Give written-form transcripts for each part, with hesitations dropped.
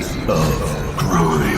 of crime.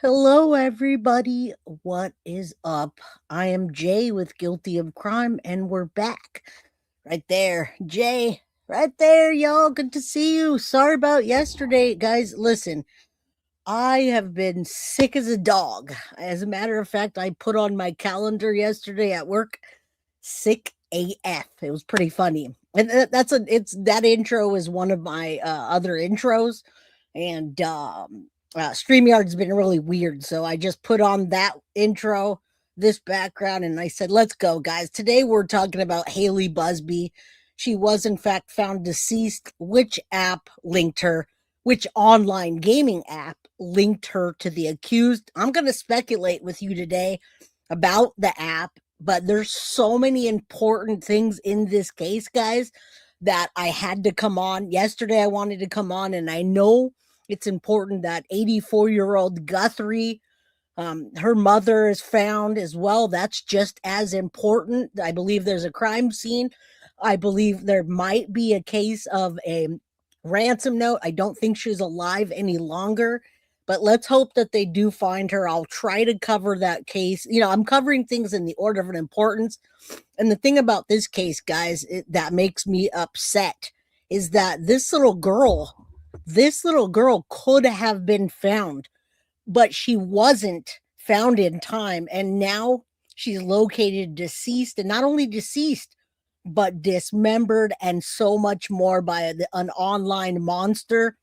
Hello, everybody. What is up? I am Jay with Guilty of Crime, and we're back. Right there, Jay. Right there, y'all. Good to see you. Sorry about yesterday, guys. Listen, I have been sick as a dog. As a matter of fact, I put on my calendar yesterday at work, sick AF. It was pretty funny. And that intro is one of my other intros. And StreamYard's been really weird. So I just put on that intro, this background, and I said, let's go, guys. Today we're talking about Hailey Buzbee. She was, in fact, found deceased. Which app linked her? Which online gaming app linked her to the accused? I'm going to speculate with you today about the app, but there's so many important things in this case, guys, that I had to come on. Yesterday I wanted to come on, and I know it's important that 84-year-old Guthrie, her mother is found as well. That's just as important. I believe there's a crime scene. I believe there might be a case of a ransom note. I don't think she's alive any longer, but let's hope that they do find her. I'll try to cover that case. I'm covering things in the order of importance. And the thing about this case, guys, that makes me upset is that this little girl could have been found, but she wasn't found in time. And now she's located deceased, and not only deceased, but dismembered and so much more by an online monster.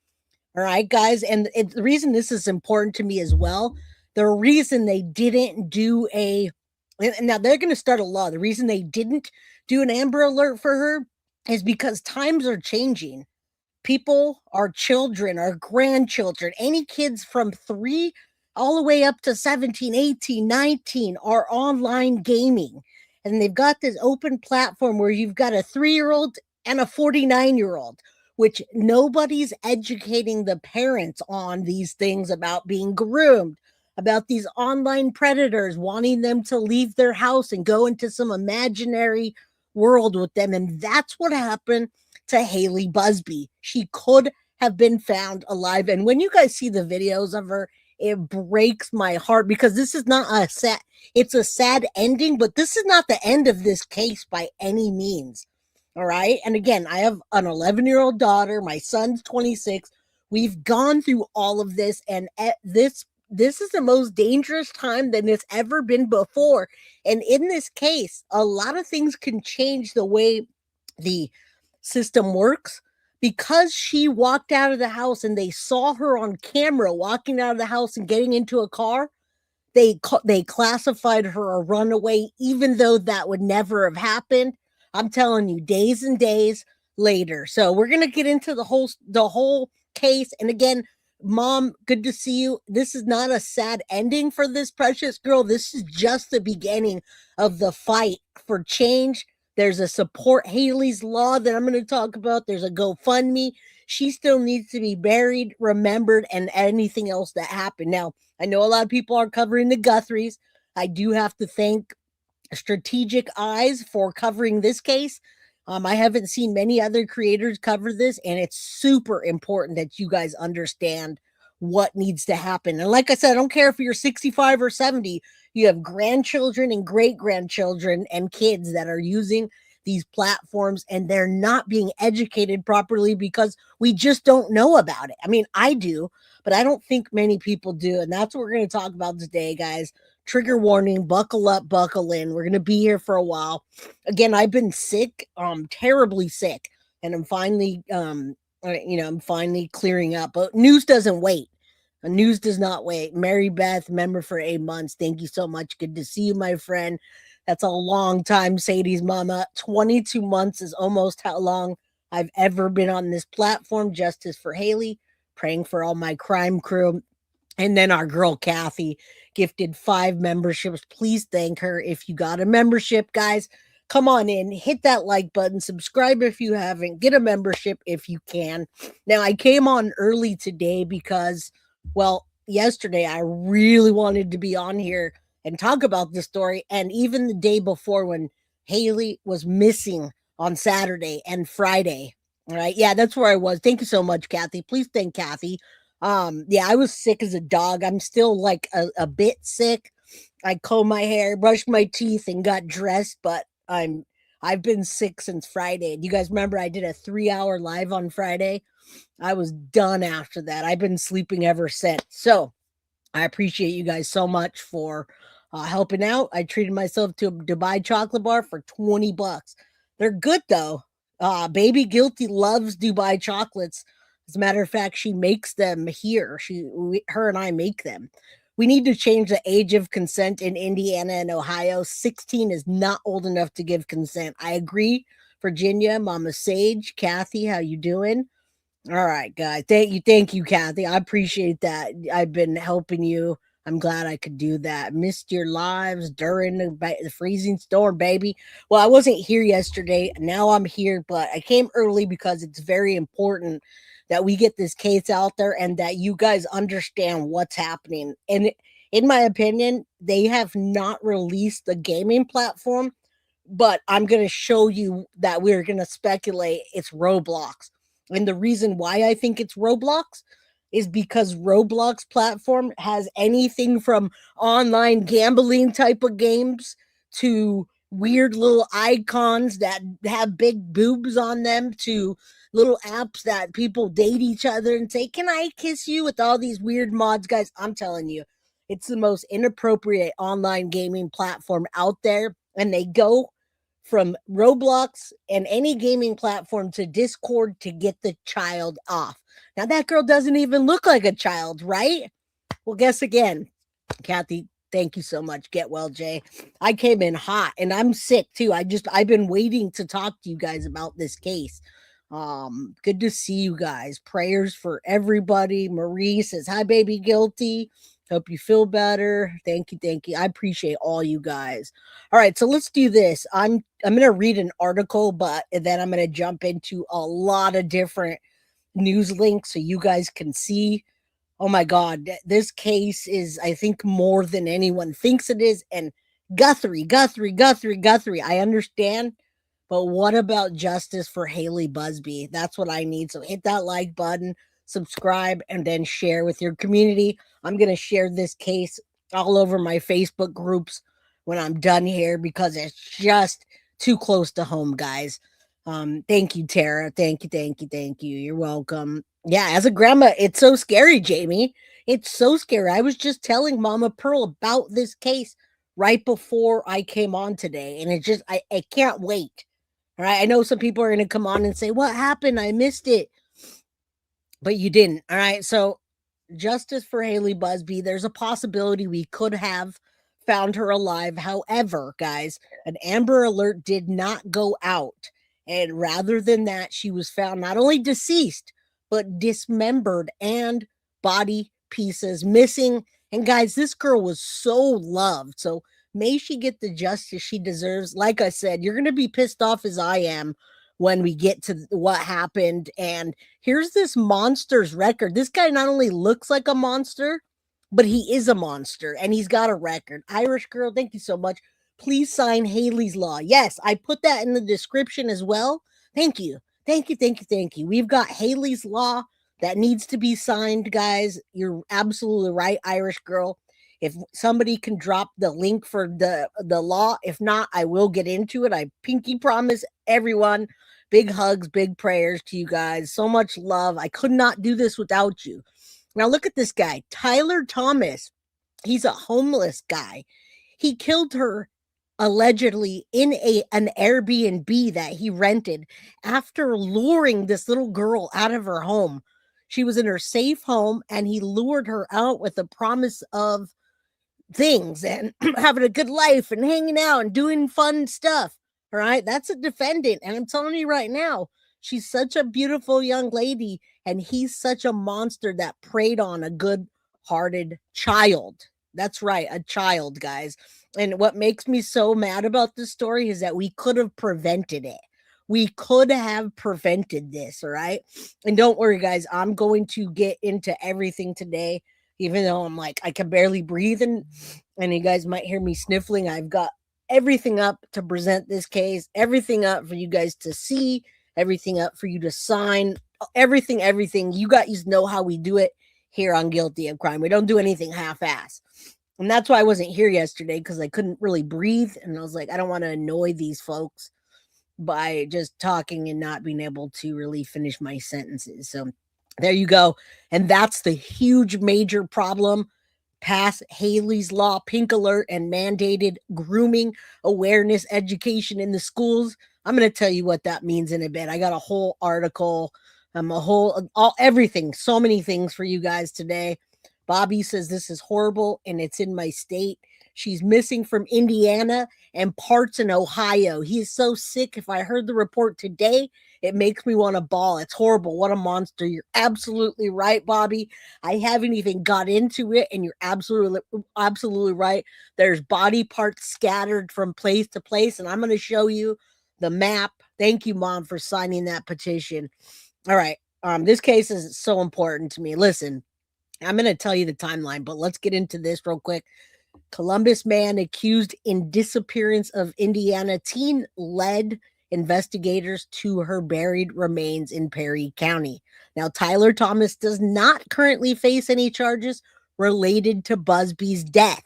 All right, guys. And the reason this is important to me as well, the reason they didn't do now they're going to start a law. The reason they didn't do an Amber Alert for her is because times are changing. People, our children, our grandchildren, any kids from 3 all the way up to 17, 18, 19 are online gaming. And they've got this open platform where you've got a 3-year-old and a 49-year-old, which nobody's educating the parents on these things about being groomed, about these online predators wanting them to leave their house and go into some imaginary world with them. And that's what happened to Hailey Buzbee. She could have been found alive. And when you guys see the videos of her, it breaks my heart, because this is not it's a sad ending, but this is not the end of this case by any means. All right. And again, I have an 11-year-old daughter. My son's 26. We've gone through all of this, and this is the most dangerous time than it's ever been before. And in this case, a lot of things can change the way the system works. Because she walked out of the house and they saw her on camera walking out of the house and getting into a car, they classified her a runaway, even though that would never have happened. I'm telling you, days and days later. So we're going to get into the whole case. And again, Mom, good to see you. This is not a sad ending for this precious girl. This is just the beginning of the fight for change. There's a support Hailey's Law that I'm going to talk about. There's a GoFundMe. She still needs to be buried, remembered, and anything else that happened. Now, I know a lot of people are covering the Guthries. I do have to thank Strategic Eyes for covering this case. I haven't seen many other creators cover this, and it's super important that you guys understand what needs to happen. And like I said, I don't care if you're 65 or 70, you have grandchildren and great grandchildren and kids that are using these platforms and they're not being educated properly because we just don't know about it. I mean, I do, but I don't think many people do. And that's what we're going to talk about today, guys. Trigger warning, buckle up, buckle in. We're going to be here for a while. Again, I've been sick, terribly sick, and I'm finally clearing up. But news doesn't wait. News does not wait. Mary Beth, member for 8 months. Thank you so much. Good to see you, my friend. That's a long time, Sadie's mama. 22 months is almost how long I've ever been on this platform. Justice for Hailey. Praying for all my crime crew. And then our girl Kathy gifted 5 memberships. Please thank her if you got a membership, guys. Come on in, hit that like button, subscribe if you haven't, get a membership if you can. Now, I came on early today because, well, yesterday I really wanted to be on here and talk about this story. And even the day before when Hailey was missing on Saturday and Friday. All right. Yeah, that's where I was. Thank you so much, Kathy. Please thank Kathy. Yeah, I was sick as a dog. I'm still like a bit sick. I combed my hair, brushed my teeth, and got dressed, but I've been sick since Friday. Do you guys remember I did a 3-hour live on Friday? I was done after that. I've been sleeping ever since. So I appreciate you guys so much for helping out. I treated myself to a Dubai chocolate bar for $20. They're good though. Baby Guilty loves Dubai chocolates. As a matter of fact, she makes them here. Her and I make them. We need to change the age of consent in Indiana and Ohio. 16 is not old enough to give consent. I agree. Virginia, Mama Sage, Kathy, how you doing? All right, guys. Thank you, Kathy. I appreciate that. I've been helping you. I'm glad I could do that. Missed your lives during the freezing storm, baby. Well, I wasn't here yesterday. Now I'm here, but I came early because it's very important that we get this case out there and that you guys understand what's happening. And in my opinion, they have not released the gaming platform, but I'm going to show you that we're going to speculate it's Roblox. And the reason why I think it's Roblox is because Roblox platform has anything from online gambling type of games to weird little icons that have big boobs on them to little apps that people date each other and say, "Can I kiss you?" with all these weird mods, guys. I'm telling you, it's the most inappropriate online gaming platform out there. And they go from Roblox and any gaming platform to Discord to get the child off. Now, that girl doesn't even look like a child, right? Well, guess again. Kathy, thank you so much. Get well, Jay. I came in hot and I'm sick too. I've been waiting to talk to you guys about this case. Good to see you guys. Prayers for everybody. Marie says, "Hi, baby Guilty. Hope you feel better." Thank you, thank you. I appreciate all you guys. All right, so let's do this. I'm gonna read an article, but then I'm gonna jump into a lot of different news links so you guys can see. Oh my God, this case is, I think, more than anyone thinks it is. And Guthrie. I understand, but what about justice for Hailey Buzbee? That's what I need. So hit that like button, subscribe, and then share with your community. I'm going to share this case all over my Facebook groups when I'm done here because it's just too close to home, guys. Thank you, Tara. Thank you. You're welcome. Yeah, as a grandma, it's so scary, Jamie. It's so scary. I was just telling Mama Pearl about this case right before I came on today, and I can't wait. All right. I know some people are going to come on and say, "What happened? I missed it." But you didn't. All right. So, justice for Hailey Buzbee. There's a possibility we could have found her alive. However, guys, an Amber Alert did not go out. And rather than that, she was found not only deceased, but dismembered and body pieces missing. And guys, this girl was so loved. So may she get the justice she deserves. Like I said, you're going to be pissed off as I am when we get to what happened. And here's this monster's record. This guy not only looks like a monster, but he is a monster and he's got a record. Irish girl, thank you so much. Please sign Hailey's Law. Yes, I put that in the description as well. Thank you. We've got Hailey's Law. that needs to be signed, guys. You're absolutely right, Irish girl. If somebody can drop the link for the law, if not, I will get into it. I pinky promise everyone. Big hugs, big prayers to you guys. So much love. I could not do this without you. Now look at this guy, Tyler Thomas. He's a homeless guy. He killed her allegedly in an Airbnb that he rented after luring this little girl out of her home. She was in her safe home and he lured her out with the promise of things and having a good life and hanging out and doing fun stuff. All right. That's a defendant. And I'm telling you right now, she's such a beautiful young lady. And he's such a monster that preyed on a good hearted child. That's right. A child, guys. And what makes me so mad about this story is that we could have prevented it. We could have prevented this. All right. And don't worry, guys. I'm going to get into everything today, even though I'm like, I can barely breathe and you guys might hear me sniffling. I've got everything up to present this case, everything up for you guys to see, everything up for you to sign, everything. You guys know how we do it here on Guilty of Crime. We don't do anything half-ass. And that's why I wasn't here yesterday, because I couldn't really breathe. And I was like, I don't want to annoy these folks by just talking and not being able to really finish my sentences. So there you go. And that's the huge major problem. Pass Hailey's Law, pink alert, and mandated grooming awareness education in the schools. I'm going to tell you what that means in a bit. I got a whole article, everything, so many things for you guys today. Bobby says this is horrible and it's in my state. She's missing from Indiana and parts in Ohio. He is so sick. If I heard the report today, it makes me want to bawl. It's horrible. What a monster. You're absolutely right, Bobby. I haven't even got into it, and you're absolutely right. There's body parts scattered from place to place, and I'm going to show you the map. Thank you, Mom, for signing that petition. All right. This case is so important to me. Listen, I'm going to tell you the timeline, but let's get into this real quick. Columbus man accused in disappearance of Indiana teen led investigators to her buried remains in Perry County. Now, Tyler Thomas does not currently face any charges related to Buzbee's death.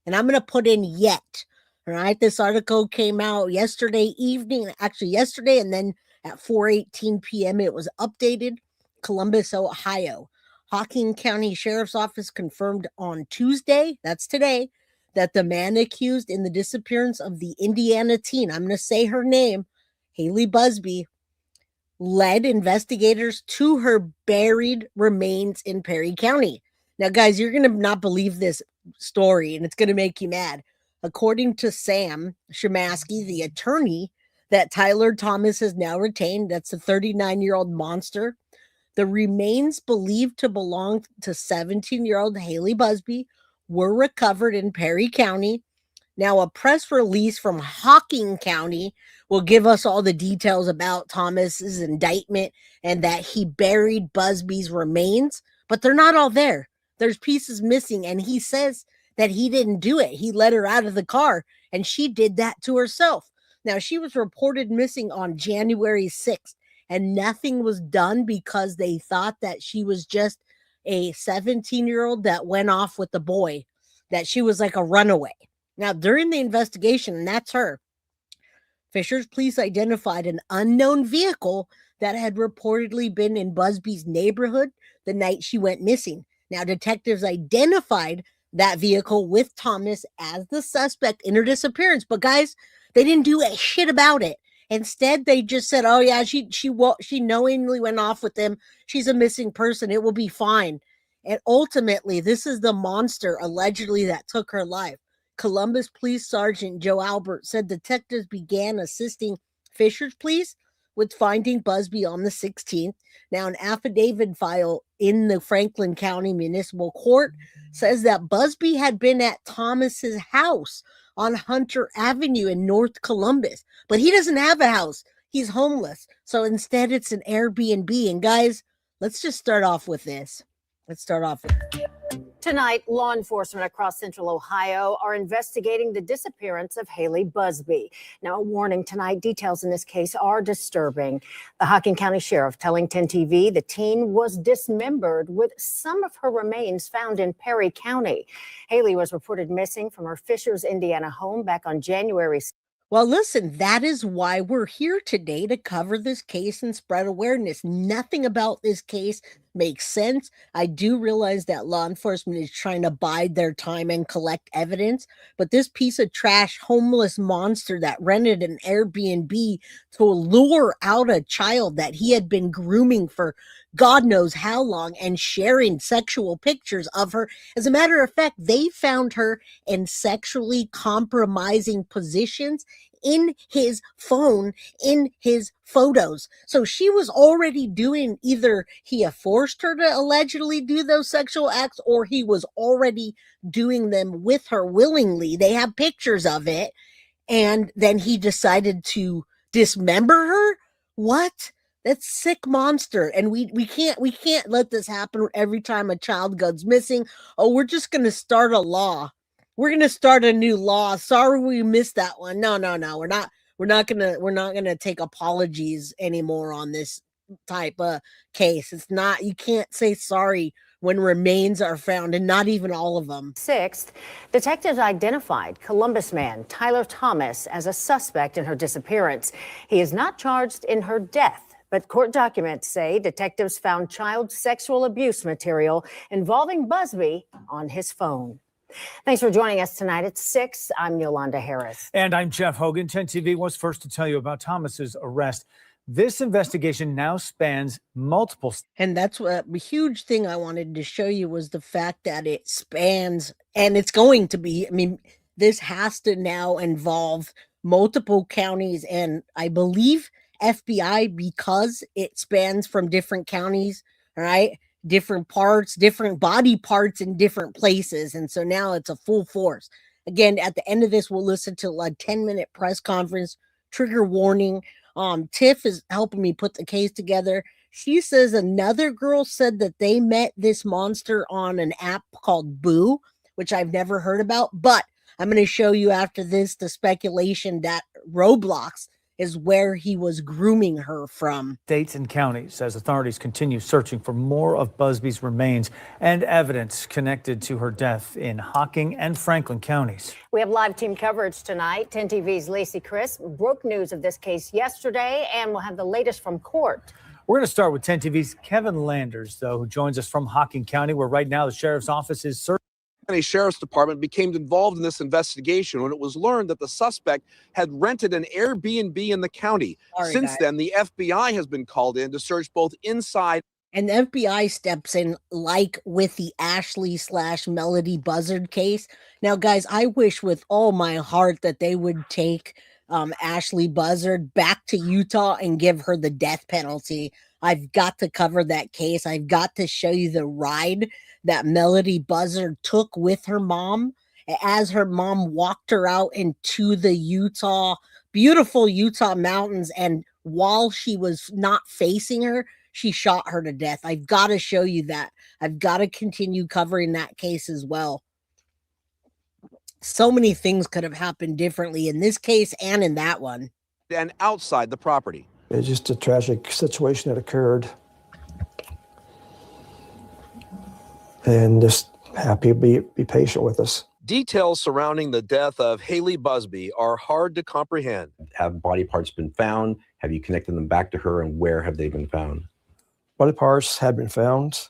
And I'm going to put in yet. All right. This article came out yesterday evening, actually yesterday, and then at 4:18 p.m. it was updated. Columbus, Ohio. Hocking County Sheriff's Office confirmed on Tuesday, that's today, that the man accused in the disappearance of the Indiana teen, I'm going to say her name, Hailey Buzbee, led investigators to her buried remains in Perry County. Now, guys, you're going to not believe this story, and it's going to make you mad. According to Sam Shemansky, the attorney that Tyler Thomas has now retained, that's a 39-year-old monster, the remains believed to belong to 17-year-old Hailey Buzbee were recovered in Perry County. Now, a press release from Hocking County will give us all the details about Thomas's indictment and that he buried Buzbee's remains, but they're not all there. There's pieces missing, and he says that he didn't do it. He let her out of the car, and she did that to herself. Now, she was reported missing on January 6th. And nothing was done because they thought that she was just a 17-year-old that went off with the boy, that she was like a runaway. Now, during the investigation, and that's her, Fishers police identified an unknown vehicle that had reportedly been in Buzbee's neighborhood the night she went missing. Now, detectives identified that vehicle with Thomas as the suspect in her disappearance. But guys, they didn't do a shit about it. Instead, they just said, oh, yeah, she knowingly went off with him. She's a missing person. It will be fine. And ultimately, this is the monster allegedly that took her life. Columbus Police Sergeant Joe Albert said detectives began assisting Fishers Police with finding Buzbee on the 16th. Now, an affidavit file in the Franklin County Municipal Court says that Buzbee had been at Thomas's house on Hunter Avenue in North Columbus, but he doesn't have a house. He's homeless. So instead, it's an Airbnb. And guys, let's just start off with this. Let's start off with Tonight, law enforcement across central Ohio are investigating the disappearance of Hailey Buzbee. Now, a warning tonight, details in this case are disturbing. The Hocking County Sheriff telling 10 TV the teen was dismembered with some of her remains found in Perry County. Hailey was reported missing from her Fishers, Indiana home back on January. Well, listen, that is why we're here today, to cover this case and spread awareness. Nothing about this case makes sense. I do realize that law enforcement is trying to bide their time and collect evidence, but this piece of trash homeless monster that rented an Airbnb to lure out a child that he had been grooming for God knows how long and sharing sexual pictures of her. As a matter of fact, they found her in sexually compromising positions in his phone, in his photos. So she was already doing, either he had forced her to allegedly do those sexual acts, or he was already doing them with her willingly. They have pictures of it. And then he decided to dismember her. What? That's sick monster. And we can't let this happen every time a child goes missing. Oh, we're just going to start a law. We're going to start a new law. Sorry we missed that one. No. We're not going to take apologies anymore on this type of case. It's not, you can't say sorry when remains are found, and not even all of them. 6th, detectives identified Columbus man Tyler Thomas as a suspect in her disappearance. He is not charged in her death, but court documents say detectives found child sexual abuse material involving Buzbee on his phone. Thanks for joining us tonight at 6. I'm Yolanda Harris. And I'm Jeff Hogan. 10 TV was first to tell you about Thomas's arrest. This investigation now spans multiple. And that's what a huge thing I wanted to show you, was the fact that it spans, and it's going to be, I mean, this has to now involve multiple counties, and I believe FBI, because it spans from different counties, right? Different parts, different body parts in different places. And so now it's a full force. Again, at the end of this, we'll listen to a 10-minute press conference, trigger warning. Tiff is helping me put the case together. She says another girl said that they met this monster on an app called Boo, which I've never heard about, but I'm going to show you after this the speculation that Roblox is where he was grooming her from. States and counties as authorities continue searching for more of Buzbee's remains and evidence connected to her death in Hocking and Franklin counties. We have live team coverage tonight. 10 TV's Lacey Crisp broke news of this case yesterday, and we'll have the latest from court. We're going to start with 10 TV's Kevin Landers, though, who joins us from Hocking County, where right now the sheriff's office is searching. County Sheriff's Department became involved in this investigation when it was learned that the suspect had rented an Airbnb in the county. Since then, the FBI has been called in to search both inside. And the FBI steps in, like with the Ashley/Melody Buzzard case. Now, guys, I wish with all my heart that they would take Ashley Buzzard back to Utah and give her the death penalty. I've got to cover that case. I've got to show you the ride that Melody Buzzard took with her mom, as her mom walked her out into the beautiful Utah mountains. And while she was not facing her, she shot her to death. I've got to show you that. I've got to continue covering that case as well. So many things could have happened differently in this case and in that one. And outside the property. It's just a tragic situation that occurred. And just happy to be patient with us. Details surrounding the death of Hailey Buzbee are hard to comprehend. Have body parts been found? Have you connected them back to her, and where have they been found? Body parts have been found.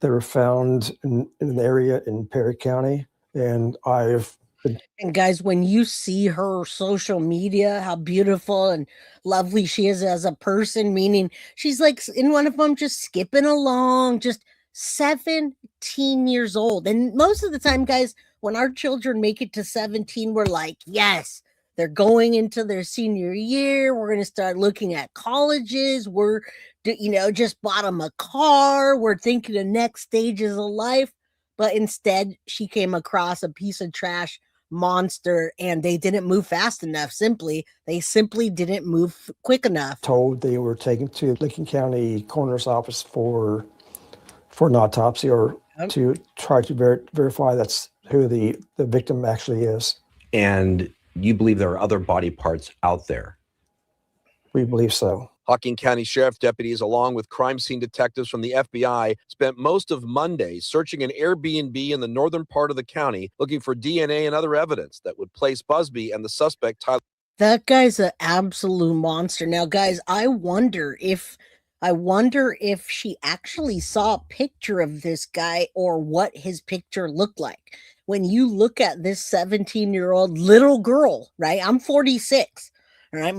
They were found in an area in Perry County, and And guys, when you see her social media, how beautiful and lovely she is as a person, meaning she's like in one of them just skipping along, just 17 years old. And most of the time, guys, when our children make it to 17, we're like, yes, they're going into their senior year. We're going to start looking at colleges. We're, just bought them a car. We're thinking of next stages of life. But instead, she came across a piece of trash monster, and they didn't move fast enough. They simply didn't move quick enough. Told they were taken to Lincoln County Coroner's office for an autopsy, or to try to verify that's who the victim actually is. And you believe there are other body parts out there? We believe so. Hocking County Sheriff deputies, along with crime scene detectives from the FBI, spent most of Monday searching an Airbnb in the northern part of the county, looking for DNA and other evidence that would place Buzbee and the suspect, Tyler. That guy's an absolute monster. Now, guys, I wonder if she actually saw a picture of this guy or what his picture looked like. When you look at this 17-year-old little girl, right? I'm 46. All right,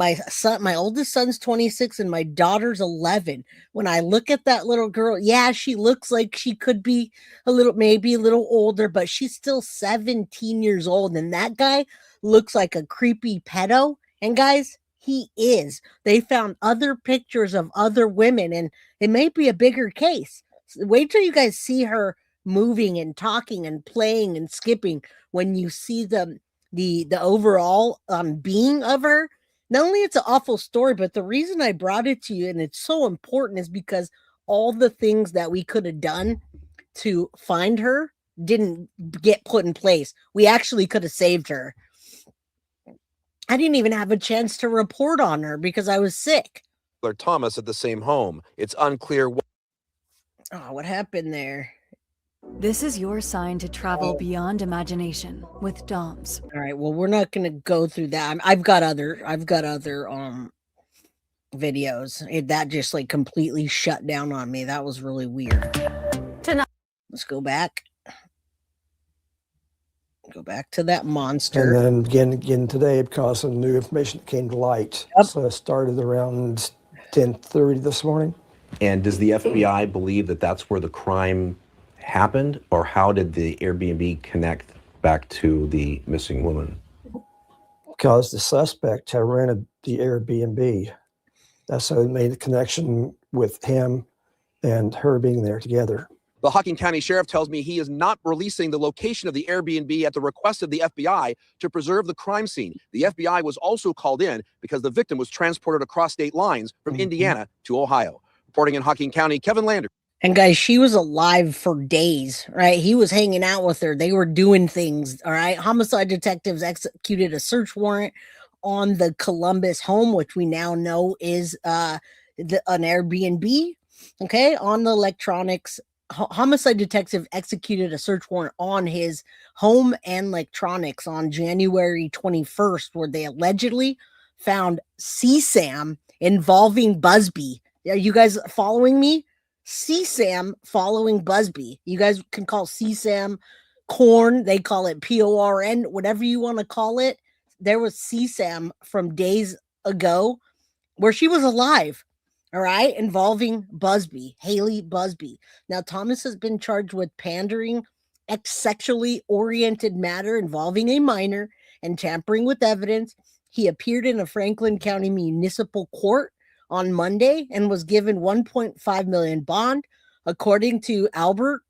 my oldest son's 26 and my daughter's 11. When I look at that little girl, yeah, she looks like she could be maybe a little older, but she's still 17 years old. And that guy looks like a creepy pedo. And guys, he is. They found other pictures of other women, and it may be a bigger case. Wait till you guys see her moving and talking and playing and skipping. When you see the overall being of her, not only it's an awful story, but the reason I brought it to you and it's so important is because all the things that we could have done to find her didn't get put in place. We actually could have saved her. I didn't even have a chance to report on her because I was sick. Thomas at the same home. It's unclear what happened there. This is your sign to travel beyond imagination with DOMS. All right, well, we're not going to go through that. I've got other videos. That just like completely shut down on me. That was really weird. Tonight. Let's go back. Go back to that monster. And then again today, because some new information came to light. Yep. So it started around 10:30 this morning. And does the FBI believe that that's where the crime happened, or how did the Airbnb connect back to the missing woman? Because the suspect had rented the Airbnb. That's how they made the connection with him and her being there together. The Hocking County Sheriff tells me he is not releasing the location of the Airbnb at the request of the FBI to preserve the crime scene. The FBI was also called in because the victim was transported across state lines from Indiana to Ohio. Reporting in Hocking County, Kevin Lander. And guys, she was alive for days, right? He was hanging out with her. They were doing things, all right? Homicide detectives executed a search warrant on the Columbus home, which we now know is an Airbnb, okay? On the electronics, homicide detective executed a search warrant on his home and electronics on January 21st, where they allegedly found CSAM involving Buzbee. Are you guys following me? CSAM following Buzbee. You guys can call CSAM corn. They call it PORN, whatever you want to call it. There was CSAM from days ago where she was alive. All right. Involving Buzbee, Hailey Buzbee. Now, Thomas has been charged with pandering, sexually oriented matter involving a minor, and tampering with evidence. He appeared in a Franklin County Municipal Court on Monday and was given $1.5 million bond. According to Albert,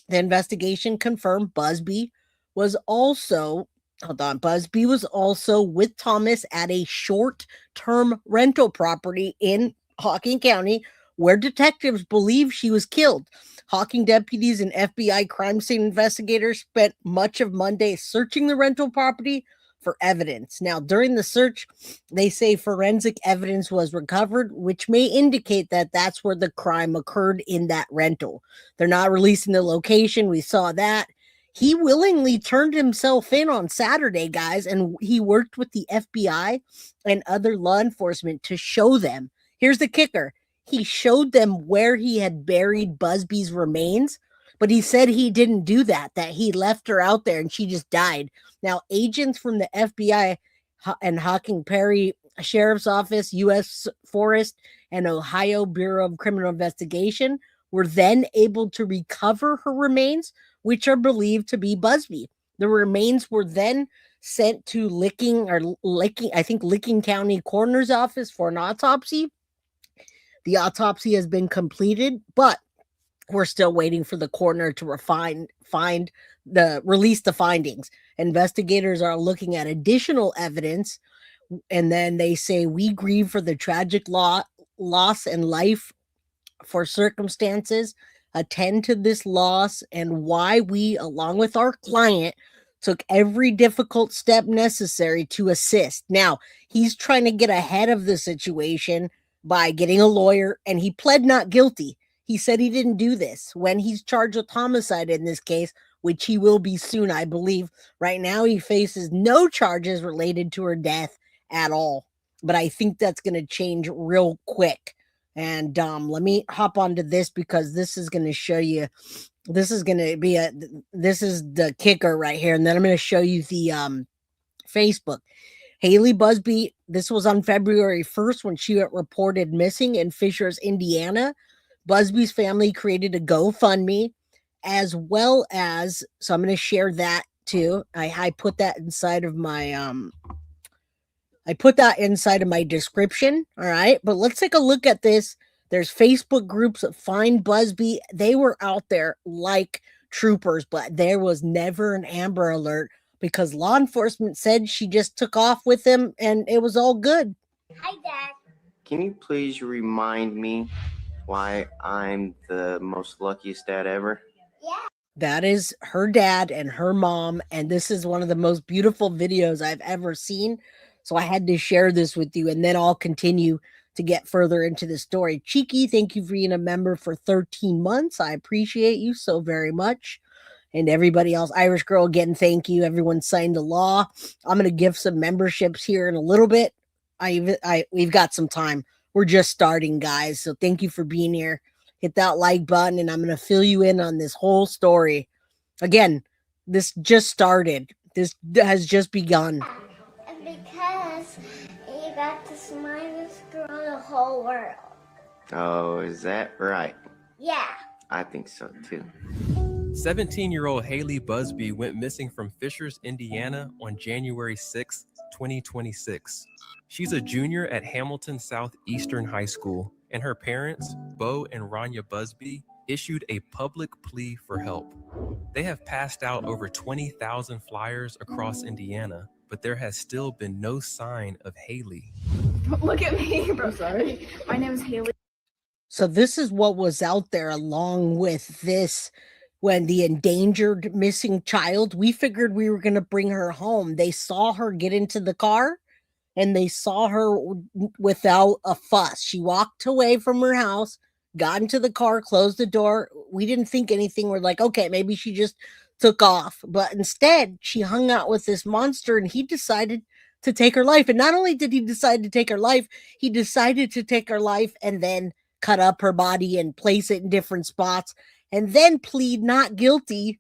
the investigation confirmed Buzbee was also with Thomas at a short-term rental property in Hocking County, where detectives believe she was killed. Hocking deputies and FBI crime scene investigators spent much of Monday searching the rental property for evidence. Now, during the search, they say forensic evidence was recovered, which may indicate that that's where the crime occurred, in that rental. They're not releasing the location. We saw that. He willingly turned himself in on Saturday, guys, and he worked with the FBI and other law enforcement to show them. Here's the kicker. He showed them where he had buried Buzbee's remains, but he said he didn't do that he left her out there and she just died. Now, agents from the FBI and Hocking Perry Sheriff's Office, U.S. Forest, and Ohio Bureau of Criminal Investigation were then able to recover her remains, which are believed to be Buzbee. The remains were then sent to Licking County Coroner's Office for an autopsy. The autopsy has been completed, but we're still waiting for the coroner to release the findings. Investigators are looking at additional evidence, and then they say, we grieve for the tragic loss and life for circumstances attend to this loss and why we, along with our client, took every difficult step necessary to assist. Now, he's trying to get ahead of the situation by getting a lawyer, and he pled not guilty. He said he didn't do this when he's charged with homicide in this case, which he will be soon, I believe. Right now, he faces no charges related to her death at all. But I think that's going to change real quick. And let me hop onto this because this is going to show you. This is going to be this is the kicker right here. And then I'm going to show you the Facebook. Hailey Buzbee, this was on February 1st when she got reported missing in Fishers, Indiana. Buzbee's family created a GoFundMe, as well as, so I'm going to share that too. I put that inside of my description. All right. But let's take a look at this. There's Facebook groups that find Buzbee. They were out there like troopers, but there was never an Amber Alert because law enforcement said she just took off with him and it was all good. Hi, Dad. Can you please remind me why I'm the most luckiest dad ever? Yeah. That is her dad and her mom. And this is one of the most beautiful videos I've ever seen. So I had to share this with you, and then I'll continue to get further into the story. Cheeky, thank you for being a member for 13 months. I appreciate you so very much. And everybody else, Irish Girl, again, thank you. Everyone signed a law. I'm going to give some memberships here in a little bit. We've got some time. We're just starting, guys. So thank you for being here. Hit that like button, and I'm going to fill you in on this whole story. Again, this just started. This has just begun. Because you got the smartest girl in the whole world. Oh, is that right? Yeah. I think so too. 17-year-old Hailey Buzbee went missing from Fishers, Indiana on January 6, 2026. She's a junior at Hamilton Southeastern High School, and her parents, Bo and Ranya Buzbee, issued a public plea for help. They have passed out over 20,000 flyers across Indiana, but there has still been no sign of Hailey. Look at me, bro. Sorry. My name is Hailey. So this is what was out there along with this. When the endangered missing child, we figured we were going to bring her home. They saw her get into the car and they saw her without a fuss. She walked away from her house, got into the car, closed the door. We didn't think anything. We're like, okay, maybe she just took off. But instead, she hung out with this monster and he decided to take her life. And not only did he decide to take her life, he decided to take her life and then cut up her body and place it in different spots. And then plead not guilty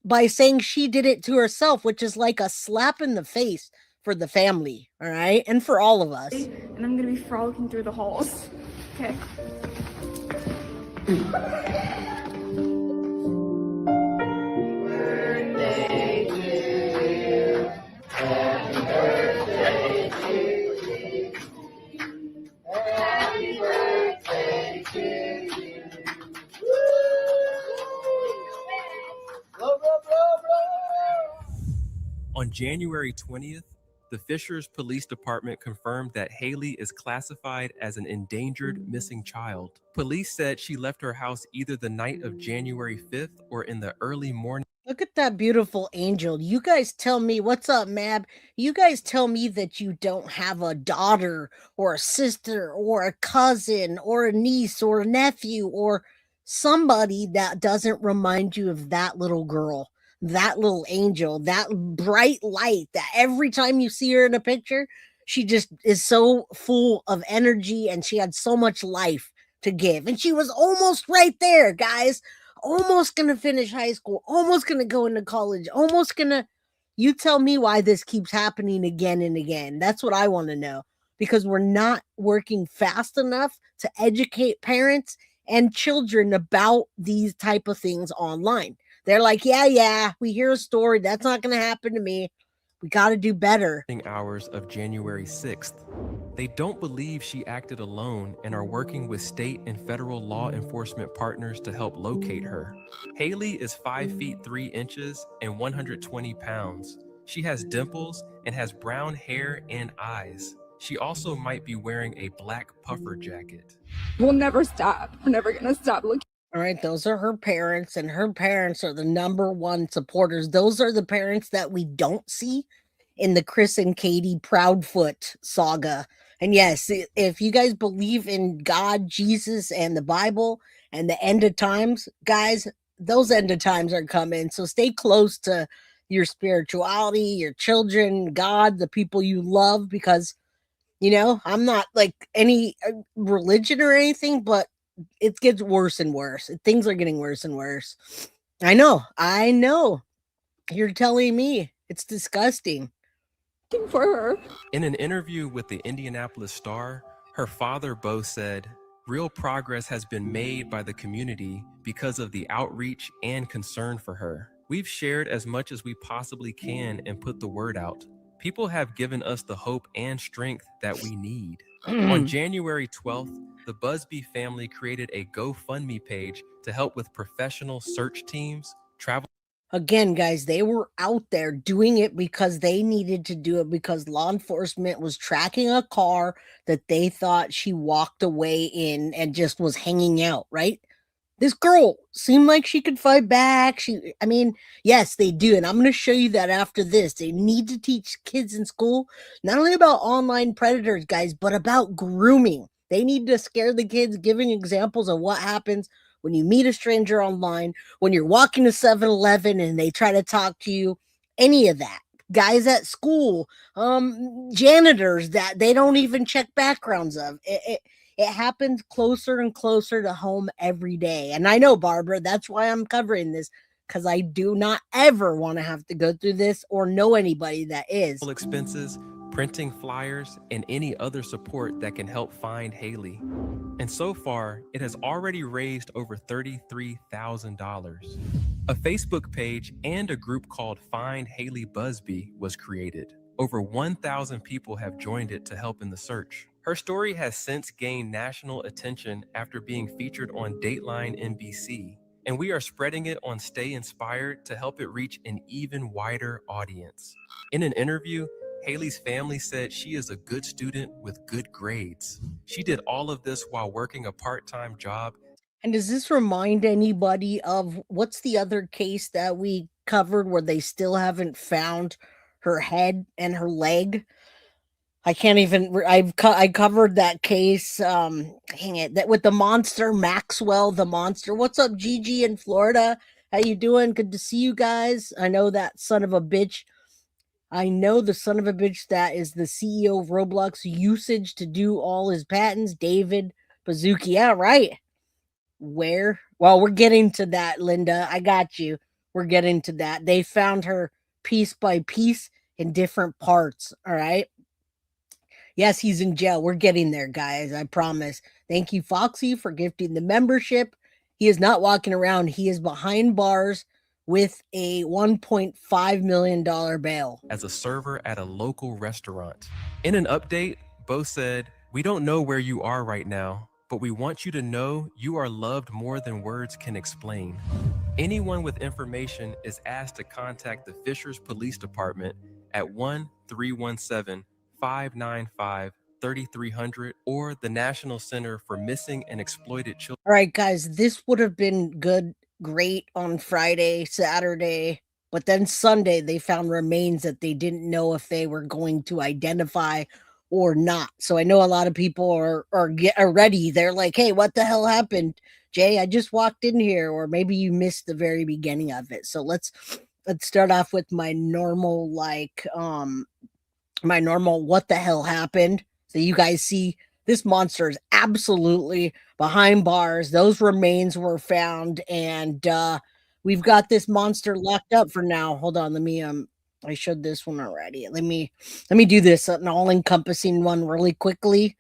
by saying she did it to herself, which is like a slap in the face for the family, all right? And for all of us. And I'm going to be frolicking through the halls. Okay. Birthday to you. Happy birthday to you. Happy birthday to you. On January 20th, the Fishers Police Department confirmed that Hailey is classified as an endangered missing child. Police said she left her house either the night of January 5th or in the early morning. Look at that beautiful angel. You guys tell me, what's up, Mab? You guys tell me that you don't have a daughter or a sister or a cousin or a niece or a nephew or somebody that doesn't remind you of that little girl, that little angel, that bright light that every time you see her in a picture, she just is so full of energy and she had so much life to give. And she was almost right there, guys. Almost going to finish high school, almost going to go into college, almost going to, you tell me why this keeps happening again and again. That's what I want to know, because we're not working fast enough to educate parents and children about these type of things online. They're like, yeah, we hear a story. That's not going to happen to me. We got to do better. Hours of January 6th. They don't believe she acted alone and are working with state and federal law enforcement partners to help locate her. Hailey is 5 feet 3 inches and 120 pounds. She has dimples and has brown hair and eyes. She also might be wearing a black puffer jacket. We'll never stop. We're never going to stop looking. All right, those are her parents, and her parents are the #1 supporters. Those are the parents that we don't see in the Chris and Katie Proudfoot saga. And yes, if you guys believe in God, Jesus, and the Bible and the end of times, guys, those end of times are coming. So stay close to your spirituality, your children, God, the people you love, because, I'm not like any religion or anything, but it gets worse and worse. Things are getting worse and worse. I know. You're telling me. It's disgusting. For her. In an interview with the Indianapolis Star, her father, Bo, said, "Real progress has been made by the community because of the outreach and concern for her. We've shared as much as we possibly can and put the word out. People have given us the hope and strength that we need." On January 12th, the Buzbee family created a GoFundMe page to help with professional search teams, travel. Again, guys, they were out there doing it because they needed to do it because law enforcement was tracking a car that they thought she walked away in and just was hanging out, right? This girl seemed like she could fight back. Yes, they do. And I'm going to show you that after this. They need to teach kids in school, not only about online predators, guys, but about grooming. They need to scare the kids, giving examples of what happens when you meet a stranger online, when you're walking to 7-Eleven and they try to talk to you, any of that. Guys at school, janitors that they don't even check backgrounds of. It happens closer and closer to home every day. And I know, Barbara, that's why I'm covering this, because I do not ever want to have to go through this or know anybody that is. Expenses, printing flyers, and any other support that can help find Hailey. And so far, it has already raised over $33,000. A Facebook page and a group called Find Hailey Buzbee was created. Over 1,000 people have joined it to help in the search. Her story has since gained national attention after being featured on Dateline NBC, and we are spreading it on Stay Inspired to help it reach an even wider audience. In an interview, Hailey's family said she is a good student with good grades. She did all of this while working a part-time job. And does this remind anybody of what's the other case that we covered where they still haven't found her head and her leg? I can't even. I covered that case. Dang it! That with the monster Maxwell, the monster. What's up, Gigi in Florida? How you doing? Good to see you guys. I know that son of a bitch. I know the son of a bitch that is the CEO of Roblox usage to do all his patents. David Bazuki. Yeah, right. Where? Well, we're getting to that, Linda. I got you. We're getting to that. They found her piece by piece in different parts. All right. Yes, he's in jail. We're getting there, guys. I promise. Thank you, Foxy, for gifting the membership. He is not walking around. He is behind bars with a $1.5 million bail. As a server at a local restaurant. In an update, Bo said, "We don't know where you are right now, but we want you to know you are loved more than words can explain. Anyone with information is asked to contact the Fishers Police Department at 1-317-595-3300 or the National Center for Missing and Exploited Children." All right, guys, this would have been great on Friday, Saturday, but then Sunday they found remains that they didn't know if they were going to identify or not. So I know a lot of people are ready. They're like, "Hey, what the hell happened, Jay? I just walked in here," or maybe you missed the very beginning of it. So let's start off with my normal what the hell happened. So you guys see this monster is absolutely behind bars. Those remains were found, and we've got this monster locked up for now. Hold on, let me I showed this one already. Let me do this, an all-encompassing one really quickly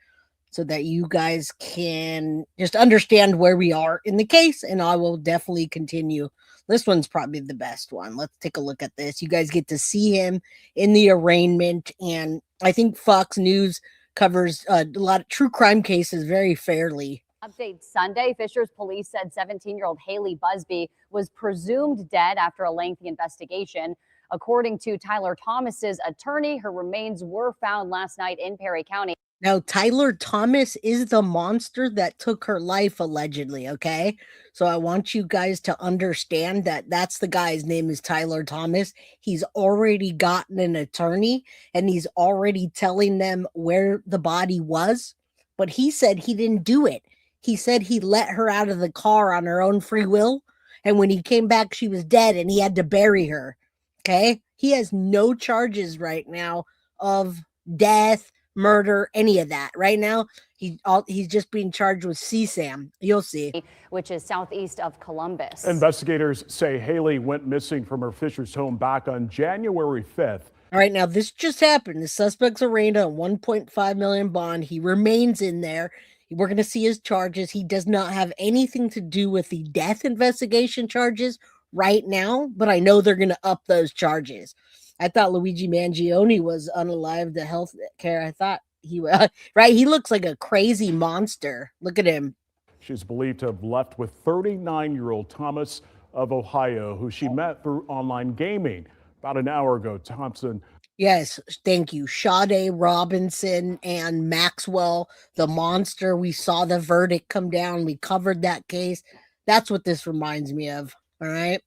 so that you guys can just understand where we are in the case, and I will definitely continue. This one's probably the best one. Let's take a look at this. You guys get to see him in the arraignment, and I think Fox News covers a lot of true crime cases very fairly. Update Sunday, Fishers police said 17-year-old Hailey Buzbee was presumed dead after a lengthy investigation. According to Tyler Thomas's attorney, her remains were found last night in Perry County. Now, Tyler Thomas is the monster that took her life, allegedly, okay? So I want you guys to understand that that's the guy's name is Tyler Thomas. He's already gotten an attorney, and he's already telling them where the body was, but he said he didn't do it. He said he let her out of the car on her own free will, and when he came back, she was dead, and he had to bury her, okay? He has no charges right now of death, murder, any of that. Right now, he's just being charged with CSAM. You'll see. Which is southeast of Columbus. Investigators say Hailey went missing from her Fishers home back on January 5th. All right, now this just happened. The suspect's arraigned on $1.5 million bond. He remains in there. We're going to see his charges. He does not have anything to do with the death investigation charges right now, but I know they're going to up those charges. I thought Luigi Mangione was unalived to health care. I thought he was, right? He looks like a crazy monster. Look at him. She's believed to have left with 39-year-old Thomas of Ohio, who she met through online gaming. About an hour ago, Thompson. Yes, thank you. Sade Robinson and Maxwell, the monster. We saw the verdict come down. We covered that case. That's what this reminds me of. All right.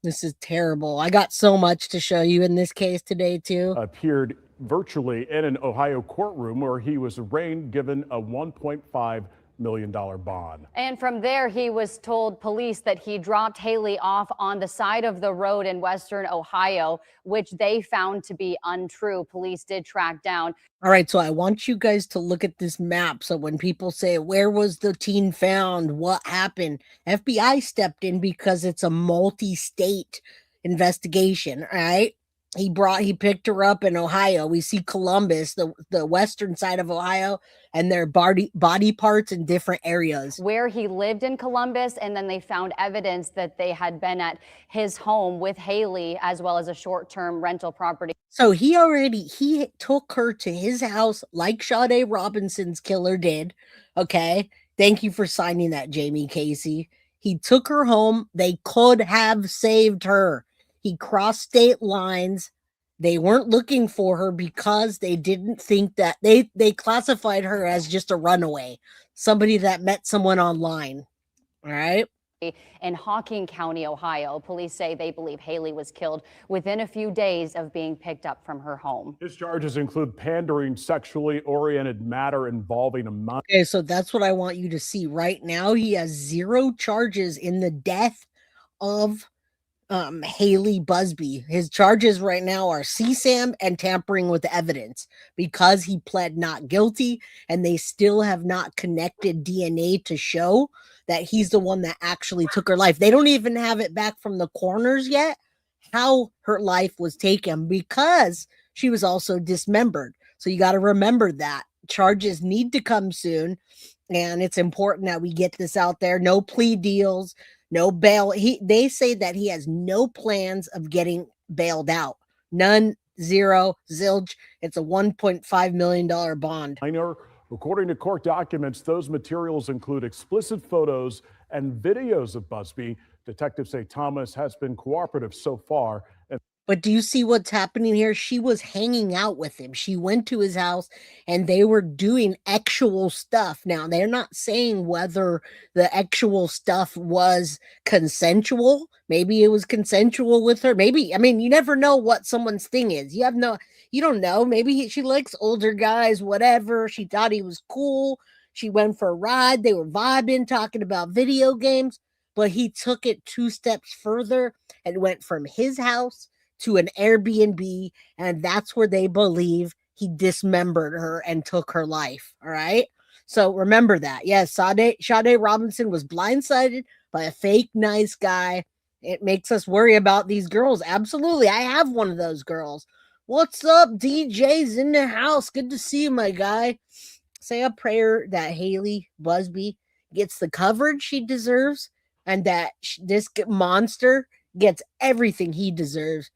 This is terrible. I got so much to show you in this case today, too. Appeared virtually in an Ohio courtroom where he was arraigned, given a $1.5 million bond. And from there, he was told police that he dropped Hailey off on the side of the road in western Ohio, which they found to be untrue. Police did track down. All right, so I want you guys to look at this map. So when people say, where was the teen found? What happened? FBI stepped in because it's a multi-state investigation, all right? He picked her up in Ohio. We see Columbus, the western side of Ohio, and their body parts in different areas. Where he lived in Columbus, and then they found evidence that they had been at his home with Hailey, as well as a short-term rental property. So he took her to his house like Sade Robinson's killer did. Okay. Thank you for signing that, Jamie Casey. He took her home. They could have saved her. He crossed state lines. They weren't looking for her because they didn't think that they classified her as just a runaway, somebody that met someone online. All right. In Hocking County, Ohio, police say they believe Hailey was killed within a few days of being picked up from her home. His charges include pandering, sexually oriented matter involving a minor. Okay, so that's what I want you to see right now. He has 0 charges in the death of Hailey Buzbee. His charges right now are CSAM and tampering with evidence because he pled not guilty, and they still have not connected DNA to show that he's the one that actually took her life. They don't even have it back from the coroners yet, how her life was taken, because she was also dismembered. So you got to remember that. Charges need to come soon, and it's important that we get this out there. No plea deals, no bail. They say that he has no plans of getting bailed out. None, 0, zilch. It's a $1.5 million bond. According to court documents, those materials include explicit photos and videos of Buzbee. Detectives say Thomas has been cooperative so far. But do you see what's happening here? She was hanging out with him. She went to his house and they were doing actual stuff. Now, they're not saying whether the actual stuff was consensual. Maybe it was consensual with her. Maybe, I mean, you never know what someone's thing is. You don't know. Maybe she likes older guys, whatever. She thought he was cool. She went for a ride. They were vibing, talking about video games. But he took it 2 steps further and went from his house to an Airbnb, and that's where they believe he dismembered her and took her life. All right. So remember that. Yes, Sade Robinson was blindsided by a fake nice guy. It makes us worry about these girls. Absolutely. I have one of those girls. What's up? DJ's in the house. Good to see you, my guy. Say a prayer that Hailey Buzbee gets the coverage she deserves, and that this monster gets everything he deserves.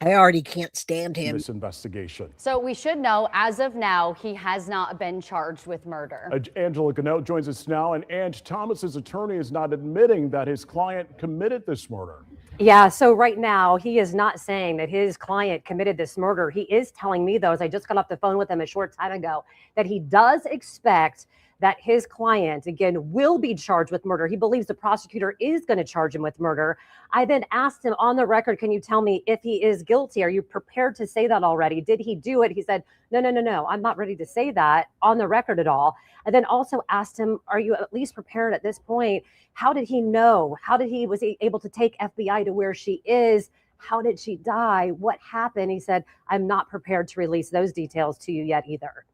I already can't stand him. This investigation. So we should know, as of now, he has not been charged with murder. Angela Gannett joins us now, and Ange, Thomas's attorney is not admitting that his client committed this murder. Yeah, so right now he is not saying that his client committed this murder. He is telling me, though, as I just got off the phone with him a short time ago, that he does expect that his client, again, will be charged with murder. He believes the prosecutor is going to charge him with murder. I then asked him on the record, can you tell me if he is guilty? Are you prepared to say that already? Did he do it? He said, no, I'm not ready to say that on the record at all. I then also asked him, are you at least prepared at this point? How did he know? How did he was he able to take FBI to where she is? How did she die? What happened? He said, I'm not prepared to release those details to you yet either.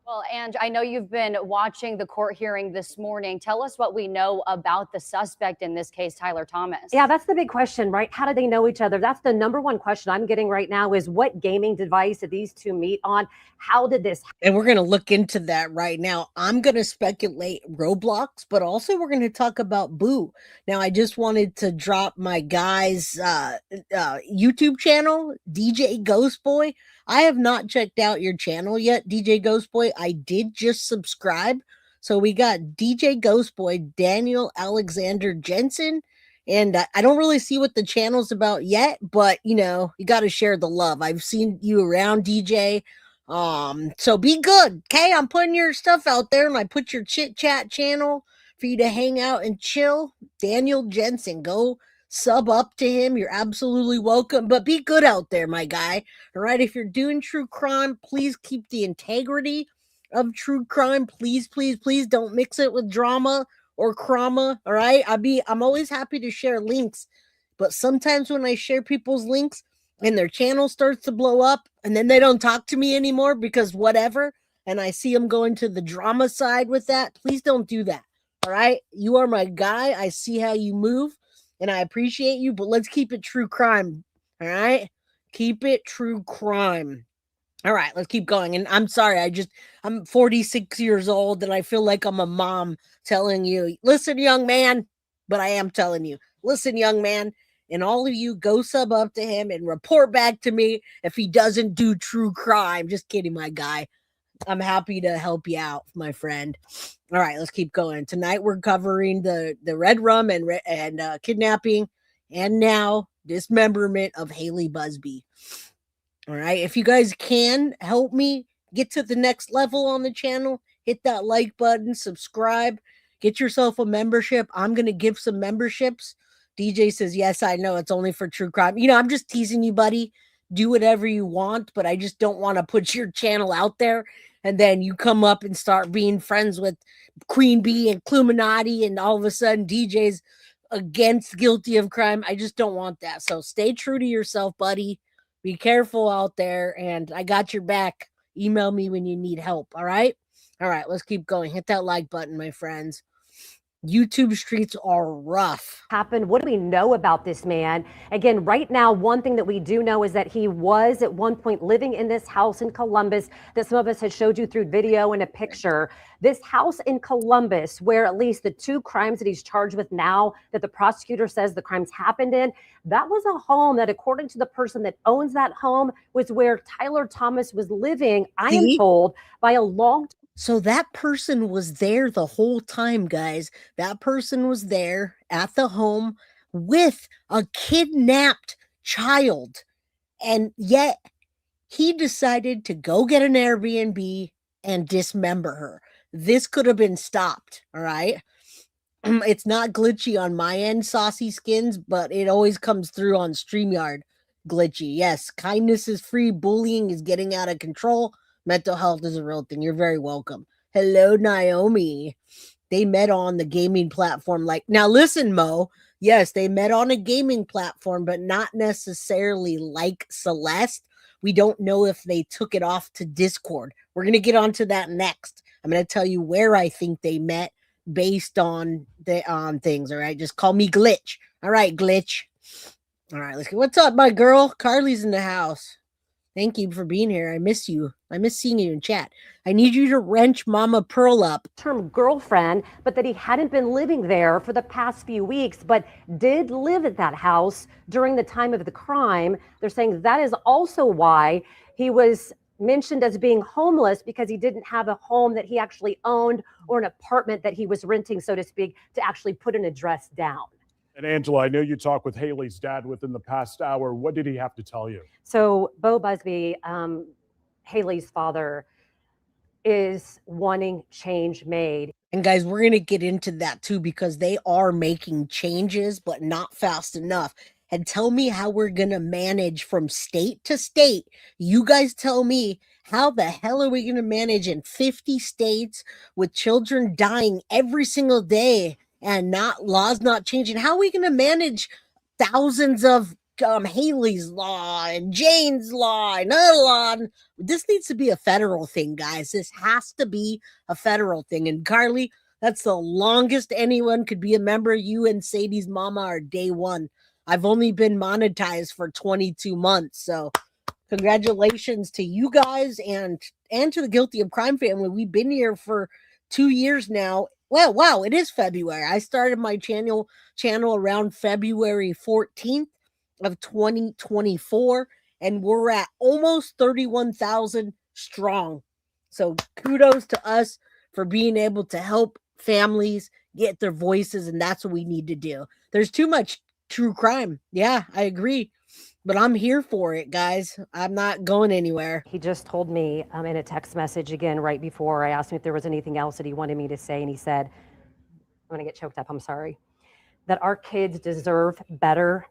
Well, Ange, I know you've been watching the court hearing this morning. Tell us what we know about the suspect in this case, Tyler Thomas. Yeah, that's the big question, right? How do they know each other? That's the number one question I'm getting right now is what gaming device did these two meet on? How did this And we're going to look into that right now. I'm going to speculate Roblox, but also we're going to talk about Boo. Now, I just wanted to drop my guy's YouTube channel, DJ Ghostboy. I have not checked out your channel yet, DJ Ghostboy. I did just subscribe. So we got DJ Ghostboy, Daniel Alexander Jensen. And I don't really see what the channel's about yet, but you know, you got to share the love. I've seen you around, DJ. So be good. Okay. I'm putting your stuff out there and I put your chit chat channel for you to hang out and chill. Daniel Jensen, go sub up to him. You're absolutely welcome, but be good out there, my guy. All right. If you're doing true crime, please keep the integrity of true crime. Please don't mix it with drama or crama. All right. I'm always happy to share links, but sometimes when I share people's links, and their channel starts to blow up and then they don't talk to me anymore because whatever, and I see them going to the drama side with that, please don't do that. All right. You are my guy. I see how you move and I appreciate you, but let's keep it true crime. All right. Keep it true crime. All right, let's keep going. And I'm sorry, I'm 46 years old and I feel like I'm a mom telling you, listen, young man, but I am telling you, listen, young man. And all of you go sub up to him and report back to me if he doesn't do true crime. Just kidding, my guy. I'm happy to help you out, my friend. All right, let's keep going. Tonight we're covering the red rum and kidnapping and now dismemberment of Hailey Buzbee. All right, if you guys can help me get to the next level on the channel, hit that like button, subscribe, get yourself a membership. I'm going to give some memberships. DJ says, yes, I know it's only for true crime. You know, I'm just teasing you, buddy. Do whatever you want, but I just don't want to put your channel out there and then you come up and start being friends with Queen Bee and Cluminati and all of a sudden DJ's against guilty of crime. I just don't want that. So stay true to yourself, buddy. Be careful out there and I got your back. Email me when you need help. All right. All right. Let's keep going. Hit that like button, my friends. YouTube streets are rough. Happened? What do we know about this man? Again, right now, one thing that we do know is that he was at one point living in this house in Columbus that some of us had showed you through video and a picture. This house in Columbus, where at least the two crimes that he's charged with now that the prosecutor says the crimes happened in, that was a home that, according to the person that owns that home, was where Tyler Thomas was living, I am told, by a long time. So that person was there the whole time, guys. That person was there at the home with a kidnapped child. And yet he decided to go get an Airbnb and dismember her. This could have been stopped, all right? It's not glitchy on my end, Saucy Skins, but it always comes through on StreamYard glitchy. Yes, kindness is free. Bullying is getting out of control. Mental health is a real thing. You're very welcome. Hello, Naomi. They met on the gaming platform. Now listen, Mo. Yes, they met on a gaming platform, but not necessarily like Celeste. We don't know if they took it off to Discord. We're going to get onto that next. I'm going to tell you where I think they met based on the things. All right. Just call me Glitch. All right, Glitch. All right. Let's go. What's up, my girl? Carly's in the house. Thank you for being here. I miss you. I miss seeing you in chat. I need you to wrench Mama Pearl up. Term girlfriend, but that he hadn't been living there for the past few weeks, but did live at that house during the time of the crime. They're saying that is also why he was mentioned as being homeless, because he didn't have a home that he actually owned or an apartment that he was renting, so to speak, to actually put an address down. And Angela, I know you talked with Hailey's dad within the past hour. What did he have to tell you? So Bo Buzbee, Hailey's father, is wanting change made. And guys, we're going to get into that too, because they are making changes, but not fast enough. And tell me how we're going to manage from state to state. You guys tell me, how the hell are we going to manage in 50 states with children dying every single day and laws not changing? How are we going to manage thousands of Hailey's law and Jane's law and other law? This needs to be a federal thing, guys. This has to be a federal thing. And Carly, that's the longest anyone could be a member. You and Sadie's mama are day one. I've only been monetized for 22 months. So congratulations to you guys and to the Guilty of Crime family. We've been here for 2 years now. Well, wow, it is February. I started my channel around February 14th of 2024, and we're at almost 31,000 strong. So kudos to us for being able to help families get their voices, and that's what we need to do. There's too much true crime. Yeah, I agree. But I'm here for it, guys. I'm not going anywhere. He just told me in a text message again right before I asked him if there was anything else that he wanted me to say, and he said, I'm going to get choked up, I'm sorry, that our kids deserve better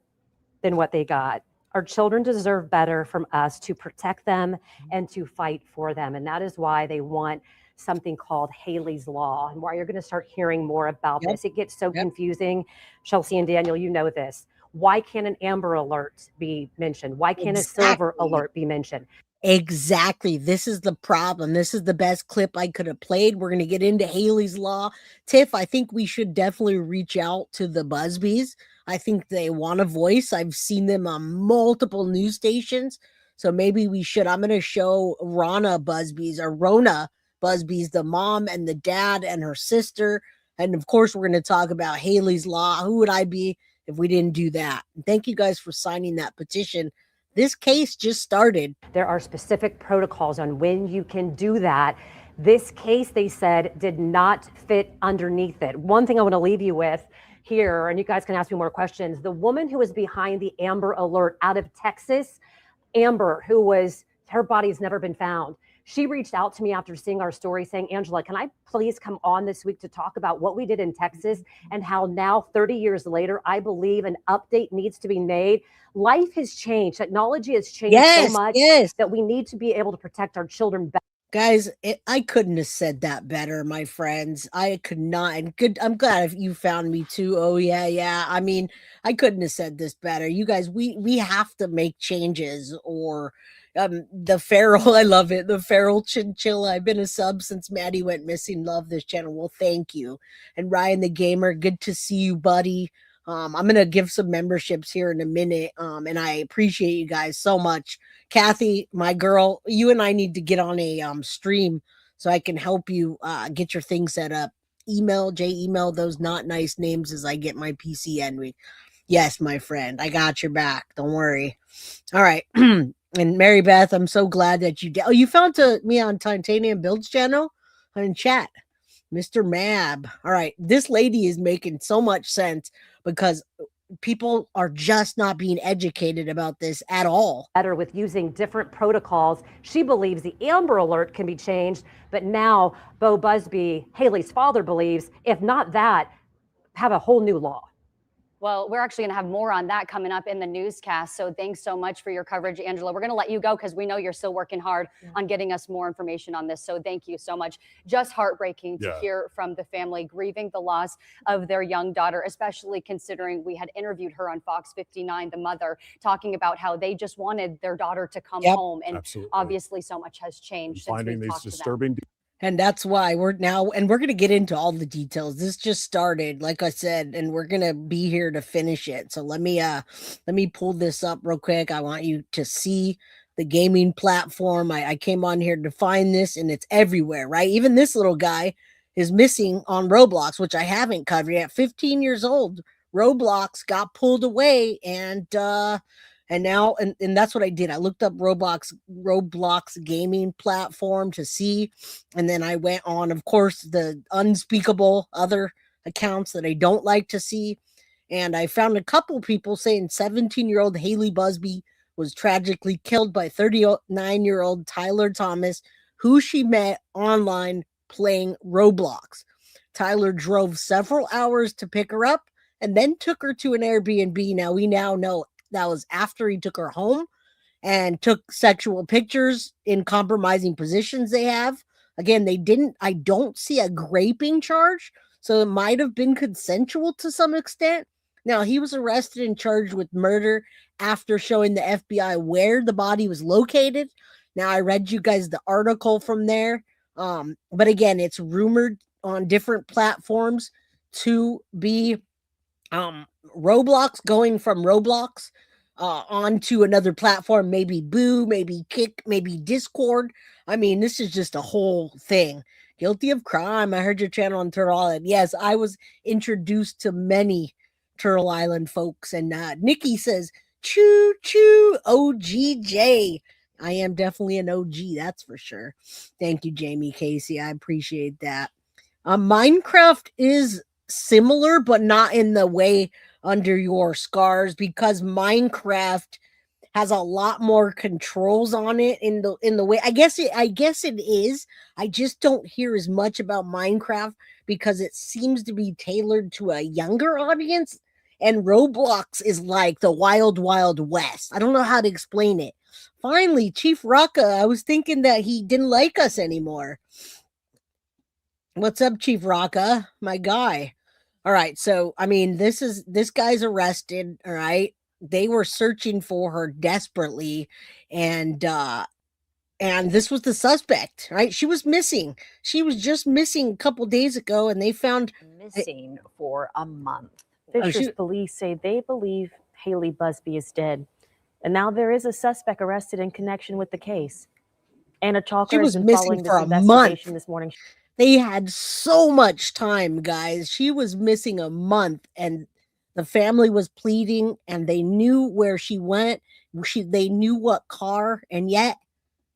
than what they got. Our children deserve better from us to protect them and to fight for them. And that is why they want something called Hailey's Law, and why you're going to start hearing more about this. It gets so confusing. Chelsea and Daniel, you know this. Why can't an Amber Alert be mentioned? Why can't a Silver Alert be mentioned? Exactly. This is the problem. This is the best clip I could have played. We're going to get into Hailey's Law. Tiff, I think we should definitely reach out to the Buzbees. I think they want a voice. I've seen them on multiple news stations. So maybe we should. I'm going to show Rona Buzbees, the mom and the dad and her sister. And of course, we're going to talk about Hailey's Law. Who would I be if we didn't do that? And thank you guys for signing that petition. This case just started. There are specific protocols on when you can do that. This case, they said, did not fit underneath it. One thing I want to leave you with here, and you guys can ask me more questions. The woman who was behind the Amber Alert out of Texas, Amber, her body's never been found. She reached out to me after seeing our story saying, Angela, can I please come on this week to talk about what we did in Texas and how now 30 years later, I believe an update needs to be made. Life has changed. Technology has changed so much that we need to be able to protect our children better. Guys, I couldn't have said that better, my friends. I could not. And good. I'm glad you found me too. Oh, yeah. I mean, I couldn't have said this better. You guys, we have to make changes, or the feral, I love it. The feral chinchilla. I've been a sub since Maddie went missing. Love this channel. Well, thank you. And Ryan the Gamer, good to see you, buddy. I'm going to give some memberships here in a minute. And I appreciate you guys so much. Kathy, my girl, you and I need to get on a stream so I can help you get your thing set up. Email those not nice names as I get my PC end. Yes, my friend, I got your back. Don't worry. All right. And Mary Beth, I'm so glad that you did. Oh, you found me on Titanium Builds channel in chat. Mr. Mab. All right. This lady is making so much sense because people are just not being educated about this at all. Better with using different protocols. She believes the Amber Alert can be changed, but now Bo Buzbee, Hailey's father, believes if not that, have a whole new law. Well, we're actually going to have more on that coming up in the newscast. So thanks so much for your coverage, Angela. We're going to let you go because we know you're still working hard on getting us more information on this. So thank you so much. Just heartbreaking to hear from the family grieving the loss of their young daughter, especially considering we had interviewed her on Fox 59, the mother, talking about how they just wanted their daughter to come home. And obviously so much has changed since finding we've these talked disturbing. And that's why we're going to get into all the details. This just started, like I said, and we're going to be here to finish it. So let me pull this up real quick. I want you to see the gaming platform. I came on here to find this, and it's everywhere, right? Even this little guy is missing on Roblox, which I haven't covered yet. 15 years old, Roblox got pulled away, and now that's what I did. I looked up Roblox gaming platform to see, and then I went on, of course, the unspeakable other accounts that I don't like to see. And I found a couple people saying 17-year-old Hailey Buzbee was tragically killed by 39-year-old Tyler Thomas, who she met online playing Roblox. Tyler drove several hours to pick her up and then took her to an Airbnb. Now, we now know that was after he took her home and took sexual pictures in compromising positions they have. Again, I don't see a graping charge, so it might have been consensual to some extent. Now, he was arrested and charged with murder after showing the FBI where the body was located. Now, I read you guys the article from there. But again, it's rumored on different platforms to be Roblox, going from Roblox onto another platform, maybe Boo, maybe Kick, maybe Discord. I mean, this is just a whole thing. Guilty of crime. I heard your channel on Turtle Island. Yes, I was introduced to many Turtle Island folks. And Nikki says, choo choo, OGJ. I am definitely an OG, that's for sure. Thank you, Jamie Casey. I appreciate that. Minecraft is similar, but not in the way under your scars, because Minecraft has a lot more controls on it in the way. I guess it is. I just don't hear as much about Minecraft because it seems to be tailored to a younger audience, and Roblox is like the wild, wild west. I don't know how to explain it. Finally, Chief Rocka, I was thinking that he didn't like us anymore. What's up, Chief Rocka? My guy. All right, so I mean, this guy's arrested, all right? They were searching for her desperately, and this was the suspect, right? She was missing. She was just missing a couple days ago, and they found missing for a month. Fishers police say they believe Hailey Buzbee is dead, and now there is a suspect arrested in connection with the case. Anna Chalker has been following this investigation this morning. They had so much time, guys. She was missing a month, and the family was pleading, and they knew where she went. They knew what car, and yet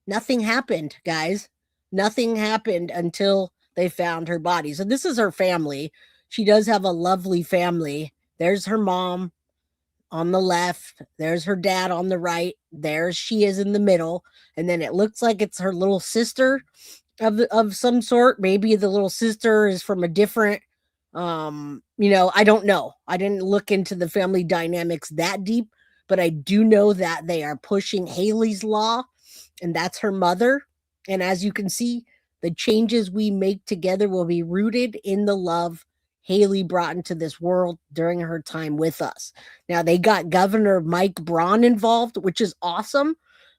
nothing happened, guys. Nothing happened until they found her body. So this is her family. She does have a lovely family. There's her mom on the left. There's her dad on the right. There she is in the middle. And then it looks like it's her little sister of some sort. Maybe the little sister is from a different, I don't know. I didn't look into the family dynamics that deep, but I do know that they are pushing Hailey's Law, and that's her mother. And as you can see, the changes we make together will be rooted in the love Hailey brought into this world during her time with us. Now, they got Governor Mike Braun involved, which is awesome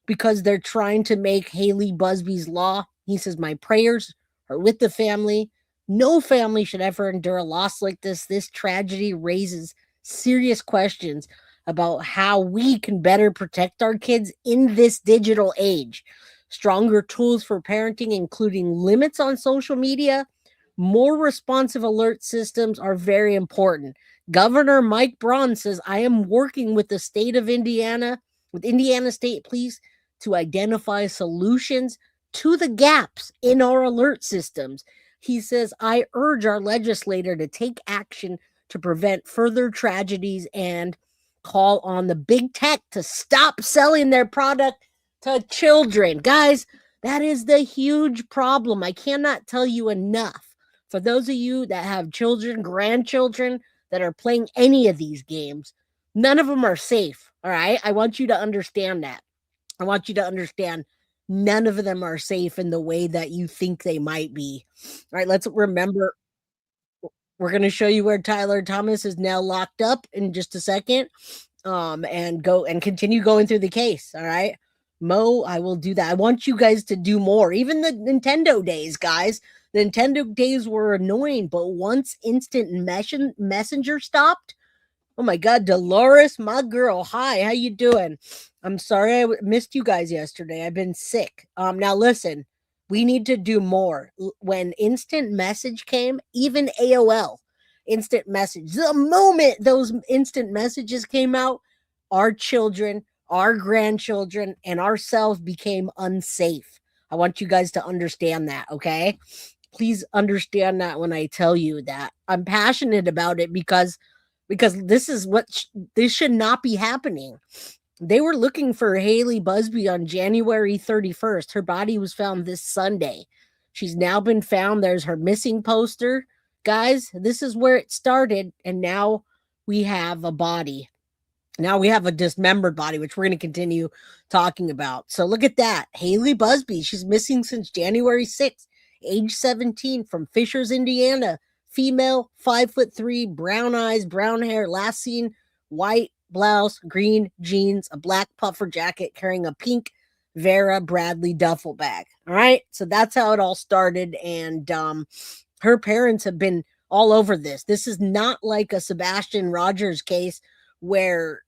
because they're trying to make Hailey Buzbee's law. He says, my prayers are with the family. No family should ever endure a loss like this. This tragedy raises serious questions about how we can better protect our kids in this digital age. Stronger tools for parenting, including limits on social media, more responsive alert systems are very important. Governor Mike Braun says, I am working with the state of Indiana, with Indiana State Police, to identify solutions to the gaps in our alert systems. He says, I urge our legislator to take action to prevent further tragedies and call on the big tech to stop selling their product to children. Guys, that is the huge problem. I cannot tell you enough. For those of you that have children, grandchildren that are playing any of these games, none of them are safe. All right. I want you to understand that. I want you to understand none of them are safe in the way that you think they might be. All right. Let's remember, we're going to show you where Tyler Thomas is now locked up in just a second, and go and continue going through the case. All right. Mo, I will do that. I want you guys to do more. Even the Nintendo days, guys. The Nintendo days were annoying, but once instant messenger stopped, oh my God, Dolores, my girl, hi, how you doing? I'm sorry I missed you guys yesterday. I've been sick. Now listen, we need to do more. When instant message came, even AOL, instant message, the moment those instant messages came out, our children, our grandchildren, and ourselves became unsafe. I want you guys to understand that, okay? Please understand that when I tell you that. I'm passionate about it because because this is this should not be happening. They were looking for Hailey Buzbee on January 31st. Her body was found this Sunday. She's now been found. There's her missing poster. Guys, this is where it started, and now we have a body. Now we have a dismembered body, which we're going to continue talking about. So look at that. Hailey Buzbee, she's missing since January 6th, age 17, from Fishers, Indiana. Female, 5'3", brown eyes, brown hair. Last seen, white blouse, green jeans, a black puffer jacket, carrying a pink Vera Bradley duffel bag. All right, so that's how it all started, and her parents have been all over this. This is not like a Sebastian Rogers case where,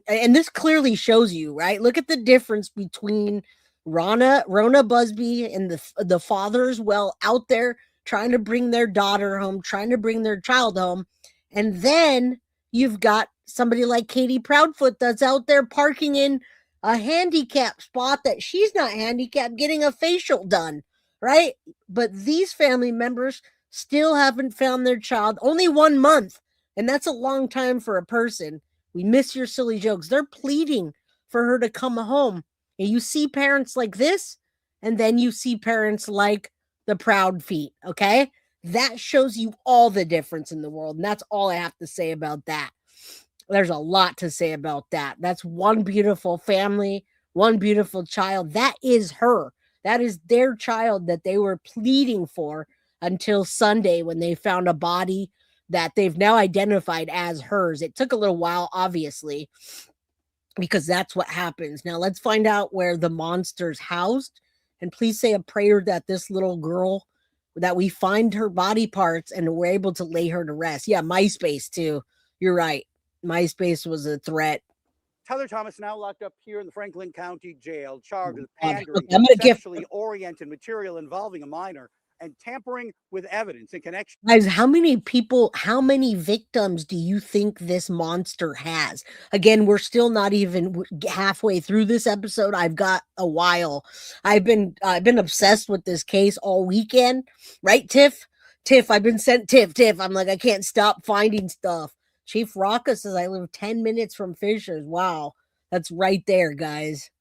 and this clearly shows you, right? Look at the difference between Rona Buzbee and the father as well, out there trying to bring their daughter home, trying to bring their child home, and then you've got somebody like Katie Proudfoot that's out there parking in a handicap spot that she's not handicapped, getting a facial done, right? But these family members still haven't found their child. Only 1 month, and that's a long time for a person. We miss your silly jokes. They're pleading for her to come home. And you see parents like this, and then you see parents like the Proud Feet, okay? That shows you all the difference in the world, and that's all I have to say about that. There's a lot to say about that. That's one beautiful family, one beautiful child. That is her. That is their child that they were pleading for until Sunday, when they found a body that they've now identified as hers. It took a little while, obviously, because that's what happens. Now let's find out where the monster's housed. And please say a prayer that this little girl, that we find her body parts and we're able to lay her to rest. Yeah, MySpace too. You're right. MySpace was a threat. Tyler Thomas now locked up here in the Franklin County Jail, charged with pandering Okay, I'm gonna to sexually oriented material involving a minor and tampering with evidence in connection. Guys, how many victims do you think this monster has? Again, we're still not even halfway through this episode. I've got a while. I've been obsessed with this case all weekend, right, Tiff? I've been sent Tiff. I'm like, I can't stop finding stuff. Chief Rocca says I live 10 minutes from Fishers. Wow, that's right there, guys.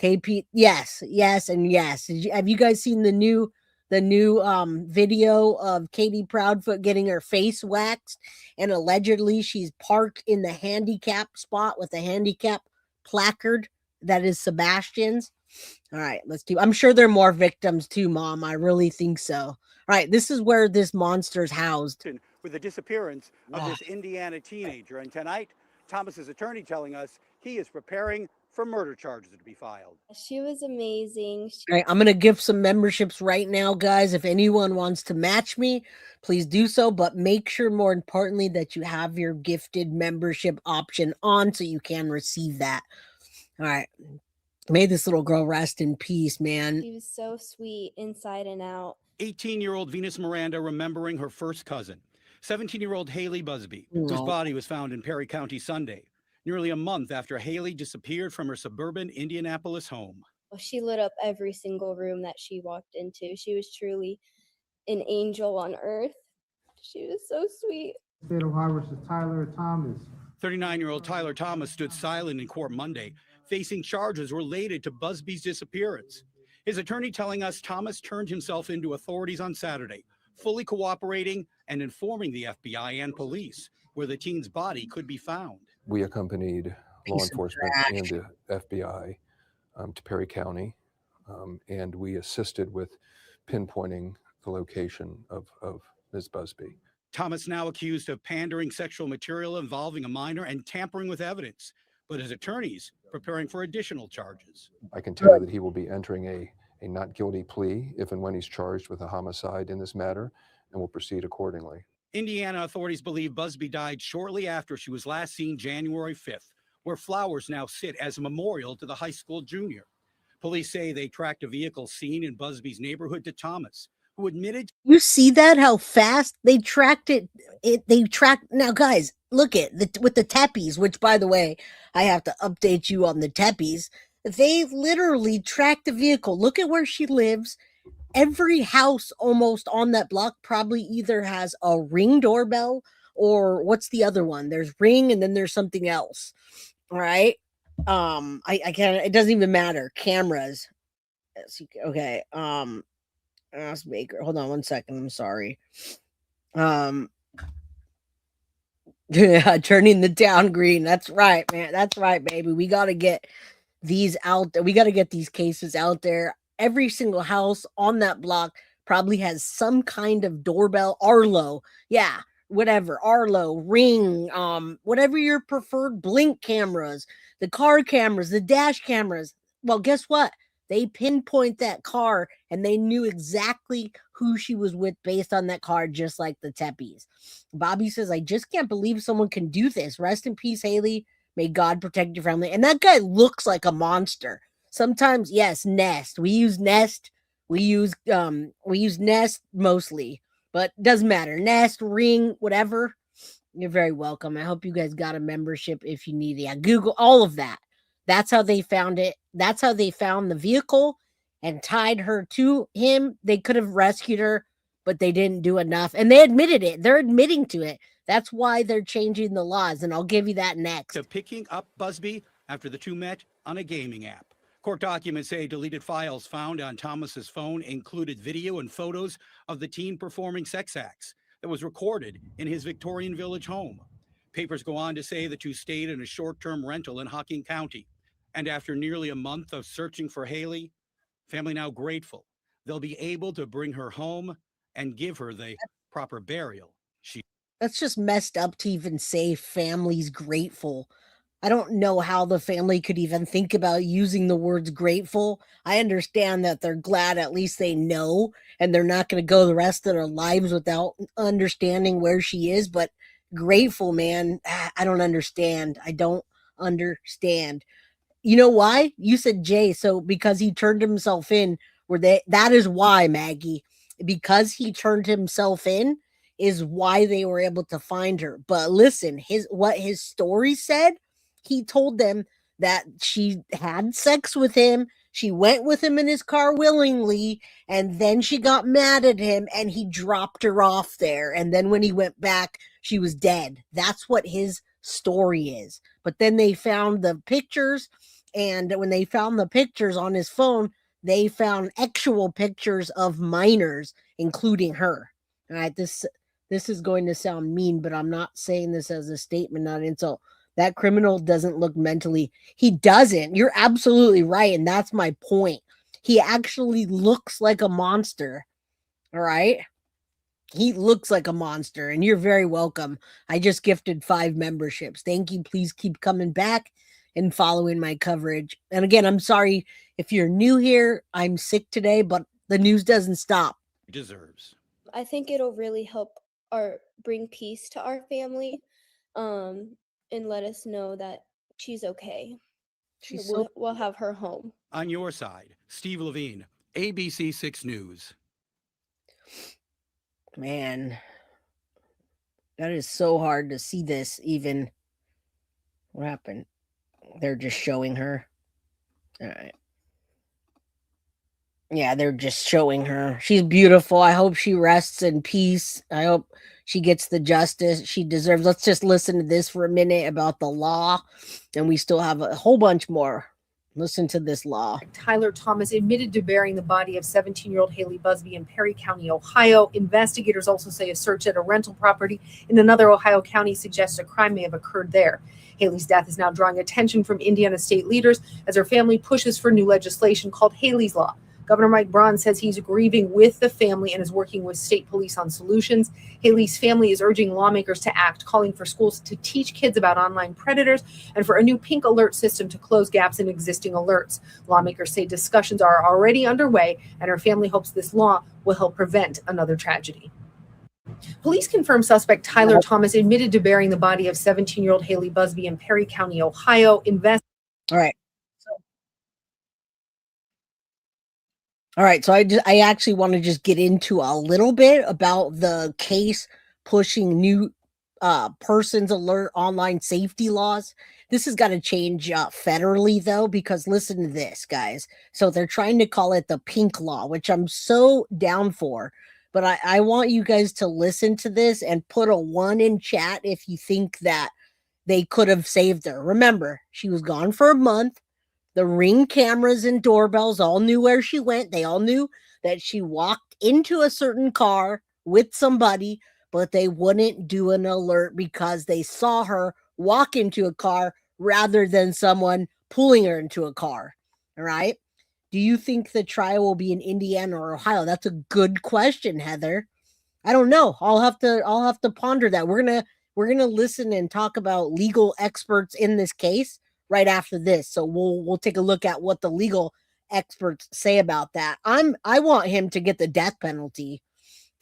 KP, yes, and yes. Have you guys seen the new video of Katie Proudfoot getting her face waxed, and allegedly she's parked in the handicap spot with a handicap placard that is Sebastian's? All right, let's do. I'm sure there are more victims too, Mom. I really think so. All right, this is where this monster's housed. With the disappearance of this Indiana teenager. And tonight, Thomas's attorney telling us he is preparing for murder charges to be filed. She was amazing. All right, I'm going to give some memberships right now, guys. If anyone wants to match me, please do so. But make sure, more importantly, that you have your gifted membership option on so you can receive that. All right. May this little girl rest in peace, man. She was so sweet inside and out. 18-year-old Venus Miranda remembering her first cousin. 17-year-old Hailey Buzbee, whose body was found in Perry County Sunday, nearly a month after Hailey disappeared from her suburban Indianapolis home. She lit up every single room that she walked into. She was truly an angel on earth. She was so sweet. State of Ohio versus Tyler Thomas. 39-year-old Tyler Thomas stood silent in court Monday, facing charges related to Buzbee's disappearance. His attorney telling us Thomas turned himself into authorities on Saturday, fully cooperating and informing the FBI and police where the teen's body could be found. We accompanied law enforcement and the FBI to Perry County, and we assisted with pinpointing the location of Ms. Buzbee. Thomas now accused of pandering sexual material involving a minor and tampering with evidence, but his attorneys preparing for additional charges. I can tell you that he will be entering a not guilty plea if and when he's charged with a homicide in this matter, and will proceed accordingly. Indiana authorities believe Buzbee died shortly after she was last seen January 5th, where flowers now sit as a memorial to the high school junior. Police say they tracked a vehicle seen in Buzbee's neighborhood to Thomas, who admitted. You see that, how fast they tracked it? Now, guys, look at with the Teppies, which, by the way, I have to update you on the Teppies. They literally tracked the vehicle. Look at where she lives. Every house almost on that block probably either has a Ring doorbell or what's the other one? There's ring and then there's something else. All right. I can't, it doesn't even matter. Cameras. Okay. Ask Baker. Hold on one second. I'm sorry. Yeah, turning the town green. That's right, man. That's right, baby. We got to get these out there. We got to get these cases out there. Every single house on that block probably has some kind of doorbell, Arlo. Yeah, whatever. Arlo, Ring, whatever your preferred Blink cameras, the car cameras, the dash cameras. Well, guess what? They pinpoint that car and they knew exactly who she was with based on that car, just like the Teppies. Bobby says, I just can't believe someone can do this. Rest in peace, Hailey. May God protect your family. And that guy looks like a monster. Sometimes, yes, Nest. We use Nest. We use Nest mostly, but doesn't matter. Nest, Ring, whatever. You're very welcome. I hope you guys got a membership if you need it. Yeah, Google all of that. That's how they found it. That's how they found the vehicle and tied her to him. They could have rescued her, but they didn't do enough. And they admitted it. They're admitting to it. That's why they're changing the laws. And I'll give you that next. To picking up Buzbee after the two met on a gaming app. Court documents say deleted files found on Thomas's phone included video and photos of the teen performing sex acts that was recorded in his Victorian Village home. Papers go on to say the two stayed in a short-term rental in Hocking County. And after nearly a month of searching for Hailey, family now grateful they'll be able to bring her home and give her the proper burial. That's just messed up to even say family's grateful. I don't know how the family could even think about using the words grateful. I understand that they're glad at least they know, and they're not going to go the rest of their lives without understanding where she is, but grateful, man, I don't understand. I don't understand. You know why? You said Jay, so because he turned himself in, that is why, Maggie. Because he turned himself in is why they were able to find her. But listen, what his story said, he told them that she had sex with him, she went with him in his car willingly, and then she got mad at him and he dropped her off there. And then when he went back, she was dead. That's what his story is. But then they found the pictures, and when they found the pictures on his phone, they found actual pictures of minors, including her. All right, this is going to sound mean, but I'm not saying this as a statement, not an insult. That criminal doesn't look mentally. He doesn't. You're absolutely right, and that's my point. He actually looks like a monster. All right? He looks like a monster, and you're very welcome. I just gifted 5 memberships. Thank you. Please keep coming back and following my coverage. And again, I'm sorry if you're new here. I'm sick today, but the news doesn't stop. Deserves. I think it'll really help bring peace to our family, and let us know that she's okay. We'll have her home. On your side, Steve Levine, ABC 6 News. Man, that is so hard to see this even. What happened? They're just showing her. All right. Yeah, they're just showing her. She's beautiful. I hope she rests in peace. I hope she gets the justice she deserves. Let's just listen to this for a minute about the law. And we still have a whole bunch more. Listen to this law. Tyler Thomas admitted to burying the body of 17-year-old Hailey Buzbee in Perry County, Ohio. Investigators also say a search at a rental property in another Ohio county suggests a crime may have occurred there. Hailey's death is now drawing attention from Indiana state leaders as her family pushes for new legislation called Hailey's Law. Governor Mike Braun says he's grieving with the family and is working with state police on solutions. Hailey's family is urging lawmakers to act, calling for schools to teach kids about online predators and for a new pink alert system to close gaps in existing alerts. Lawmakers say discussions are already underway, and her family hopes this law will help prevent another tragedy. Police confirm suspect Tyler Thomas admitted to burying the body of 17-year-old Hailey Buzbee in Perry County, Ohio. All right, so I actually want to just get into a little bit about the case pushing new persons alert online safety laws. This has got to change federally, though, because listen to this, guys. So they're trying to call it the pink law, which I'm so down for. but I want you guys to listen to this and put a 1 in chat if you think that they could have saved her. Remember, she was gone for a month. The Ring cameras and doorbells all knew where she went. They all knew that she walked into a certain car with somebody, but they wouldn't do an alert because they saw her walk into a car rather than someone pulling her into a car. All right. Do you think the trial will be in Indiana or Ohio? That's a good question, Heather. I don't know. I'll have to ponder that. We're gonna listen and talk about legal experts in this case right after this. So we'll take a look at what the legal experts say about that. I want him to get the death penalty.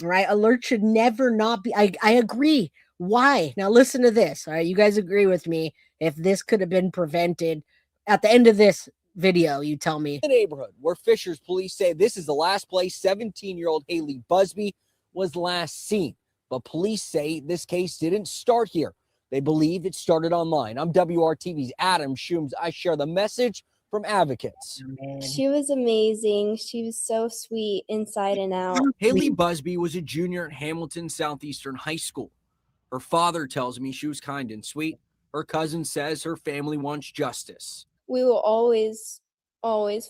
All right. Alert should never not be. I agree. Why? Now listen to this. All right. You guys agree with me if this could have been prevented at the end of this video, you tell me. The neighborhood where Fishers police say this is the last place 17-year-old Hailey Buzbee was last seen. But police say this case didn't start here. They believe it started online. I'm WRTV's Adam Shooms. I share the message from advocates. She was amazing. She was so sweet inside and out. Hailey Buzbee was a junior at Hamilton Southeastern High School. Her father tells me she was kind and sweet. Her cousin says her family wants justice. We will always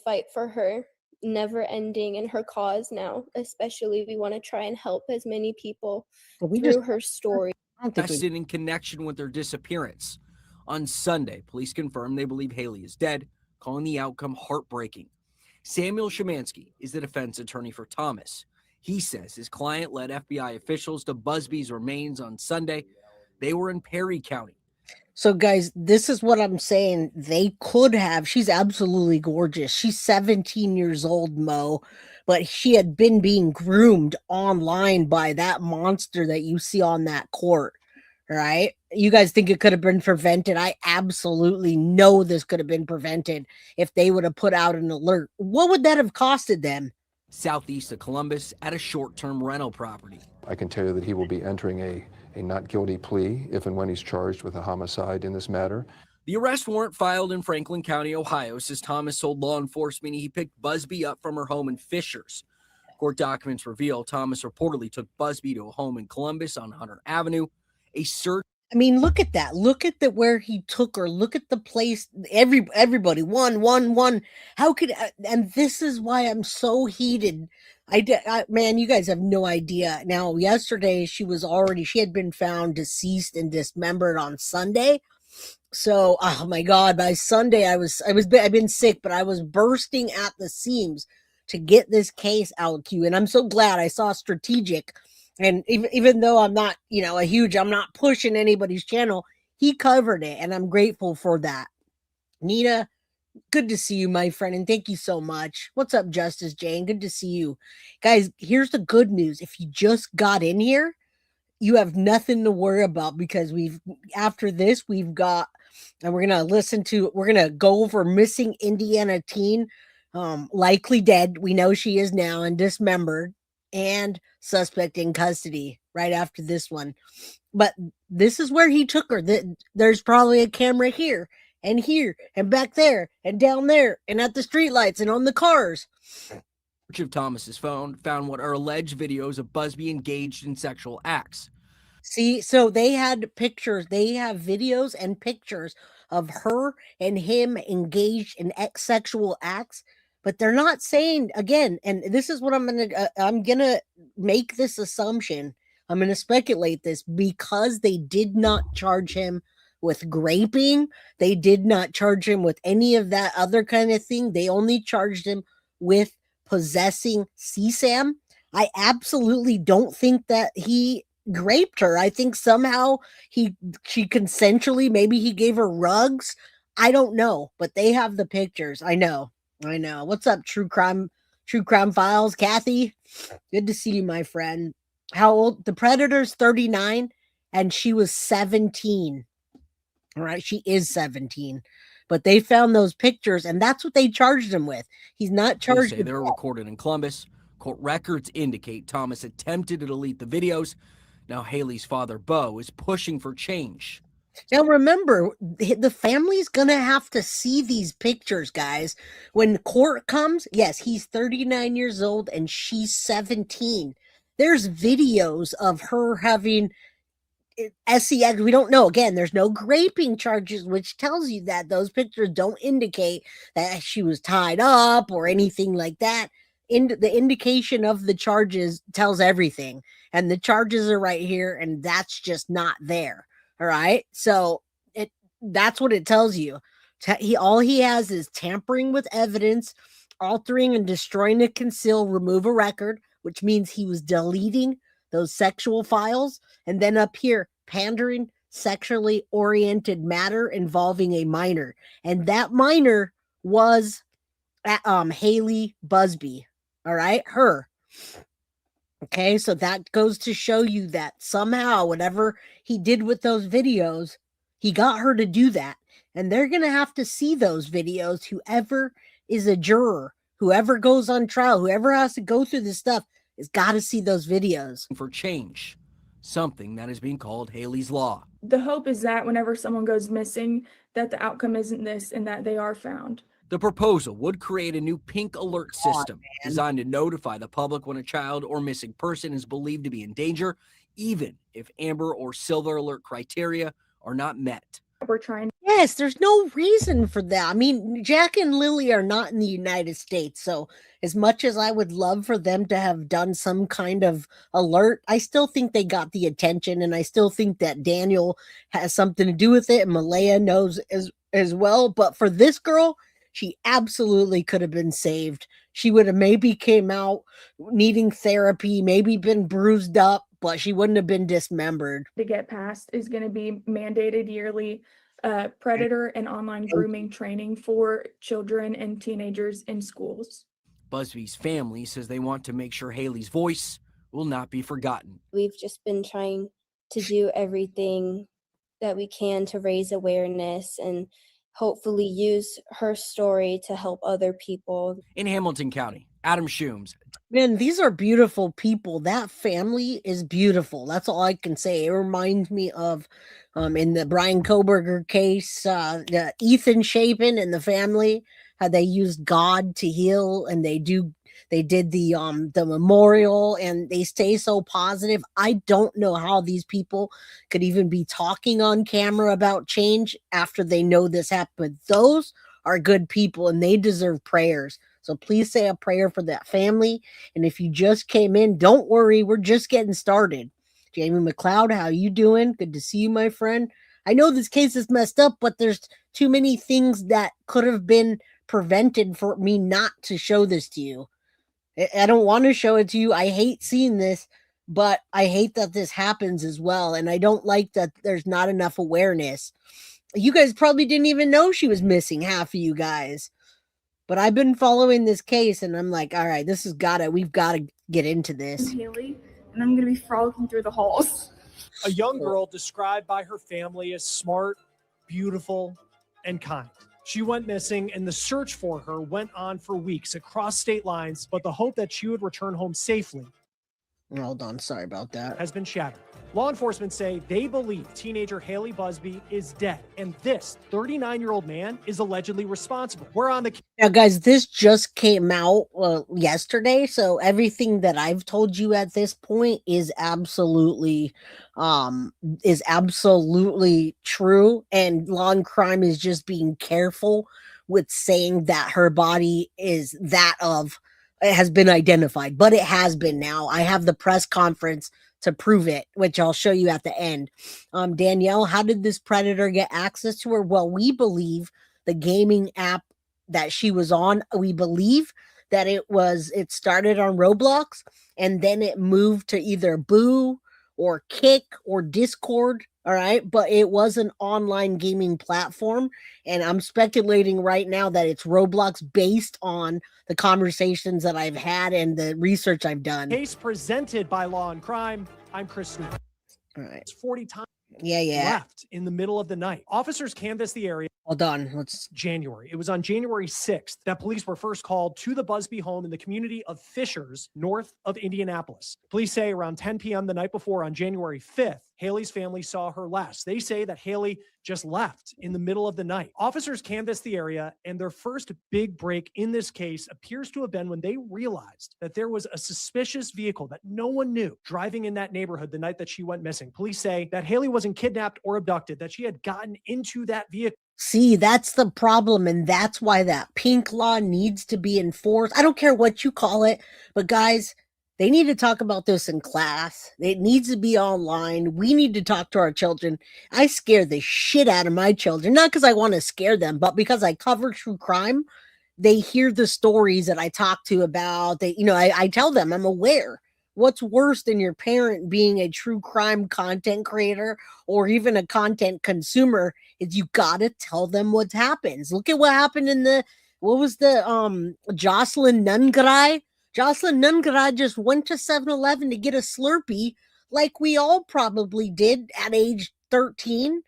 fight for her, never ending in her cause now. Especially we want to try and help as many people through her story. Arrested in connection with her disappearance. On Sunday, police confirmed they believe Hailey is dead, calling the outcome heartbreaking. Samuel Szymanski is the defense attorney for Thomas. He says his client led FBI officials to Buzbee's remains on Sunday. They were in Perry County. So, guys, this is what I'm saying. They could have. She's absolutely gorgeous. She's 17 years old, Mo, but she had been being groomed online by that monster that you see on that court, right? You guys think it could have been prevented? I absolutely know this could have been prevented if they would have put out an alert. What would that have costed them? Southeast of Columbus at a short-term rental property. I can tell you that he will be entering a not guilty plea if and when he's charged with a homicide in this matter. The arrest warrant filed in Franklin County, Ohio, says Thomas told law enforcement he picked Buzbee up from her home in Fishers. Court documents reveal Thomas reportedly took Buzbee to a home in Columbus on Hunter Avenue. A search. I mean, look at that. Look at where he took her. Look at the place. Everybody. One. How could? And this is why I'm so heated. Man, you guys have no idea. Now, yesterday she had been found deceased and dismembered on Sunday. So, oh my God, by Sunday I've been sick, but I was bursting at the seams to get this case out to you. And I'm so glad I saw Strategic. And even though I'm not, I'm not pushing anybody's channel, he covered it. And I'm grateful for that. Nina, good to see you, my friend. And thank you so much. What's up, Justice Jane? Good to see you. Guys, here's the good news. If you just got in here, you have nothing to worry about because after this, we've got, and we're going to go over missing Indiana teen, likely dead. We know she is now and dismembered, and suspect in custody right after this one. But this is where he took her. There's probably a camera here and back there and down there and at the streetlights and on the cars. Search of Thomas's phone found what are alleged videos of Buzbee engaged in sexual acts. See, so they had pictures. They have videos and pictures of her and him engaged in sexual acts. But they're not saying, again, and this is what I'm gonna make this assumption. I'm gonna speculate this because they did not charge him with graping. They did not charge him with any of that other kind of thing. They only charged him with possessing CSAM. I absolutely don't think that he raped her. I think somehow she consensually, maybe he gave her rugs. I don't know, but they have the pictures. I know. What's up, True Crime Files? Kathy, good to see you, my friend. How old? The Predator's 39 and she was 17. All right, she is 17. But they found those pictures and that's what they charged him with. He's not charged. They were recorded in Columbus. Court records indicate Thomas attempted to delete the videos. Now Hailey's father, Bo, is pushing for change. Now, remember, the family's going to have to see these pictures, guys. When court comes, yes, he's 39 years old and she's 17. There's videos of her having sex. We don't know. Again, there's no graping charges, which tells you that those pictures don't indicate that she was tied up or anything like that. The indication of the charges tells everything, and the charges are right here, and that's just not there. All right, so that's what it tells you. All he has is tampering with evidence, altering and destroying to conceal, remove a record, which means he was deleting those sexual files. And then up here, pandering, sexually oriented matter involving a minor. And that minor was Hailey Buzbee. All right, her. Okay, so that goes to show you that somehow whatever he did with those videos, he got her to do that. And they're going to have to see those videos. Whoever is a juror, whoever goes on trial, whoever has to go through this stuff has got to see those videos. For change, something that is being called Hailey's Law. The hope is that whenever someone goes missing, that the outcome isn't this and that they are found. The proposal would create a new pink alert system designed to notify the public when a child or missing person is believed to be in danger, even if amber or silver alert criteria are not met. We're trying. Yes, there's no reason for that. I mean, Jack and Lily are not in the United States, so as much as I would love for them to have done some kind of alert, I still think they got the attention, and I still think that Daniel has something to do with it, and Malaya knows as well. But for this girl, she absolutely could have been saved. She would have maybe came out needing therapy, maybe been bruised up, but she wouldn't have been dismembered. To get passed is going to be mandated yearly predator and online grooming training for children and teenagers in schools. Buzbee's family says they want to make sure Hailey's voice will not be forgotten. We've just been trying to do everything that we can to raise awareness and hopefully use her story to help other people. In Hamilton County, Adam Schooms. Man, these are beautiful people. That family is beautiful. That's all I can say. It reminds me of in the Brian Koberger case, Ethan Chapin and the family, how they used God to heal, and they did the memorial, and they stay so positive. I don't know how these people could even be talking on camera about change after they know this happened. Those are good people, and they deserve prayers. So please say a prayer for that family. And if you just came in, don't worry, we're just getting started. Jamie McLeod, how you doing? Good to see you, my friend. I know this case is messed up, but there's too many things that could have been prevented for me not to show this to you. I don't want to show it to you. I hate seeing this, but I hate that this happens as well. And I don't like that there's not enough awareness. You guys probably didn't even know she was missing, half of you guys. But I've been following this case, and I'm like, all right, we've got to get into this. I'm Hailey, and I'm going to be frolicking through the halls. A young girl described by her family as smart, beautiful, and kind. She went missing, and the search for her went on for weeks across state lines, but the hope that she would return home safely Hold on, sorry about that. has been shattered. Law enforcement say they believe teenager Hailey Buzbee is dead, and this 39-year-old man is allegedly responsible. We're on the... Now, guys, this just came out yesterday, so everything that I've told you at this point is absolutely true, and Law and Crime is just being careful with saying that her body is it has been identified, but it has been now. I have the press conference to prove it, which I'll show you at the end. Danielle, how did this predator get access to her? Well, we believe the gaming app that she was on, we believe that it started on Roblox, and then it moved to either Boo or Kick or Discord. All right. But it was an online gaming platform. And I'm speculating right now that it's Roblox based on the conversations that I've had and the research I've done. Case presented by Law and Crime. I'm Chris Snow. All right. It's 40 times left in the middle of the night. Officers canvassed the area. Hold on. January. It was on January 6th that police were first called to the Buzbee home in the community of Fishers, north of Indianapolis. Police say around 10 p.m. the night before, on January 5th, Hailey's family saw her last. They say that Hailey just left in the middle of the night. Officers canvassed the area, and their first big break in this case appears to have been when they realized that there was a suspicious vehicle that no one knew driving in that neighborhood the night that she went missing. Police say that Hailey wasn't kidnapped or abducted, that she had gotten into that vehicle. See, that's the problem, and that's why that pink law needs to be enforced. I don't care what you call it, but guys, they need to talk about this in class. It needs to be online. We need to talk to our children. I scare the shit out of my children, not because I want to scare them, but because I cover true crime. They hear the stories that I talk to about. I tell them I'm aware. What's worse than your parent being a true crime content creator or even a content consumer is you gotta tell them what happens. Look at what happened in Jocelyn Nungarai. Jocelyn Nungarai just went to 7-Eleven to get a Slurpee like we all probably did at age 13.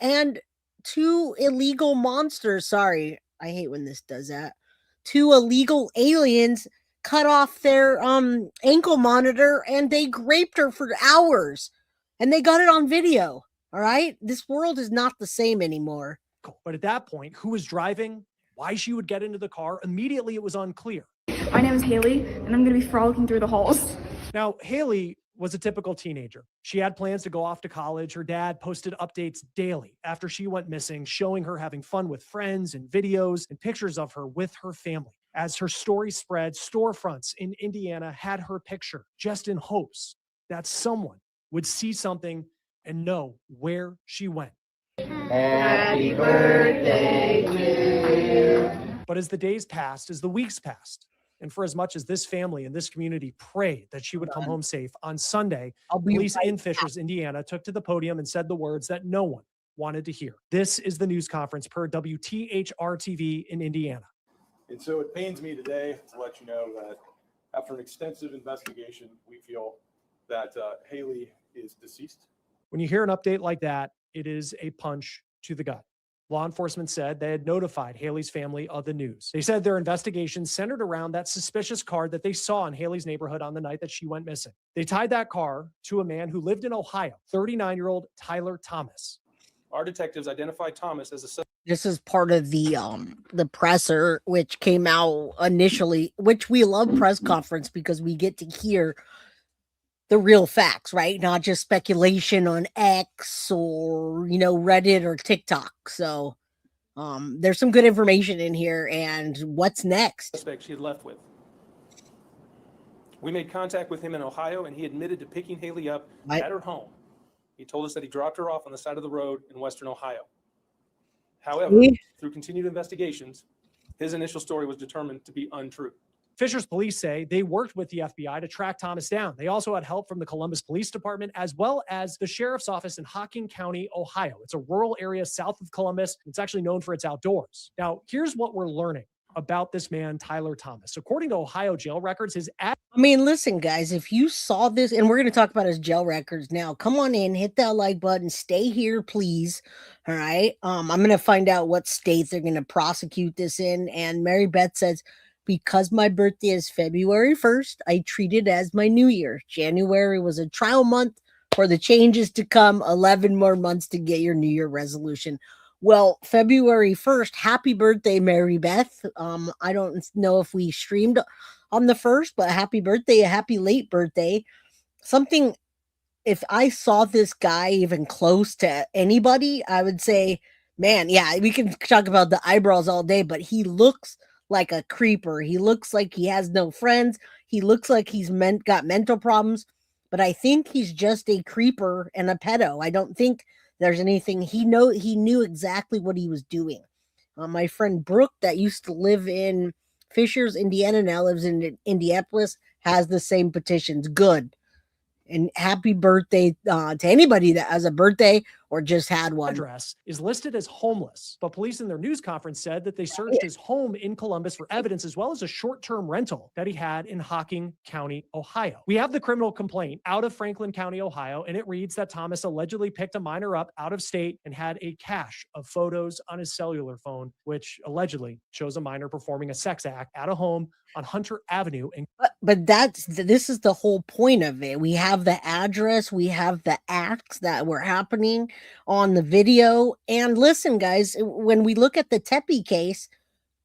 And two illegal monsters, sorry, I hate when this does that. Two illegal aliens cut off their ankle monitor and they raped her for hours, and they got it on video. All right, this world is not the same anymore. But at that point, who was driving, why she would get into the car, immediately it was unclear. My name is Hailey, and I'm going to be frolicking through the halls. Now, Hailey was a typical teenager. She had plans to go off to college. Her dad posted updates daily after she went missing, showing her having fun with friends and videos and pictures of her with her family. As her story spread, storefronts in Indiana had her picture, just in hopes that someone would see something and know where she went. Happy birthday to you. But as the days passed, as the weeks passed, and for as much as this family and this community prayed that she would come home safe, on Sunday, police in Fishers, Indiana, took to the podium and said the words that no one wanted to hear. This is the news conference per WTHR-TV in Indiana. And so it pains me today to let you know that after an extensive investigation, we feel that Hailey is deceased. When you hear an update like that, it is a punch to the gut. Law enforcement said they had notified Hailey's family of the news. They said their investigation centered around that suspicious car that they saw in Hailey's neighborhood on the night that she went missing. They tied that car to a man who lived in Ohio, 39-year-old Tyler Thomas. Our detectives identified Thomas as a... This is part of the presser, which came out initially, which we love press conference because we get to hear the real facts, right? Not just speculation on X or, Reddit or TikTok. So there's some good information in here. And what's next? Suspect she had left with. We made contact with him in Ohio, and he admitted to picking Hailey up at her home. He told us that he dropped her off on the side of the road in Western Ohio. However, through continued investigations, his initial story was determined to be untrue. Fishers police say they worked with the FBI to track Thomas down. They also had help from the Columbus Police Department, as well as the Sheriff's Office in Hocking County, Ohio. It's a rural area south of Columbus. It's actually known for its outdoors. Now, here's what we're learning about this man, Tyler Thomas. According to Ohio jail records, listen, guys, if you saw this, and we're going to talk about his jail records now, come on in, hit that like button, stay here, please. All right. I'm going to find out what state they're going to prosecute this in. And Mary Beth says, because my birthday is February 1st, I treat it as my new year. January was a trial month for the changes to come, 11 more months to get your new year resolution. Well, February 1st, happy birthday, Mary Beth. I don't know if we streamed on the 1st, but happy birthday, a happy late birthday. Something, if I saw this guy even close to anybody, I would say, man, yeah, we can talk about the eyebrows all day, but he looks like a creeper. He looks like he has no friends. He looks like he's got mental problems, but I think he's just a creeper and a pedo. I don't think there's anything. He knew exactly what he was doing. My friend Brooke, that used to live in Fishers, Indiana, now lives in Indianapolis, has the same petitions. Good. And happy birthday to anybody that has a birthday or just had one. Address is listed as homeless, but police in their news conference said that they searched his home in Columbus for evidence, as well as a short-term rental that he had in Hocking County, Ohio. We have the criminal complaint out of Franklin County, Ohio, and it reads that Thomas allegedly picked a minor up out of state and had a cache of photos on his cellular phone, which allegedly shows a minor performing a sex act at a home on Hunter Avenue. but this is the whole point of it. We have the address, we have the acts that were happening on the video. And listen, guys, when we look at the Tepe case,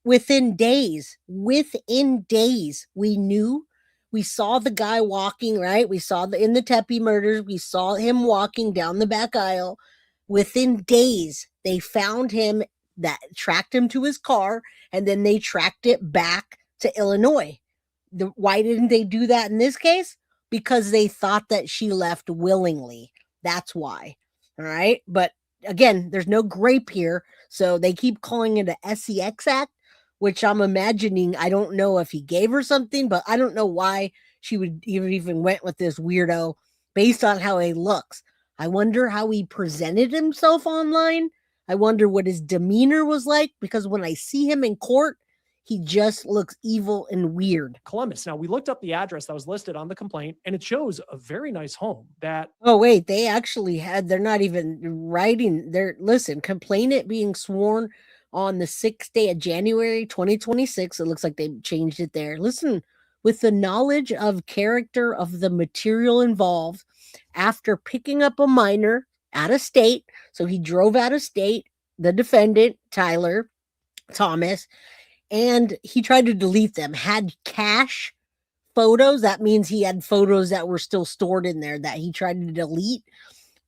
within days, we knew. We saw the guy walking, right? We saw in the Tepe murders, we saw him walking down the back aisle. Within days, they found him, that tracked him to his car, and then they tracked it back to Illinois. Why didn't they do that in this case? Because they thought that she left willingly. That's why. All right. But again, there's no grape here. So they keep calling it a SEX Act, which I'm imagining, I don't know if he gave her something, but I don't know why she would even went with this weirdo based on how he looks. I wonder how he presented himself online. I wonder what his demeanor was like, because when I see him in court, he just looks evil and weird. Columbus. Now, we looked up the address that was listed on the complaint, and it shows a very nice home that... Oh, wait, they actually they're not even writing. Listen, complainant being sworn on the 6th day of January, 2026. It looks like they changed it there. Listen, with the knowledge of character of the material involved, after picking up a minor out of state, so he drove out of state, the defendant, Tyler Thomas, and he tried to delete them, had cache photos. That means he had photos that were still stored in there that he tried to delete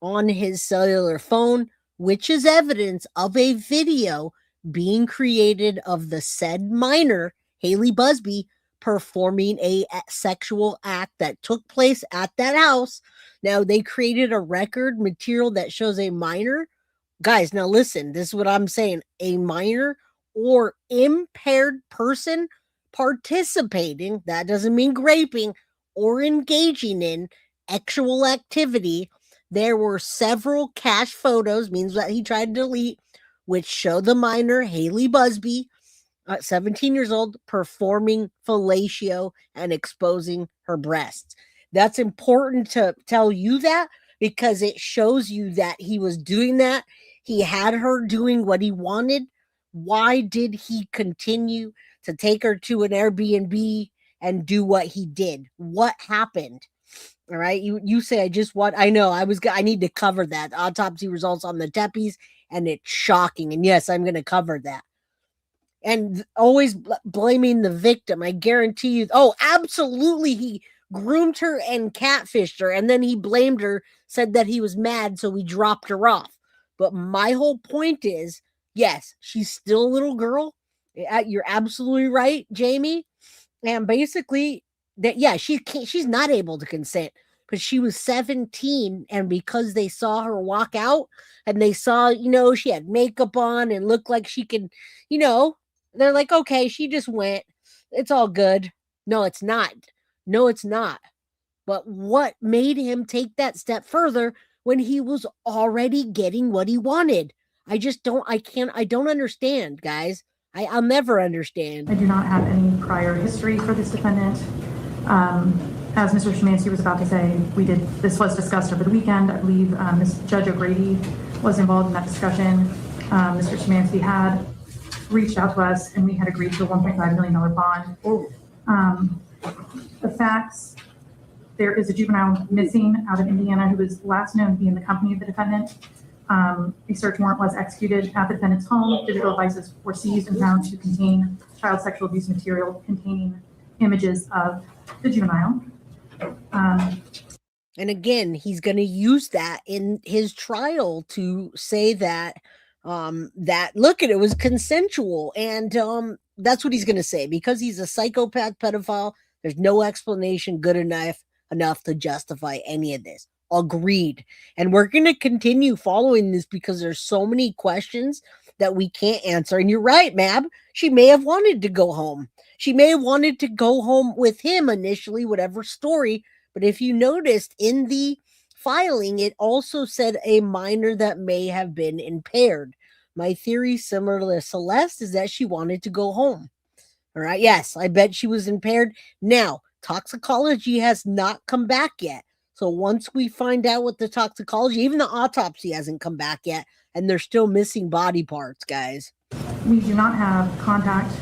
on his cellular phone, which is evidence of a video being created of the said minor, Hailey Buzbee, performing a sexual act that took place at that house. Now, they created a record material that shows a minor. Guys, now listen, this is what I'm saying. A minor or impaired person participating, that doesn't mean graping, or engaging in sexual activity. There were several cache photos, means that he tried to delete, which show the minor, Hailey Buzbee, 17 years old, performing fellatio and exposing her breasts. That's important to tell you that, because it shows you that he was doing that. He had her doing what he wanted. Why did he continue to take her to an Airbnb and do what he did? What happened? All right. You say, I know I need to cover that. Autopsy results on the Tepes, and it's shocking. And yes, I'm going to cover that. And always blaming the victim. I guarantee you. Oh, absolutely. He groomed her and catfished her. And then he blamed her, said that he was mad, so he dropped her off. But my whole point is, yes, she's still a little girl. You're absolutely right, Jamie. And basically, that she's not able to consent, because she was 17, and because they saw her walk out and they saw, she had makeup on and looked like she could, they're like, okay, she just went. It's all good. No, it's not. But what made him take that step further when he was already getting what he wanted? I don't understand, guys. I'll never understand. I do not have any prior history for this defendant. As Mr. Szymanski was about to say, this was discussed over the weekend. I believe Ms. Judge O'Grady was involved in that discussion. Mr. Szymanski had reached out to us, and we had agreed to a $1.5 million bond. The facts: there is a juvenile missing out of Indiana who was last known to be in the company of the defendant. A search warrant was executed at the defendant's home. Digital devices were seized and found to contain child sexual abuse material containing images of the juvenile. And again, he's going to use that in his trial to say that look, it was consensual, and that's what he's going to say, because he's a psychopath pedophile. There's no explanation good enough to justify any of this. Agreed. And we're going to continue following this, because there's so many questions that we can't answer. And you're right, Mab. She may have wanted to go home. She may have wanted to go home with him initially, whatever story. But if you noticed in the filing, it also said a minor that may have been impaired. My theory, similar to Celeste, is that she wanted to go home. All right. Yes, I bet she was impaired. Now, toxicology has not come back yet. So once we find out what the toxicology, even the autopsy hasn't come back yet, and they're still missing body parts, guys. We do not have contact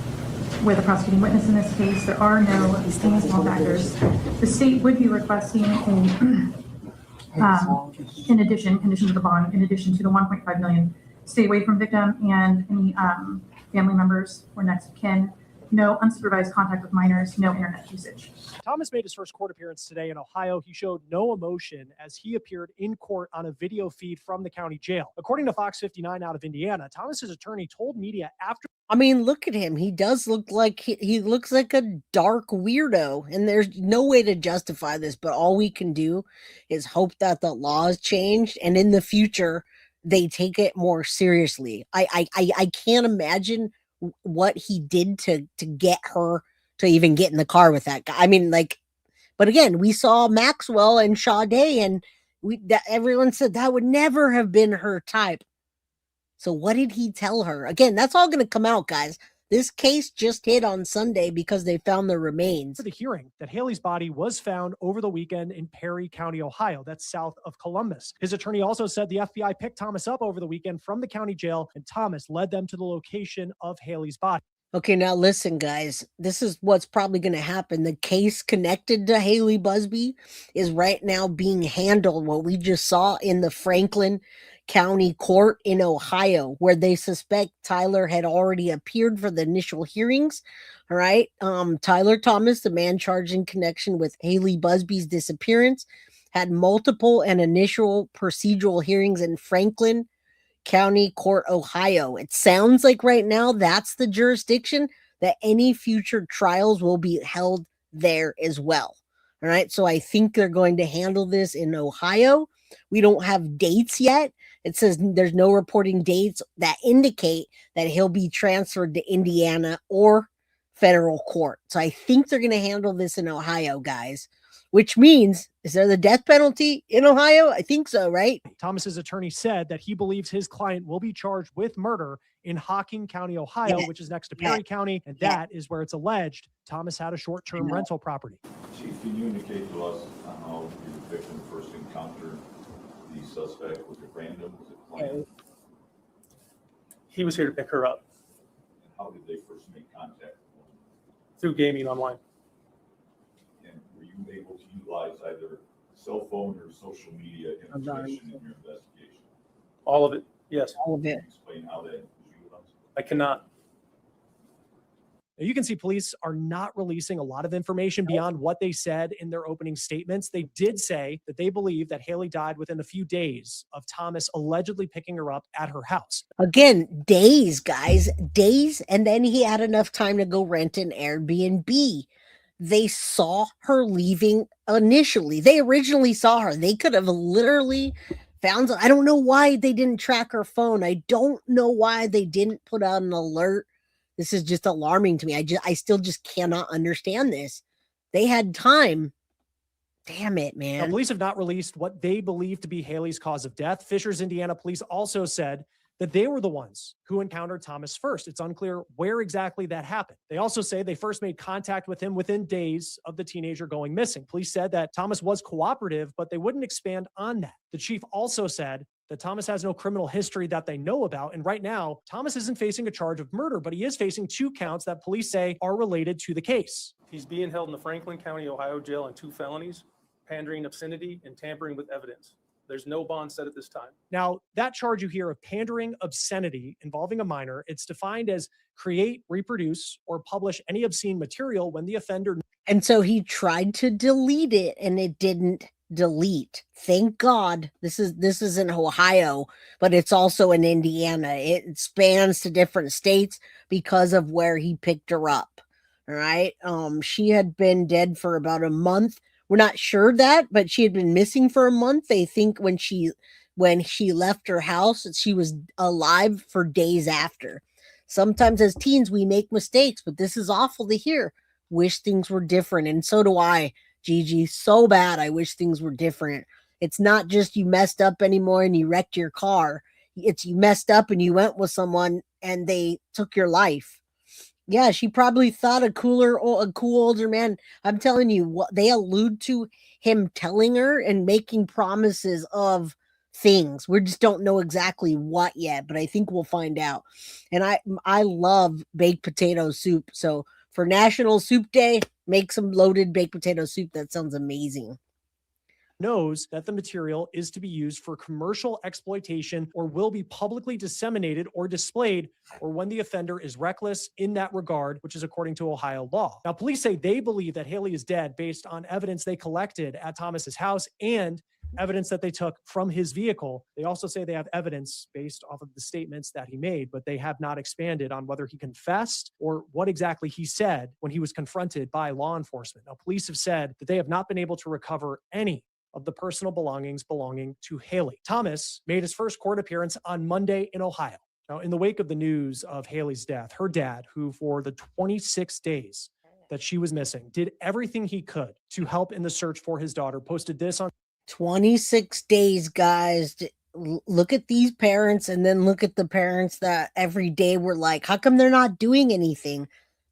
with a prosecuting witness in this case. There are no small factors. The state would be requesting in addition, conditions of the bond, in addition to the 1.5 million, stay away from victim and any family members or next of kin, no unsupervised contact with minors, no internet usage. Thomas made his first court appearance today in Ohio. He showed no emotion as he appeared in court on a video feed from the county jail. According to Fox 59 out of Indiana, Thomas's attorney told media after. I mean, look at him. He does look like he looks like a dark weirdo, and there's no way to justify this, but all we can do is hope that the laws changed and in the future they take it more seriously. I can't imagine what he did to get her to even get in the car with that guy. I mean, like, but again, we saw Maxwell and Sade, and everyone said that would never have been her type. So what did he tell her? Again, that's all going to come out, guys. This case just hit on Sunday because they found the remains. For the hearing that Hailey's body was found over the weekend in Perry County, Ohio. That's south of Columbus. His attorney also said the FBI picked Thomas up over the weekend from the county jail, and Thomas led them to the location of Hailey's body. Okay, now listen, guys. This is what's probably going to happen. The case connected to Hailey Buzbee is right now being handled, what we just saw in the Franklin County Court in Ohio, where they suspect Tyler had already appeared for the initial hearings. All right. Tyler Thomas, the man charged in connection with Hailey Buzbee's disappearance, had multiple and initial procedural hearings in Franklin County Court, Ohio. It sounds like right now that's the jurisdiction that any future trials will be held there as well. All right. So I think they're going to handle this in Ohio. We don't have dates yet. It says there's no reporting dates that indicate that he'll be transferred to Indiana or federal court. So I think they're going to handle this in Ohio, guys, which means, is there the death penalty in Ohio? I think so, right? Thomas's attorney said that he believes his client will be charged with murder in Hocking County, Ohio, which is next to Perry County. And that is where it's alleged Thomas had a short-term rental property. Chief, can you indicate to us how your victim first encountered the suspect? Was it random? Was it planned? He was here to pick her up. And how did they first make contact? Through gaming online. And were you able to utilize either cell phone or social media information in your investigation? All of it, yes. All of it. Explain how that was utilized. I cannot. Now, you can see police are not releasing a lot of information beyond what they said in their opening statements. They did say that they believe that Hailey died within a few days of Thomas allegedly picking her up at her house. Again, days, guys, days. And then he had enough time to go rent an Airbnb. They saw her leaving initially. They originally saw her. They could have literally found, I don't know why they didn't track her phone. I don't know why they didn't put out an alert. This is just alarming to me. I still just cannot understand this. They had time. Damn it, man. Now, police have not released what they believe to be Hailey's cause of death. Fishers, Indiana police also said that they were the ones who encountered Thomas first. It's unclear where exactly that happened. They also say they first made contact with him within days of the teenager going missing. Police said that Thomas was cooperative, but they wouldn't expand on that. The chief also said that Thomas has no criminal history that they know about. And right now, Thomas isn't facing a charge of murder, but he is facing 2 counts that police say are related to the case. He's being held in the Franklin County, Ohio jail on 2 felonies, pandering, obscenity, and tampering with evidence. There's no bond set at this time. Now, that charge you hear of pandering, obscenity involving a minor, it's defined as create, reproduce, or publish any obscene material when the offender. And so he tried to delete it and it didn't delete. Thank God. This is in Ohio, but it's also in Indiana. It spans to different states because of where he picked her up. All right. She had been dead for about a month. We're not sure that, but she had been missing for a month. They think when she left her house, she was alive for days after. Sometimes as teens, we make mistakes, but this is awful to hear. Wish things were different. And so do I, Gigi. So bad. I wish things were different. It's not just you messed up anymore and you wrecked your car. It's you messed up and you went with someone and they took your life. Yeah, she probably thought a cool older man. I'm telling you, what they allude to him telling her and making promises of things. We just don't know exactly what yet, but I think we'll find out. And I love baked potato soup. So for National Soup Day, make some loaded baked potato soup. That sounds amazing. Knows that the material is to be used for commercial exploitation or will be publicly disseminated or displayed, or when the offender is reckless in that regard, which is according to Ohio law. Now, police say they believe that Hailey is dead based on evidence they collected at Thomas's house and evidence that they took from his vehicle. They also say they have evidence based off of the statements that he made, but they have not expanded on whether he confessed or what exactly he said when he was confronted by law enforcement. Now, police have said that they have not been able to recover any of the personal belongings belonging to Hailey. Thomas made his first court appearance on Monday in Ohio. Now, in the wake of the news of Hailey's death, her dad, who for the 26 days that she was missing, did everything he could to help in the search for his daughter, posted this on 26 days, guys. Look at these parents and then look at the parents that every day were like, how come they're not doing anything?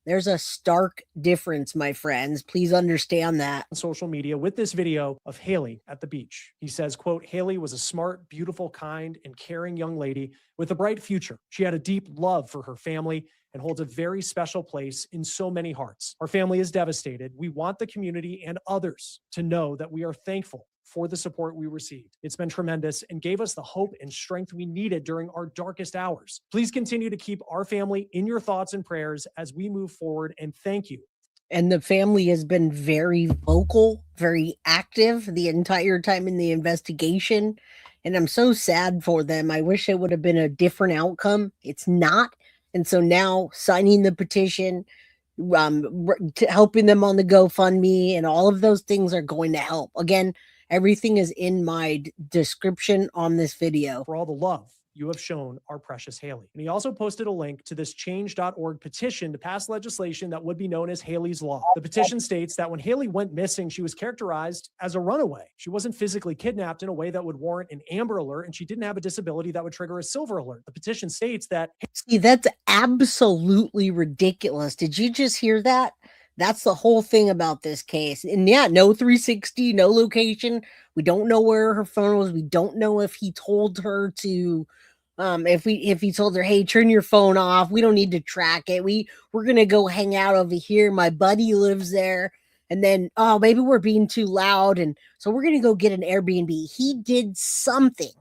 There's a stark difference, my friends. Please understand that. On social media with this video of Hailey at the beach. He says, quote, Hailey was a smart, beautiful, kind, and caring young lady with a bright future. She had a deep love for her family and holds a very special place in so many hearts. Our family is devastated. We want the community and others to know that we are thankful for the support we received. It's been tremendous and gave us the hope and strength we needed during our darkest hours. Please continue to keep our family in your thoughts and prayers as we move forward, and thank you. And the family has been very vocal, very active the entire time in the investigation. And I'm so sad for them. I wish it would have been a different outcome. It's not. And so now signing the petition, helping them on the GoFundMe, and all of those things are going to help. Again, everything is in my description on this video. For all the love you have shown our precious Hailey. And he also posted a link to this change.org petition to pass legislation that would be known as Hailey's Law. The petition states that when Hailey went missing, she was characterized as a runaway. She wasn't physically kidnapped in a way that would warrant an Amber Alert, and she didn't have a disability that would trigger a Silver Alert. The petition states that... See, that's absolutely ridiculous. Did you just hear that? That's the whole thing about this case. And yeah, no 360, no location. We don't know where her phone was. We don't know if he told her to, if he told her, hey, turn your phone off. We don't need to track it. We're going to go hang out over here. My buddy lives there. And then, oh, maybe we're being too loud. And so we're going to go get an Airbnb. He did something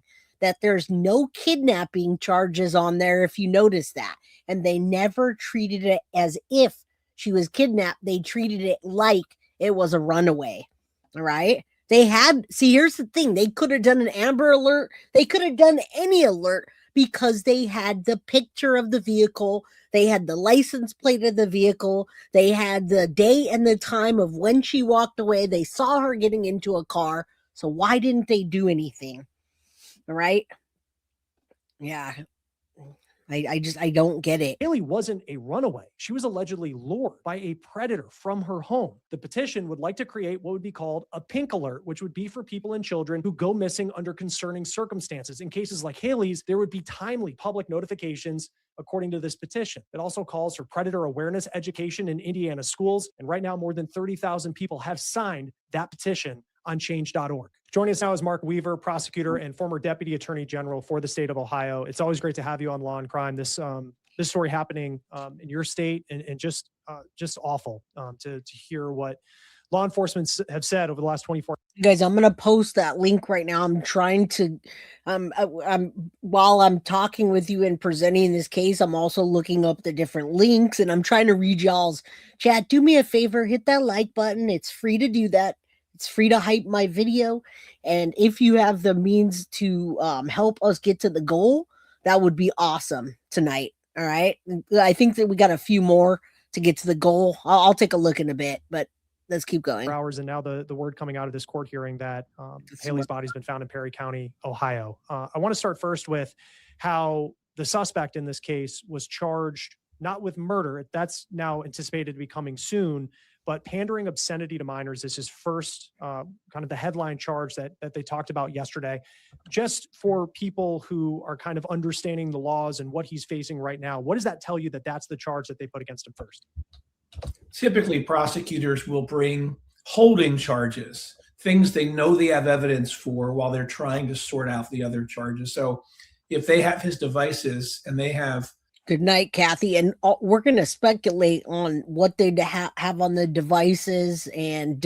that there's no kidnapping charges on there, if you notice that. And they never treated it as if she was kidnapped. They treated it like it was a runaway. All right. Here's the thing. They could have done an Amber Alert. They could have done any alert because they had the picture of the vehicle. They had the license plate of the vehicle. They had the day and the time of when she walked away. They saw her getting into a car. So why didn't they do anything? All right. Yeah. I don't get it. Hailey wasn't a runaway. She was allegedly lured by a predator from her home. The petition would like to create what would be called a pink alert, which would be for people and children who go missing under concerning circumstances. In cases like Hailey's, there would be timely public notifications according to this petition. It also calls for predator awareness education in Indiana schools. And right now, more than 30,000 people have signed that petition on change.org. Joining us now is Mark Weaver, prosecutor and former deputy attorney general for the state of Ohio. It's always great to have you on Law and Crime. This story happening in your state and just awful to hear what law enforcement have said over the last 24 hours. Guys, I'm going to post that link right now. I'm trying to, while I'm talking with you and presenting this case, I'm also looking up the different links and I'm trying to read y'all's chat. Do me a favor, hit that like button. It's free to do that. It's free to hype my video. And if you have the means to help us get to the goal, that would be awesome tonight. All right. I think that we got a few more to get to the goal. I'll take a look in a bit, but let's keep going. Hours, and now the word coming out of this court hearing that Hailey's body's been found in Perry County, Ohio. I want to start first with how the suspect in this case was charged not with murder. That's now anticipated to be coming soon, but pandering obscenity to minors is his first kind of the headline charge that they talked about yesterday. Just for people who are kind of understanding the laws and what he's facing right now, what does that tell you that that's the charge that they put against him first? Typically, prosecutors will bring holding charges things they know they have evidence for while they're trying to sort out the other charges. So if they have his devices and they have. Good night, Kathy. And we're going to speculate on what they have on the devices. And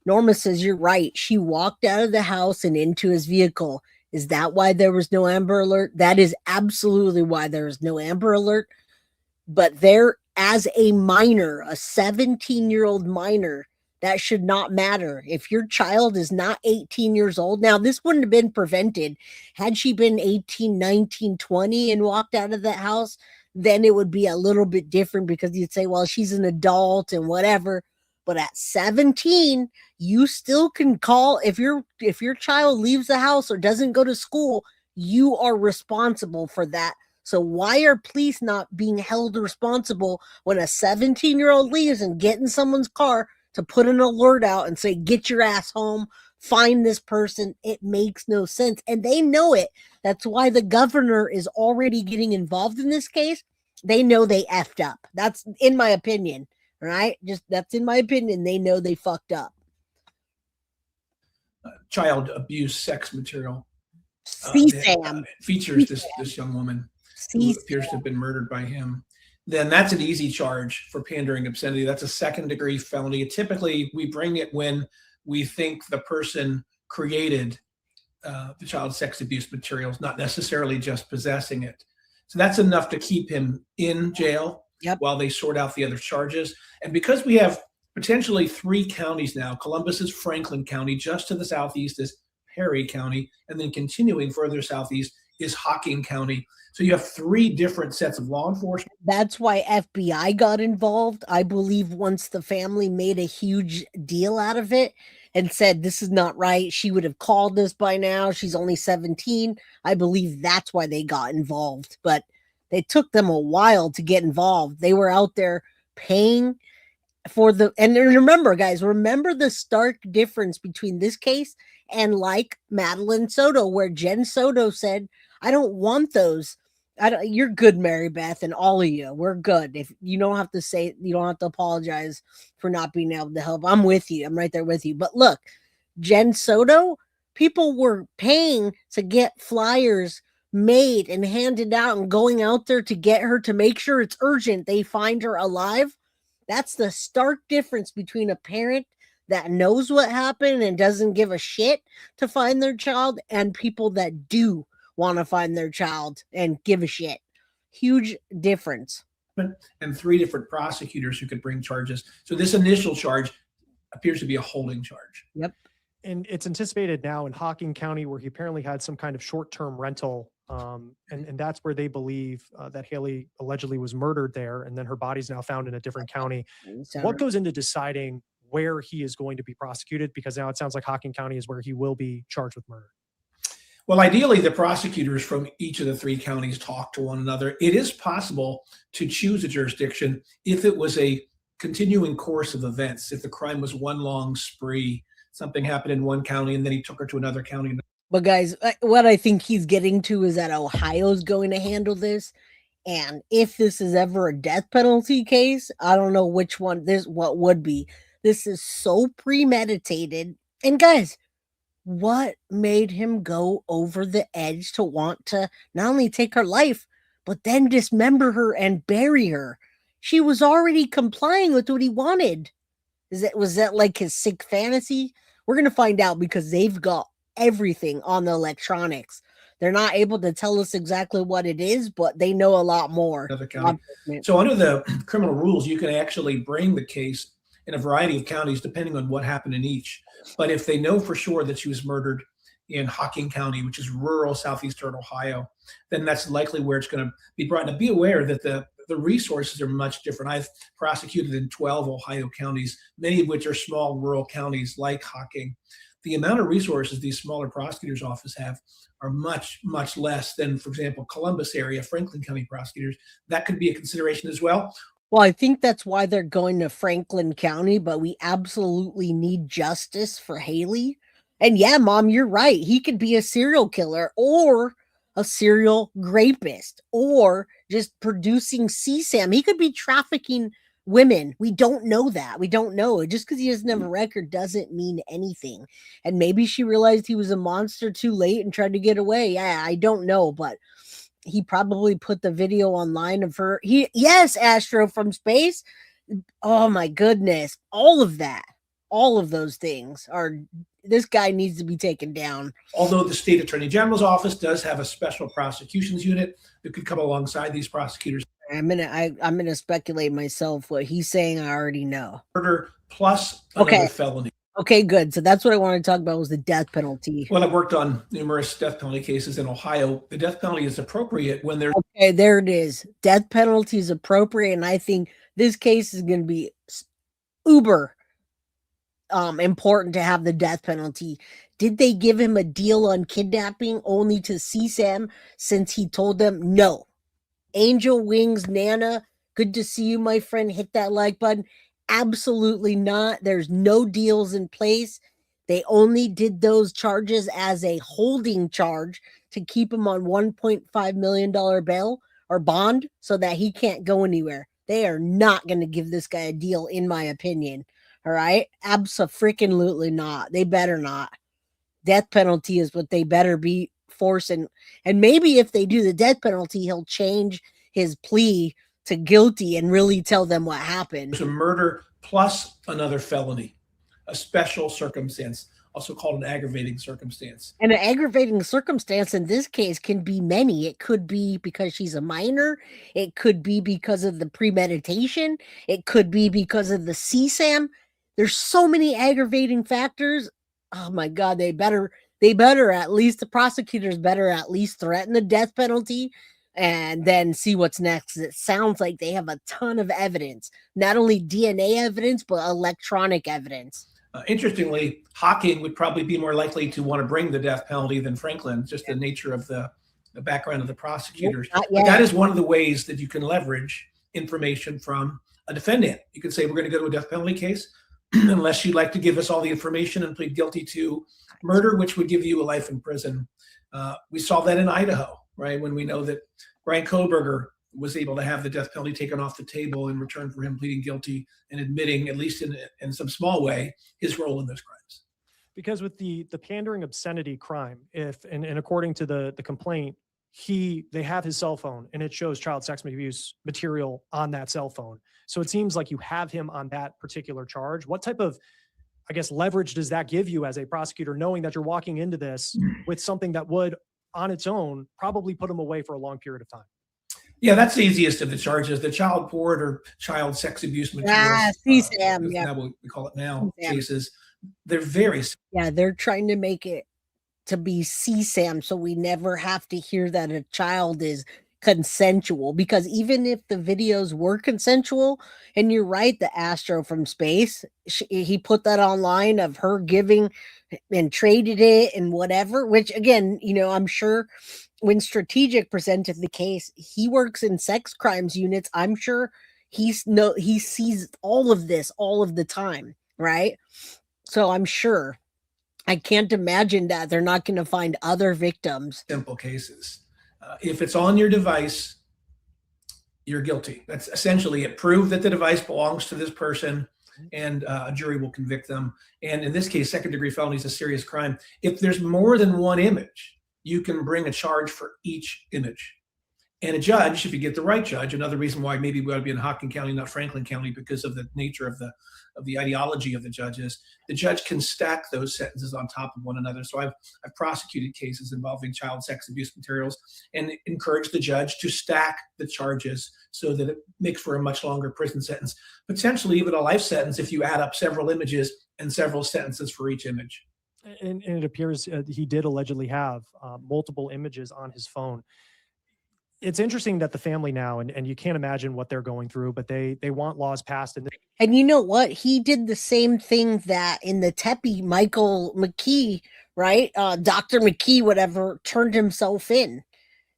Norma says, you're right. She walked out of the house and into his vehicle. Is that why there was no Amber Alert? That is absolutely why there was no Amber Alert. But there, as a minor, a 17-year-old minor, that should not matter. If your child is not 18 years old, now this wouldn't have been prevented. Had she been 18, 19, 20 and walked out of that house, then it would be a little bit different because you'd say, well, she's an adult and whatever. But at 17, you still can call. If your child leaves the house or doesn't go to school, you are responsible for that. So why are police not being held responsible when a 17-year-old leaves and get in someone's car to put an alert out and say, get your ass home, find this person? It makes no sense. And they know it. That's why the governor is already getting involved in this case. They know they effed up. That's in my opinion, right? That's in my opinion. They know they fucked up. Child abuse, sex material. CSAM. Features this young woman who appears to have been murdered by him. Then that's an easy charge for pandering obscenity. That's a second-degree felony. Typically, we bring it when we think the person created the child sex abuse materials, not necessarily just possessing it. So that's enough to keep him in jail while they sort out the other charges. And because we have potentially 3 counties now, Columbus is Franklin County, just to the southeast is Perry County, and then continuing further southeast is Hocking County. So you have 3 different sets of law enforcement. That's why FBI got involved. I believe once the family made a huge deal out of it and said, this is not right, she would have called us by now. She's only 17. I believe that's why they got involved. But it took them a while to get involved. They were out there paying for and remember, guys, remember the stark difference between this case and like Madeline Soto, where Jen Soto said, I don't want those. You're good, Mary Beth, and all of you. We're good. If you don't have to say, you don't have to apologize for not being able to help. I'm with you. I'm right there with you. But look, Jen Soto, people were paying to get flyers made and handed out and going out there to get her to make sure it's urgent they find her alive. That's the stark difference between a parent that knows what happened and doesn't give a shit to find their child and people that do want to find their child and give a shit. Huge difference. And 3 different prosecutors who could bring charges. So this initial charge appears to be a holding charge. Yep. And it's anticipated now in Hocking County, where he apparently had some kind of short-term rental. And that's where they believe that Hailey allegedly was murdered there. And then her body's now found in a different county. What goes into deciding where he is going to be prosecuted? Because now it sounds like Hocking County is where he will be charged with murder. Well, ideally, the prosecutors from each of the 3 counties talk to one another. It is possible to choose a jurisdiction if it was a continuing course of events. If the crime was one long spree, something happened in one county and then he took her to another county. But guys, what I think he's getting to is that Ohio's going to handle this. And if this is ever a death penalty case, I don't know which one what would be. This is so premeditated. And guys, what made him go over the edge to want to not only take her life, but then dismember her and bury her? She was already complying with what he wanted. Was that like his sick fantasy? We're going to find out because they've got everything on the electronics. They're not able to tell us exactly what it is, but they know a lot more. So under the criminal rules, you can actually bring the case in a variety of counties, depending on what happened in each. But if they know for sure that she was murdered in Hocking County, which is rural southeastern Ohio, then that's likely where it's going to be brought. And be aware that the resources are much different. I've prosecuted in 12 Ohio counties, many of which are small rural counties like Hocking. The amount of resources these smaller prosecutors' offices have are much, much less than, for example, Columbus area, Franklin County prosecutors. That could be a consideration as well. Well, I think that's why they're going to Franklin County, but we absolutely need justice for Hailey. And yeah, Mom, you're right. He could be a serial killer or a serial rapist or just producing CSAM. He could be trafficking women. We don't know that. We don't know. Just because he doesn't have a record doesn't mean anything. And maybe she realized he was a monster too late and tried to get away. Yeah, I don't know, but he probably put the video online of her. Yes, Astro from space. Oh my goodness. All of that. All of those things are, this guy needs to be taken down. Although the state attorney general's office does have a special prosecutions unit that could come alongside these prosecutors. I'm gonna speculate myself. What he's saying, I already know. Murder plus another felony. Okay, good. So that's what I wanted to talk about, was the death penalty. Well, I've worked on numerous death penalty cases in Ohio. The death penalty is appropriate when they're okay. There it is. Death penalty is appropriate, and I think this case is going to be uber important to have the death penalty. Did they give him a deal on kidnapping only to CSAM since he told them no? Angel Wings, Nana, good to see you, my friend. Hit that like button. Absolutely not. There's no deals in place. They only did those charges as a holding charge to keep him on $1.5 million bail or bond so that he can't go anywhere. They are not going to give this guy a deal, in my opinion. All right? Abso-freaking-lutely not. They better not. Death penalty is what they better be forcing. And maybe if they do the death penalty, he'll change his plea to guilty and really tell them what happened. There's a murder plus another felony, a special circumstance, also called an aggravating circumstance. And an aggravating circumstance in this case can be many. It could be because she's a minor. It could be because of the premeditation. It could be because of the CSAM. There's so many aggravating factors. Oh my God, they better at least, the prosecutors better at least threaten the death penalty and then see what's next. It sounds like they have a ton of evidence, not only DNA evidence, but electronic evidence. Interestingly, Hawking would probably be more likely to want to bring the death penalty than Franklin, just the nature of the background of the prosecutors. But that is one of the ways that you can leverage information from a defendant. You could say, we're going to go to a death penalty case unless you'd like to give us all the information and plead guilty to murder, which would give you a life in prison. We saw that in Idaho, right? When we know that Brian Kohlberger was able to have the death penalty taken off the table in return for him pleading guilty and admitting, at least in some small way, his role in those crimes. Because with the pandering obscenity crime, and according to the complaint, they have his cell phone and it shows child sex abuse material on that cell phone. So it seems like you have him on that particular charge. What type of, I guess, leverage does that give you as a prosecutor, knowing that you're walking into this with something that would, on its own, probably put him away for a long period of time? Yeah, that's the easiest of the charges. The child porn or child sex abuse materials. CSAM, Now what we call it now, cases. They're very. Yeah, they're trying to make it to be CSAM so we never have to hear that a child is consensual, because even if the videos were consensual, and you're right, the Astro from space, he put that online of her giving and traded it and whatever, which again, I'm sure when Strategic presented the case, he works in sex crimes units. I'm sure he sees all of this all of the time, right? So I'm sure, I can't imagine that they're not going to find other victims. Simple cases. If it's on your device, you're guilty. That's essentially it. Prove that the device belongs to this person, and a jury will convict them. And in this case, second-degree felony is a serious crime. If there's more than one image, you can bring a charge for each image. And a judge, if you get the right judge, another reason why maybe we ought to be in Hocking County, not Franklin County, because of the nature of the ideology of the judges, the judge can stack those sentences on top of one another. So I've prosecuted cases involving child sex abuse materials and encouraged the judge to stack the charges so that it makes for a much longer prison sentence, potentially even a life sentence if you add up several images and several sentences for each image. And it appears he did allegedly have multiple images on his phone. It's interesting that the family now, and you can't imagine what they're going through, but they want laws passed. And you know what? He did the same thing that in the Tepe, Michael McKee, right? Dr. McKee, whatever, turned himself in.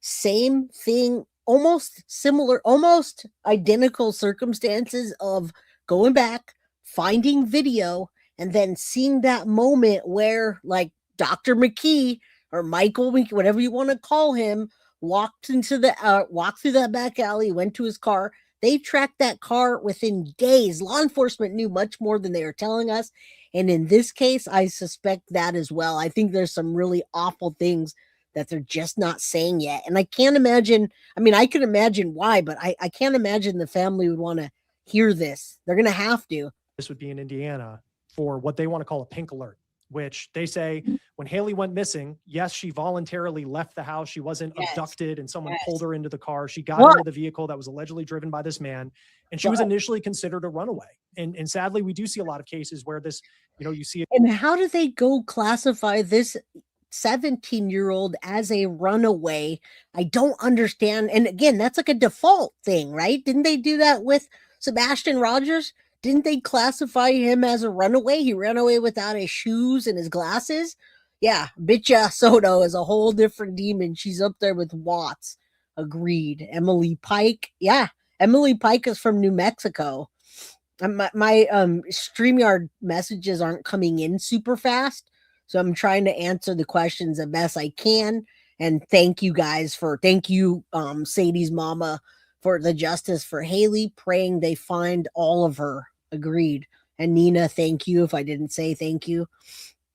Same thing, almost similar, almost identical circumstances of going back, finding video, and then seeing that moment where, like, Dr. McKee or Michael McKee, whatever you want to call him, walked through that back alley, went to his car. They tracked that car within days. Law enforcement knew much more than they were telling us. And in this case, I suspect that as well. I think there's some really awful things that they're just not saying yet. And I can't imagine, I mean, I can imagine why, but I can't imagine the family would want to hear this. They're going to have to. This would be in Indiana for what they want to call a pink alert, which they say when Hailey went missing, yes, she voluntarily left the house. She wasn't abducted and someone pulled her into the car. She got into the vehicle that was allegedly driven by this man, and she was initially considered a runaway. And sadly, we do see a lot of cases where this, you see it. And how do they go classify this 17-year-old as a runaway? I don't understand. And again, that's like a default thing, right? Didn't they do that with Sebastian Rogers? Didn't they classify him as a runaway? He ran away without his shoes and his glasses. Yeah, Bitcha Soto is a whole different demon. She's up there with Watts. Agreed. Emily Pike. Yeah, Emily Pike is from New Mexico. My StreamYard messages aren't coming in super fast, so I'm trying to answer the questions the best I can. And thank you, Sadie's mama, for the justice for Hailey, praying they find all of her. Agreed. And Nina, thank you if I didn't say thank you.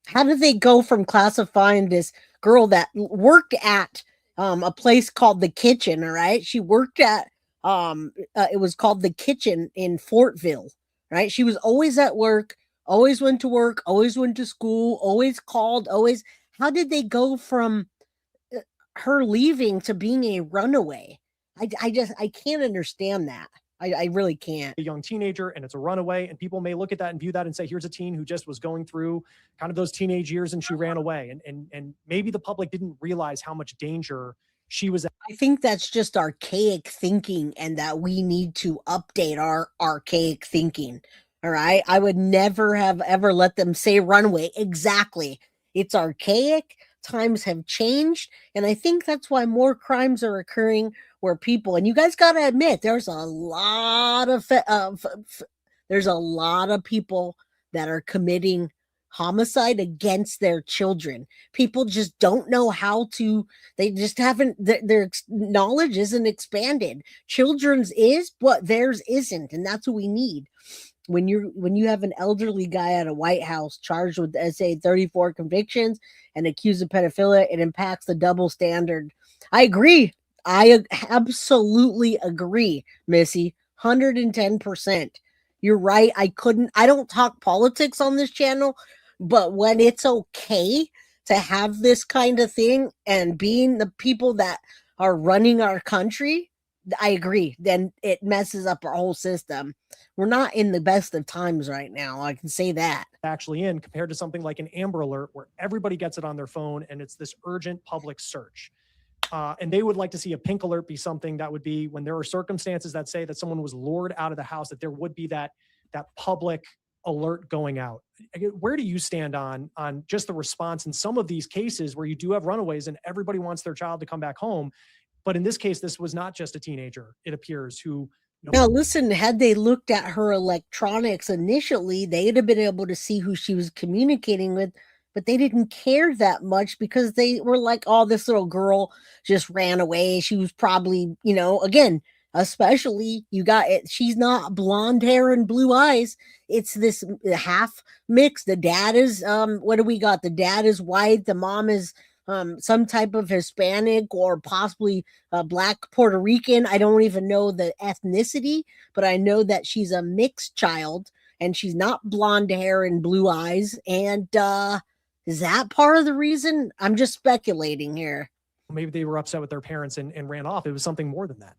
How did they go from classifying this girl that worked at a place called The Kitchen, all right? She worked at, it was called The Kitchen in Fortville, right? She was always at work, always went to school, always called, always. How did they go from her leaving to being a runaway? I can't understand that. I really can't. A young teenager and it's a runaway, and people may look at that and view that and say, here's a teen who just was going through kind of those teenage years and she ran away. And maybe the public didn't realize how much danger she was. I think that's just archaic thinking, and that we need to update our archaic thinking. All right. I would never have ever let them say runaway. Exactly. It's archaic. Times have changed. And I think that's why more crimes are occurring where people, and you guys got to admit, there's a lot of people that are committing homicide against their children. People just don't know how to, they just haven't, their knowledge isn't expanded. Children's is, but theirs isn't. And that's what we need. When you have an elderly guy at a White House charged with SA 34 convictions and accused of pedophilia, it impacts the double standard. I agree. I absolutely agree, Missy. 110%. You're right. I don't talk politics on this channel, but when it's okay to have this kind of thing and being the people that are running our country, I agree. Then it messes up our whole system. We're not in the best of times right now. I can say that. Actually in, compared to something like an Amber Alert where everybody gets it on their phone and it's this urgent public search. And they would like to see a pink alert be something that would be when there are circumstances that say that someone was lured out of the house, that there would be that public alert going out. Where do you stand on just the response in some of these cases where you do have runaways and everybody wants their child to come back home? But in this case, this was not just a teenager, it appears, who... Now, listen, had they looked at her electronics initially, they'd have been able to see who she was communicating with, but they didn't care that much because they were like, oh, this little girl just ran away. She was probably, again, especially you got it. She's not blonde hair and blue eyes. It's this half mix. The dad is, what do we got? The dad is white. The mom is some type of Hispanic or possibly Black Puerto Rican. I don't even know the ethnicity, but I know that she's a mixed child and she's not blonde hair and blue eyes. And is that part of the reason? I'm just speculating here. Maybe they were upset with their parents and ran off. It was something more than that.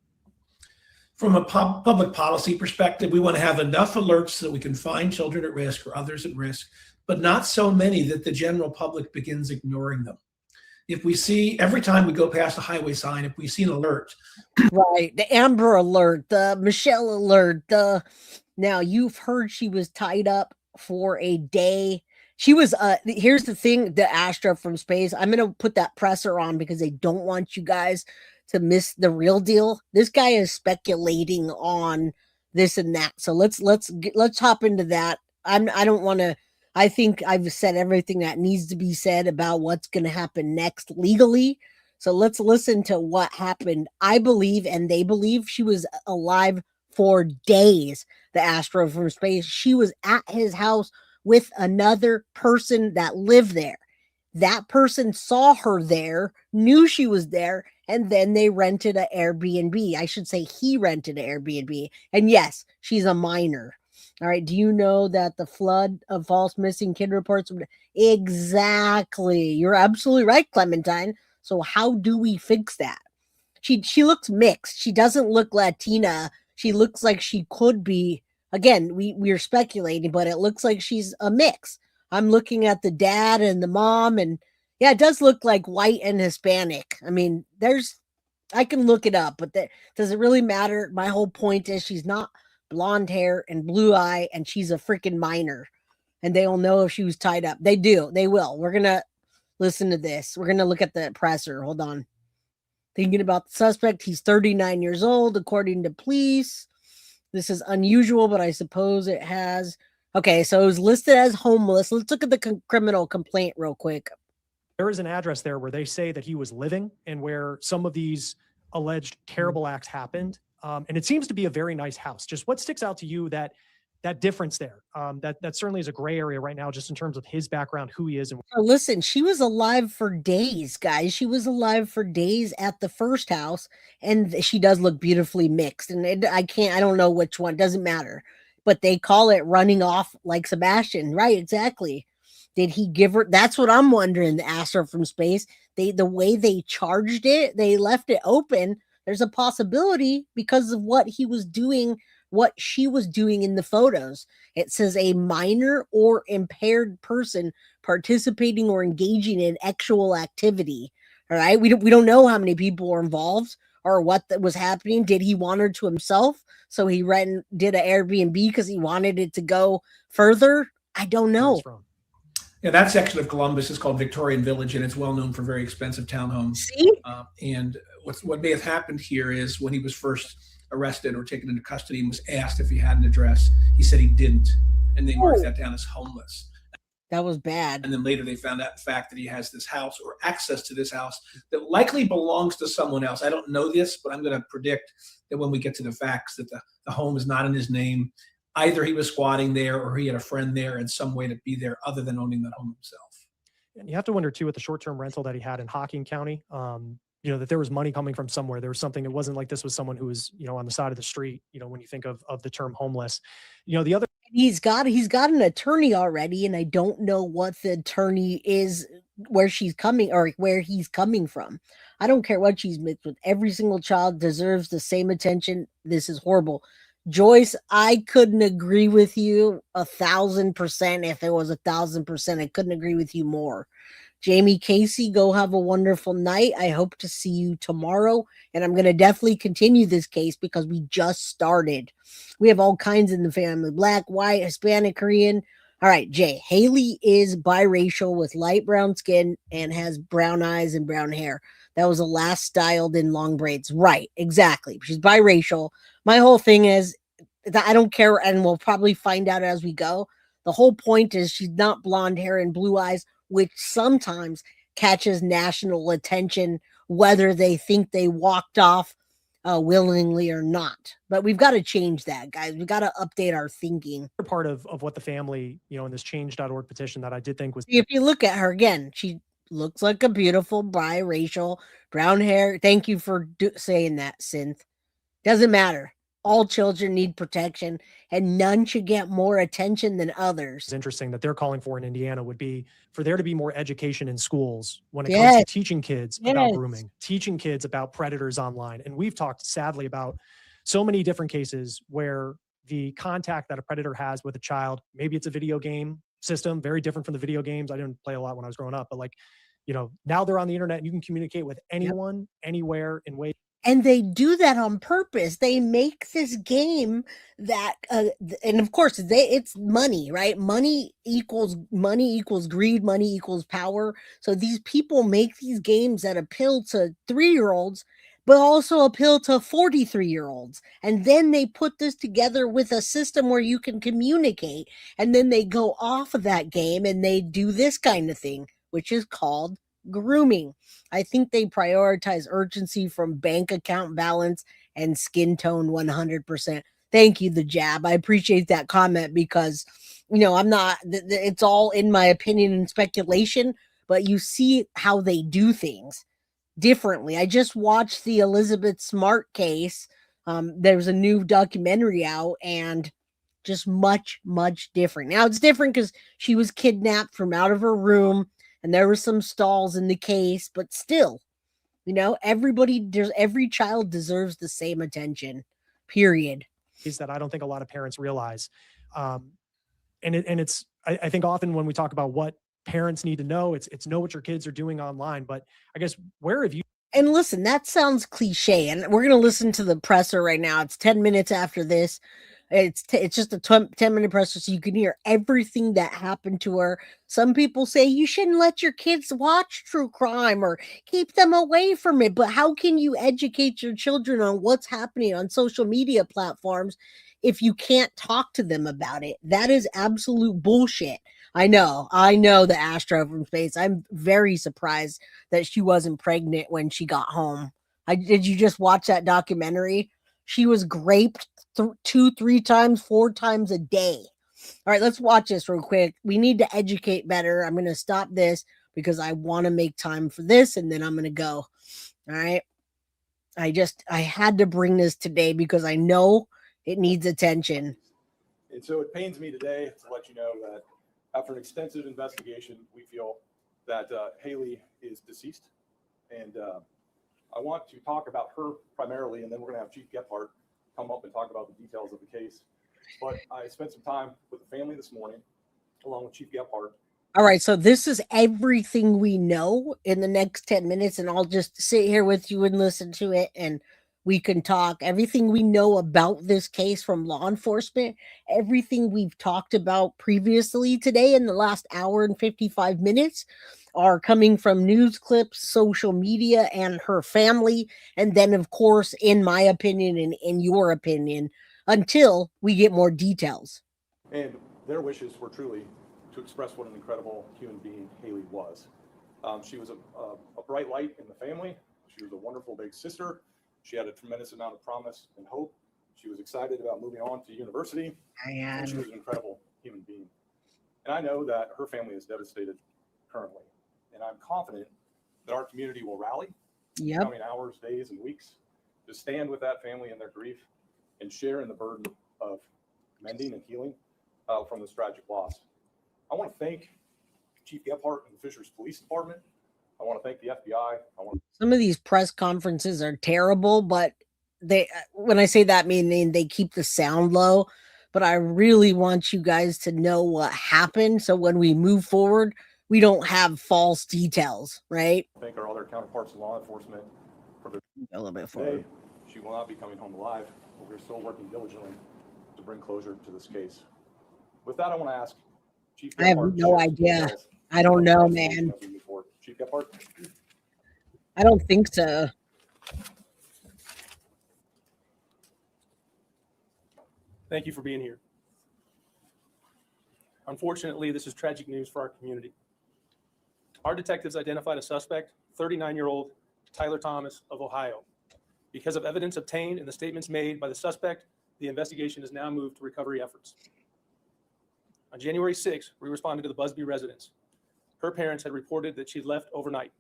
From a public policy perspective, we want to have enough alerts so that we can find children at risk or others at risk, but not so many that the general public begins ignoring them. If we see, every time we go past a highway sign, if we see an alert. Right, the Amber Alert, the Michelle Alert, now you've heard she was tied up for a day. She was, here's the thing, the Astra from space. I'm going to put that presser on because they don't want you guys to miss the real deal. This guy is speculating on this and that. So let's hop into that. I don't want to, I think I've said everything that needs to be said about what's going to happen next legally. So let's listen to what happened. I believe, and they believe, she was alive for days, the astro from space. She was at his house with another person that lived there. That person saw her there, knew she was there, and then they rented an Airbnb. I should say he rented an Airbnb. And yes, she's a minor. All right. Do you know that the flood of false missing kid reports? Exactly. You're absolutely right, Clementine. So how do we fix that? She looks mixed. She doesn't look Latina. She looks like she could be. Again, we're speculating, but it looks like she's a mix. I'm looking at the dad and the mom, and yeah, it does look like white and Hispanic. I mean, I can look it up, but does it really matter? My whole point is she's not blonde hair and blue eye, and she's a freaking minor, and they'll know if she was tied up. They do. They will. We're going to listen to this. We're going to look at the presser. Hold on. Thinking about the suspect. He's 39 years old, according to police. This is unusual, but I suppose it has. Okay, so it was listed as homeless. Let's look at the criminal complaint real quick. There is an address there where they say that he was living and where some of these alleged terrible acts happened. And it seems to be a very nice house. Just what sticks out to you that difference there? That certainly is a gray area right now, just in terms of his background, who he is. And listen, she was alive for days, guys. She was alive for days at the first house, and she does look beautifully mixed. And I don't know which one. Doesn't matter. But they call it running off like Sebastian, right? Exactly. Did he give her? That's what I'm wondering. The Astro from space. The way they charged it, they left it open. There's a possibility because of what he was doing, what she was doing in the photos. It says a minor or impaired person participating or engaging in sexual activity. All right. We don't know how many people were involved or what was happening. Did he want her to himself? So he did an Airbnb because he wanted it to go further. I don't know. Yeah, that section of Columbus is called Victorian Village, and it's well known for very expensive townhomes. See? And what may have happened here is when he was first arrested or taken into custody and was asked if he had an address, he said he didn't, and they marked that down as homeless. That was bad. And then later they found out the fact that he has this house or access to this house that likely belongs to someone else. I don't know this, but I'm going to predict that when we get to the facts that the home is not in his name. Either he was squatting there or he had a friend there in some way to be there other than owning that home himself. And you have to wonder too, with the short-term rental that he had in Hocking County, that there was money coming from somewhere. There was something. It wasn't like this was someone who was, on the side of the street, when you think of the term homeless, the other. He's got an attorney already. And I don't know what the attorney is, where she's coming or where he's coming from. I don't care what she's mixed with. Every single child deserves the same attention. This is horrible. Joyce, I couldn't agree with you 1,000%. If it was 1,000%, I couldn't agree with you more. Jamie Casey, go have a wonderful night. I hope to see you tomorrow. And I'm going to definitely continue this case because we just started. We have all kinds in the family. Black, white, Hispanic, Korean. All right, Jay. Hailey is biracial with light brown skin and has brown eyes and brown hair. That was the last styled in long braids. Right, exactly. She's biracial. My whole thing is that I don't care, and we'll probably find out as we go. The whole point is she's not blonde hair and blue eyes, which sometimes catches national attention, whether they think they walked off willingly or not. But we've got to change that, guys. We've got to update our thinking. Part of what the family, in this change.org petition that I did think was. If you look at her again, she looks like a beautiful biracial, brown hair. Thank you for saying that, Synth. Doesn't matter. All children need protection, and none should get more attention than others. It's interesting that they're calling for in Indiana would be for there to be more education in schools when it comes to teaching kids about grooming, teaching kids about predators online. And we've talked sadly about so many different cases where the contact that a predator has with a child, maybe it's a video game system, very different from the video games. I didn't play a lot when I was growing up, but now they're on the internet and you can communicate with anyone, anywhere in ways. And they do that on purpose. They make this game that, and of course, it's money, right? Money equals greed. Money equals power. So these people make these games that appeal to 3-year-olds, but also appeal to 43-year-olds. And then they put this together with a system where you can communicate. And then they go off of that game and they do this kind of thing, which is called grooming. I think they prioritize urgency from bank account balance and skin tone 100%. Thank you, the jab. I appreciate that comment because, I'm not, it's all in my opinion and speculation, but you see how they do things differently. I just watched the Elizabeth Smart case. There's a new documentary out and just much, much different. Now it's different because she was kidnapped from out of her room and there were some stalls in the case, but still, every child deserves the same attention, period. Is that I don't think a lot of parents realize. I think often when we talk about what parents need to know, it's know what your kids are doing online. But I guess where have you? And listen, that sounds cliche, and we're going to listen to the presser right now. It's 10 minutes after this. It's just a 10-minute presser, so you can hear everything that happened to her. Some people say you shouldn't let your kids watch true crime or keep them away from it. But how can you educate your children on what's happening on social media platforms if you can't talk to them about it? That is absolute bullshit. I know the Astro from space. I'm very surprised that she wasn't pregnant when she got home. Did you just watch that documentary? She was raped 2, 3 times, 4 times a day. All right, let's watch this real quick. We need to educate better. I'm going to stop this because I want to make time for this, and then I'm going to go. All right. I had to bring this today because I know it needs attention. And so it pains me today to let you know that after an extensive investigation, we feel that Hailey is deceased. And I want to talk about her primarily, and then we're going to have Chief Gephardt come up and talk about the details of the case. But I spent some time with the family this morning, along with Chief Gephardt. All right, so this is everything we know in the next 10 minutes, and I'll just sit here with you and listen to it, and we can talk. Everything we know about this case from law enforcement, everything we've talked about previously today in the last hour and 55 minutes are coming from news clips, social media, and her family. And then, of course, in my opinion and in your opinion, until we get more details. And their wishes were truly to express what an incredible human being Hailey was. She was a bright light in the family. She was a wonderful big sister. She had a tremendous amount of promise and hope. She was excited about moving on to university. And she was an incredible human being. And I know that her family is devastated currently. And I'm confident that our community will rally in the coming hours, days, and weeks to stand with that family in their grief and share in the burden of mending and healing from this tragic loss. I want to thank Chief Gephardt and the Fishers Police Department. I want to thank the FBI. Some of these press conferences are terrible, but when I say that, meaning they keep the sound low. But I really want you guys to know what happened, so when we move forward, we don't have false details, right? Thank our other counterparts in law enforcement for their a little bit forward. She will not be coming home alive, but we're still working diligently to bring closure to this case. With that, I want to ask Chief Gephardt. I have no idea. I don't know, man. Chief Gephardt. I don't think so. Thank you for being here. Unfortunately, this is tragic news for our community. Our detectives identified a suspect, 39-year-old Tyler Thomas of Ohio. Because of evidence obtained and the statements made by the suspect, the investigation is now moved to recovery efforts. On January 6th, we responded to the Buzbee residence. Her parents had reported that she'd left overnight.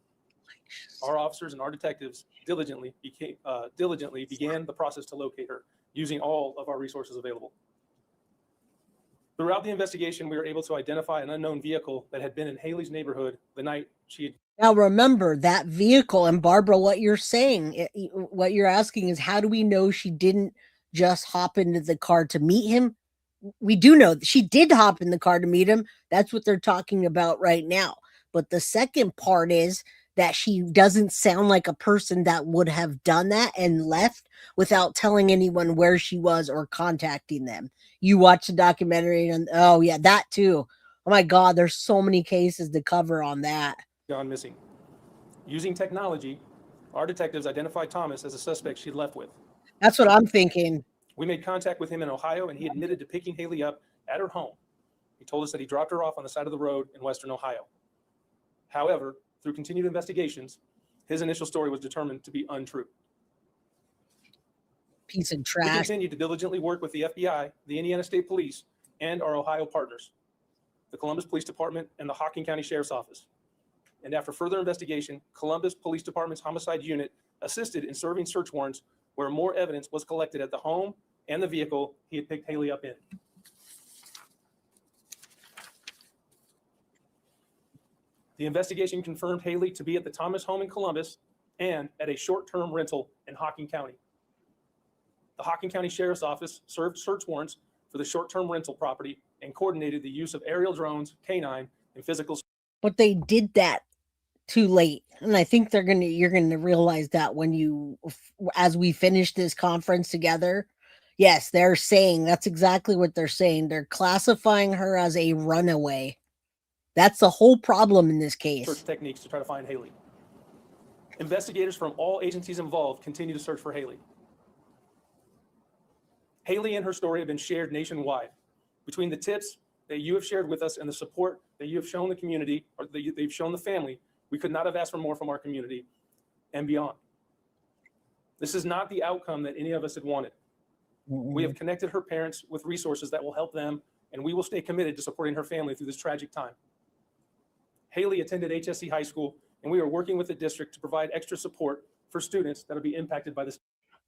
Our officers and our detectives diligently began the process to locate her, using all of our resources available. Throughout the investigation, we were able to identify an unknown vehicle that had been in Hailey's neighborhood the night she had. Now remember that vehicle, and Barbara, what you're saying, what you're asking is, how do we know she didn't just hop into the car to meet him? We do know that she did hop in the car to meet him. That's what they're talking about right now. But the second part is that she doesn't sound like a person that would have done that and left without telling anyone where she was or contacting them. You watch the documentary and, oh yeah, that too. Oh my God, there's so many cases to cover on that. Gone missing. Using technology, our detectives identified Thomas as a suspect she'd left with. That's what I'm thinking. We made contact with him in Ohio, and he admitted to picking Hailey up at her home. He told us that he dropped her off on the side of the road in Western Ohio. However, through continued investigations, his initial story was determined to be untrue. Piece of We trash. continue to diligently work with the FBI, the Indiana State Police, and our Ohio partners, the Columbus Police Department and the Hocking County Sheriff's Office. And after further investigation, Columbus Police Department's homicide unit assisted in serving search warrants where more evidence was collected at the home and the vehicle he had picked Hailey up in. The investigation confirmed Hailey to be at the Thomas home in Columbus and at a short-term rental in Hocking County. The Hocking County Sheriff's Office served search warrants for the short-term rental property and coordinated the use of aerial drones, canine, and physical. But they did that too late, and I think you're gonna realize that when as we finish this conference together. Yes, they're saying that's exactly what they're saying. They're classifying her as a runaway. That's the whole problem in this case. Search techniques to try to find Hailey. Investigators from all agencies involved continue to search for Hailey. Hailey and her story have been shared nationwide. Between the tips that you have shared with us and the support that you have shown the community, or that they've shown the family, we could not have asked for more from our community and beyond. This is not the outcome that any of us had wanted. We have connected her parents with resources that will help them, and we will stay committed to supporting her family through this tragic time. Hailey attended HSC High School, and we are working with the district to provide extra support for students that will be impacted by this.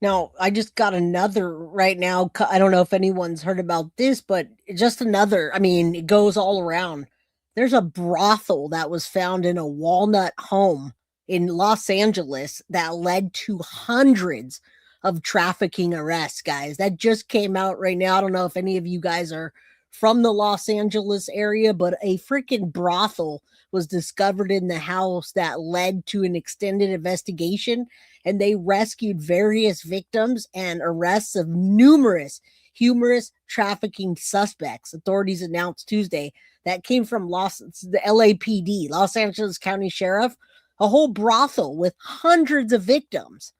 Now, I just got another right now. I don't know if anyone's heard about this, but just another. I mean, it goes all around. There's a brothel that was found in a Walnut home in Los Angeles that led to hundreds of trafficking arrests, guys. That just came out right now. I don't know if any of you guys are from the Los Angeles area, but a freaking brothel was discovered in the house that led to an extended investigation, and they rescued various victims and arrests of numerous humorous trafficking suspects. Authorities announced Tuesday that came from the LAPD, Los Angeles County Sheriff, a whole brothel with hundreds of victims.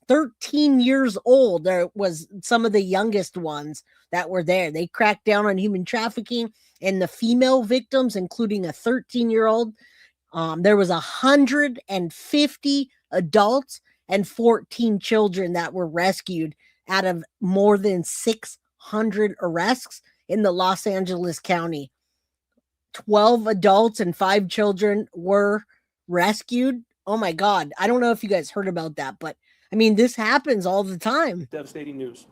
13 years old. There was some of the youngest ones that were there. They cracked down on human trafficking and the female victims, including a 13-year-old. There was 150 adults and 14 children that were rescued out of more than 600 arrests in the Los Angeles County. 12 adults and 5 children were rescued. Oh my God. I don't know if you guys heard about that, but I mean, this happens all the time. Devastating news.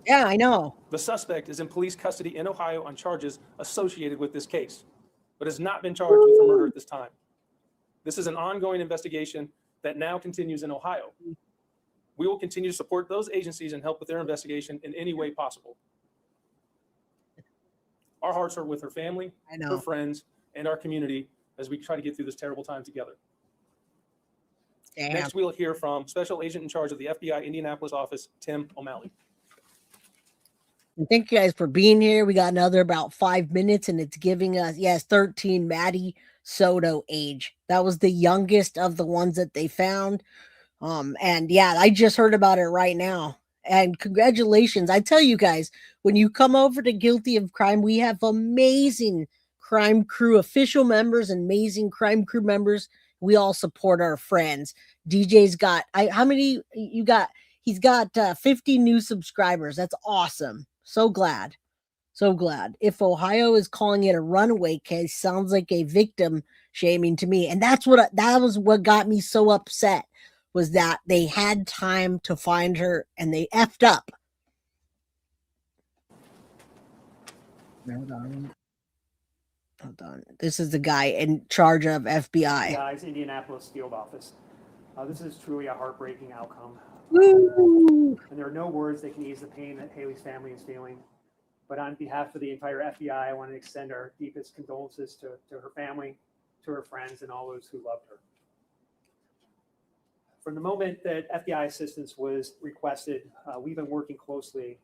Yeah, I know. The suspect is in police custody in Ohio on charges associated with this case, but has not been charged with the murder at this time. This is an ongoing investigation that now continues in Ohio. We will continue to support those agencies and help with their investigation in any way possible. Our hearts are with her family, her friends, and our community as we try to get through this terrible time together. Damn. Next, we'll hear from Special Agent in charge of the FBI Indianapolis office, Tim O'Malley. And thank you guys for being here. We got another about 5 minutes, and it's giving us, 13, Maddie Soto age. That was the youngest of the ones that they found. And yeah, I just heard about it right now. And congratulations. I tell you guys, when you come over to Guilty of Crime, we have amazing crime crew official members, amazing crime crew members. We all support our friends. DJ's got, how many you got? He's got 50 new subscribers. That's awesome. So glad. So glad. If Ohio is calling it a runaway case, sounds like a victim shaming to me. And that was what got me so upset, was that they had time to find her and they effed up. Hold on. This is the guy in charge of FBI. FBI's Indianapolis field office. This is truly a heartbreaking outcome. Woo! And there are no words that can ease the pain that Hailey's family is feeling. But on behalf of the entire FBI, I want to extend our deepest condolences to her family, to her friends, and all those who loved her. From the moment that FBI assistance was requested, we've been working closely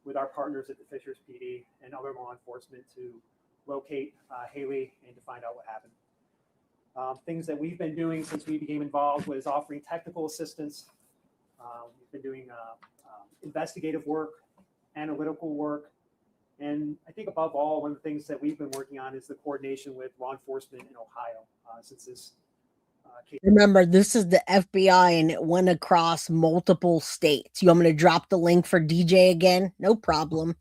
with our partners at the Fishers PD and other law enforcement to locate Hailey and to find out what happened. Things that we've been doing since we became involved was offering technical assistance. We've been doing investigative work, analytical work, and I think above all, one of the things that we've been working on is the coordination with law enforcement in Ohio. Since this Remember, this is the FBI and it went across multiple states. You want me to drop the link for DJ again? No problem.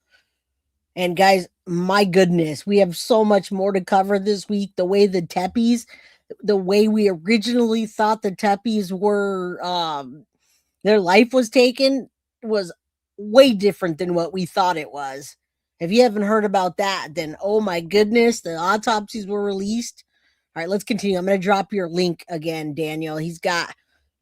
And guys, my goodness, we have so much more to cover this week. The way the Teppies, the way we originally thought the Teppies were, their life was taken was way different than what we thought it was. If you haven't heard about that, then oh my goodness, the autopsies were released. All right, let's continue. I'm going to drop your link again, Daniel.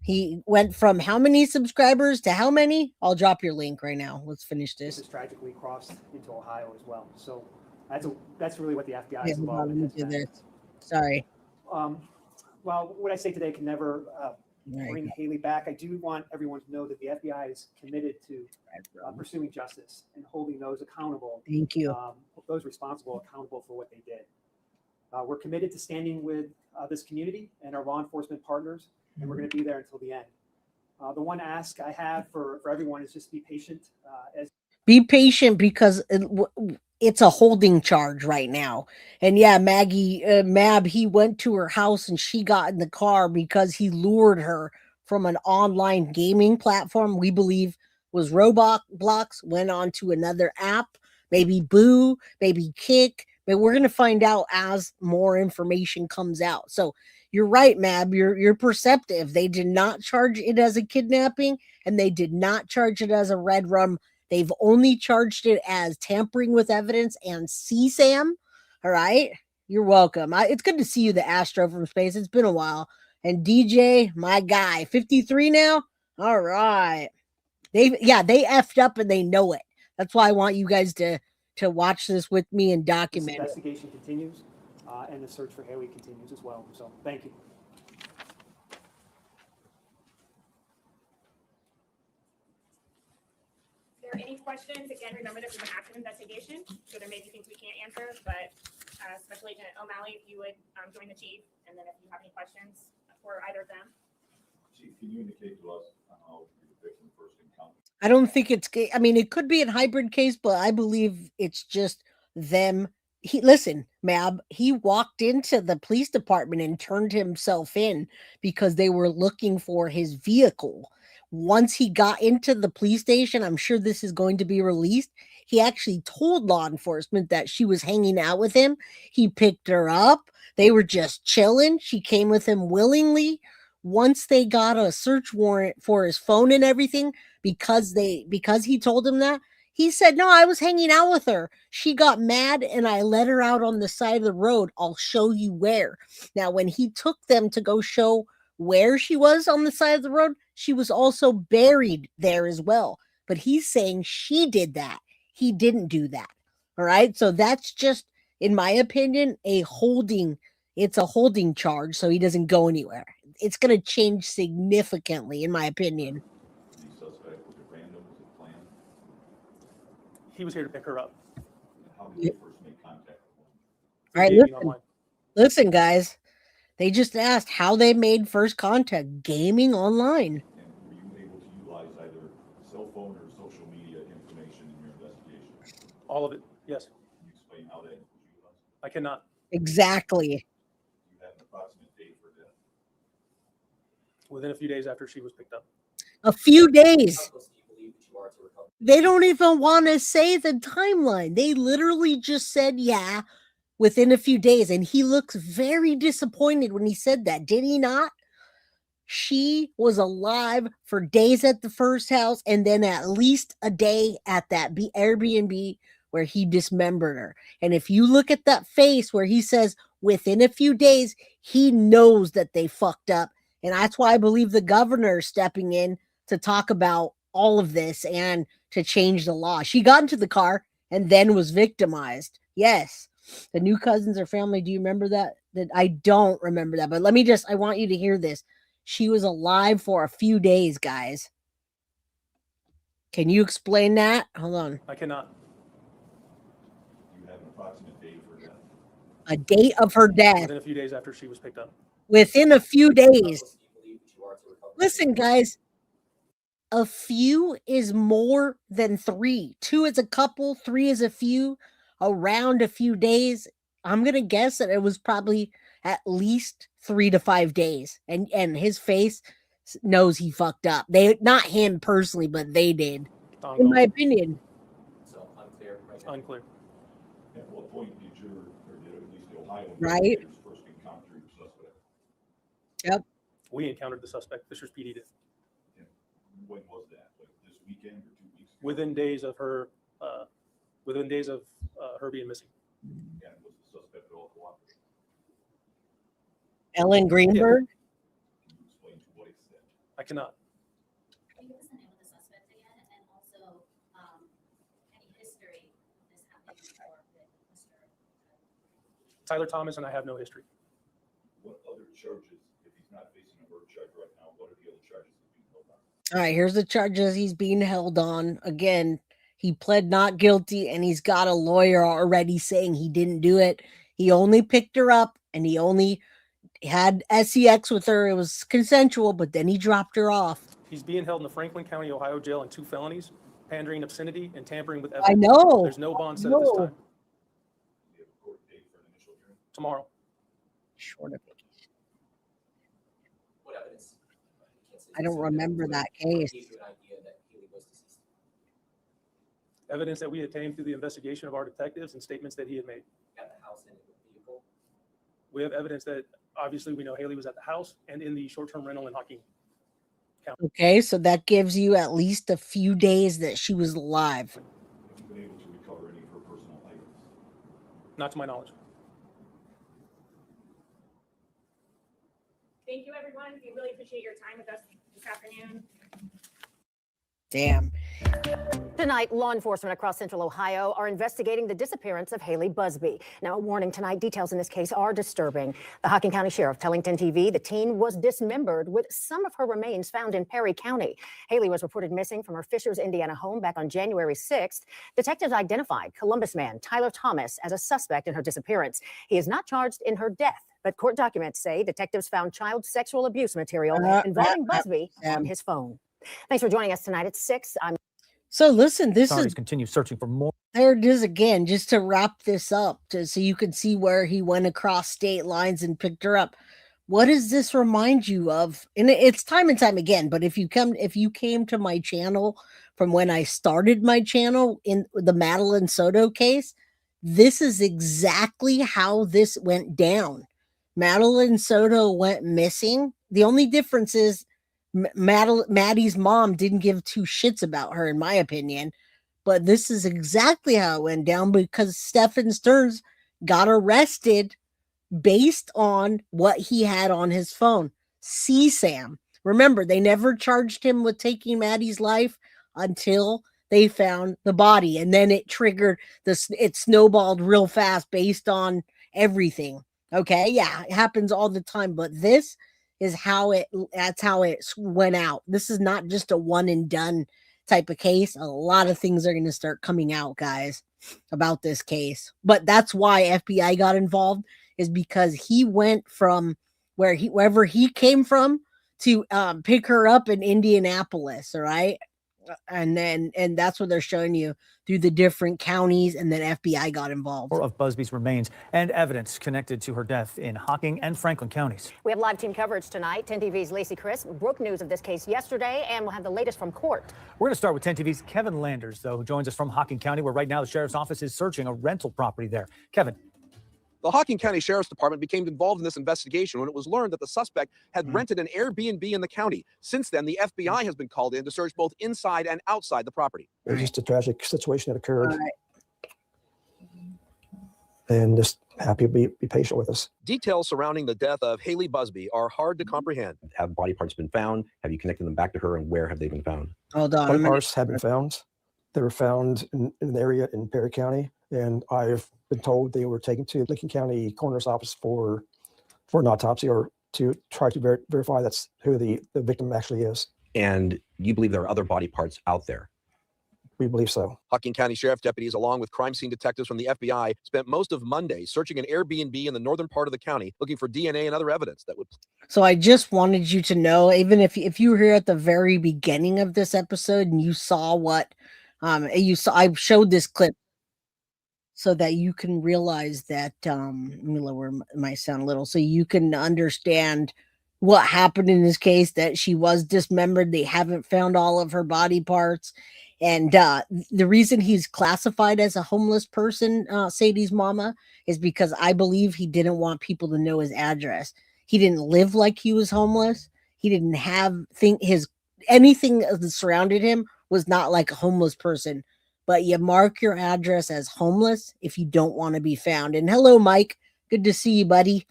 He went from how many subscribers to how many? I'll drop your link right now. Let's finish this. This tragically crossed into Ohio as well. So that's really what the FBI is Hold on, involved let me in. do this. Sorry. Well, what I say today can never bring Hailey back. I do want everyone to know that the FBI is committed to pursuing justice and holding those accountable. Thank you. Those responsible accountable for what they did. We're committed to standing with this community and our law enforcement partners, and we're going to be there until the end. The one ask I have for everyone is just be patient. Be patient because it's a holding charge right now. And yeah, Mab, he went to her house and she got in the car because he lured her from an online gaming platform we believe was Roblox, went on to another app, maybe Boo, maybe Kick. But we're going to find out as more information comes out. So you're right, Mab. You're perceptive. They did not charge it as a kidnapping, and they did not charge it as a red rum. They've only charged it as tampering with evidence and CSAM. All right. You're welcome. It's good to see you, the Astro from space. It's been a while. And DJ, my guy, 53 now. All right. They effed up and they know it. That's why I want you guys to watch this with me and document it. This investigation continues, and the search for Hailey continues as well. So thank you. If there are any questions, again, remember this is an active investigation, so there may be things we can't answer, but Special Agent O'Malley, if you would join the chief, and then if you have any questions for either of them. Chief, can you indicate to us how the victim first encountered? I don't think it could be a hybrid case, but I believe it's just them. Listen, Mab, he walked into the police department and turned himself in because they were looking for his vehicle. Once he got into the police station, I'm sure this is going to be released. He actually told law enforcement that she was hanging out with him. He picked her up. They were just chilling. She came with him willingly. Once they got a search warrant for his phone and everything, because he told him that, he said, no, I was hanging out with her. She got mad and I let her out on the side of the road. I'll show you where. Now, when he took them to go show where she was on the side of the road, she was also buried there as well. But he's saying she did that. He didn't do that. All right. So that's just, in my opinion, it's a holding charge. So he doesn't go anywhere. It's going to change significantly, in my opinion. He was here to pick her up. How did you first make contact with him? All right, listen, guys. They just asked how they made first contact. Gaming online. And were you able to utilize either cell phone or social media information in your investigation? All of it, yes. Can you explain how that was utilized? I cannot. Exactly. You have an approximate date for death? Within a few days after she was picked up. A few days. They don't even want to say the timeline. They literally just said, yeah, within a few days. And he looks very disappointed when he said that. Did he not? She was alive for days at the first house and then at least a day at that Airbnb where he dismembered her. And if you look at that face where he says within a few days, he knows that they fucked up. And that's why I believe the governor is stepping in to talk about all of this and to change the law. She got into the car and then was victimized. Yes. The new cousins or family. Do you remember that? I don't remember that, but I want you to hear this. She was alive for a few days, guys. Can you explain that? Hold on. I cannot. You have an approximate date for death? A date of her death. Within a few days after she was picked up. Within a few days. Listen, guys. A few is more than 3. 2 is a couple, 3 is a few, around a few days. I'm going to guess that it was probably at least 3 to 5 days. And his face knows he fucked up. They, not him personally, but they did. In my opinion. So unclear. Right now. Unclear. At what point did your, or did at least the Ohio Right. investigators first encounter your suspect? Yep. We encountered the suspect. Fishers PD did. And when was that? Like this weekend or 2 weeks ago? Within days of her, her being missing. And was the suspect at all cooperative? Ellen Greenberg. Can you explain to what extent? I cannot. Can you give us the name of the suspect again, and also any history of this happening before with Mr. Tyler Thomas and I have no history. What other charges, if he's not facing a murder charge right now, what are the other charges that being held on? All right, here's the charges he's being held on. Again, he pled not guilty, and he's got a lawyer already saying he didn't do it. He only picked her up, and he only had sex with her. It was consensual, but then he dropped her off. He's being held in the Franklin County, Ohio jail on 2 felonies, pandering obscenity and tampering with evidence. I know. There's no bond set at this time. Do you have a court date for an initial hearing? Tomorrow. Short of it. What evidence? I don't remember that case. Evidence that we obtained through the investigation of our detectives and statements that he had made. At the house and in the vehicle. We have evidence that obviously we know Hailey was at the house and in the short-term rental in Hocking County. Okay, so that gives you at least a few days that she was alive. Have you been able to recover any of her personal items? Not to my knowledge. Thank you, everyone. We really appreciate your time with us this afternoon. Damn. Tonight, law enforcement across central Ohio are investigating the disappearance of Hailey Buzbee. Now, a warning tonight, details in this case are disturbing. The Hocking County Sheriff telling 10 TV the teen was dismembered with some of her remains found in Perry County. Hailey was reported missing from her Fishers, Indiana home back on January 6th. Detectives identified Columbus man Tyler Thomas as a suspect in her disappearance. He is not charged in her death, but court documents say detectives found child sexual abuse material involving Buzbee on his phone. Thanks for joining us tonight at 6. So listen, this Authorities is continue searching for more. there it is again, just to wrap this up, so you can see where he went across state lines and picked her up. What does this remind you of? And it's time and time again, but if you came to my channel from when I started my channel in the Madeline Soto case, this is exactly how this went down. Madeline Soto went missing. The only difference is Maddie's mom didn't give 2 shits about her, in my opinion. But this is exactly how it went down, because Stephen Stearns got arrested based on what he had on his phone. CSAM. Remember, they never charged him with taking Maddie's life until they found the body. And then it triggered this. It snowballed real fast based on everything. Okay. Yeah, it happens all the time. But this is that's how it went out. This is not just a one and done type of case. A lot of things are going to start coming out, guys, about this case. But that's why FBI got involved, is because he went from wherever he came from to pick her up in Indianapolis. All right. And that's what they're showing you through the different counties, and then FBI got involved. Of Buzbee's remains and evidence connected to her death in Hocking and Franklin counties. We have live team coverage tonight. 10 TV's Lacey Crisp broke news of this case yesterday, and we'll have the latest from court. We're going to start with 10 TV's Kevin Landers, though, who joins us from Hocking County, where right now the sheriff's office is searching a rental property there. Kevin. The Hocking County Sheriff's Department became involved in this investigation when it was learned that the suspect had rented an Airbnb in the county. Since then, the FBI has been called in to search both inside and outside the property. It was just a tragic situation that occurred. And just happy to be patient with us. Details surrounding the death of Hailey Buzbee are hard to comprehend. Have body parts been found? Have you connected them back to her, and where have they been found? Hold on. Body parts have been found. They were found in an area in Perry County, and I've been told they were taken to Lincoln County Coroner's Office for an autopsy, or to try to verify that's who the victim actually is. And you believe there are other body parts out there? We believe so. Hocking County Sheriff deputies, along with crime scene detectives from the FBI, spent most of Monday searching an Airbnb in the northern part of the county, looking for DNA and other evidence that would. So I just wanted you to know, even if you were here at the very beginning of this episode and you saw what I showed this clip. so that you can realize that let me lower my sound a little so you can understand what happened in this case, that she was dismembered. They haven't found all of her body parts. And the reason he's classified as a homeless person, Sadie's mama, is because I believe he didn't want people to know his address. He didn't live like he was homeless. He didn't have anything that surrounded him was not like a homeless person. But you mark your address as homeless if you don't want to be found. And hello, Mike. Good to see you, buddy.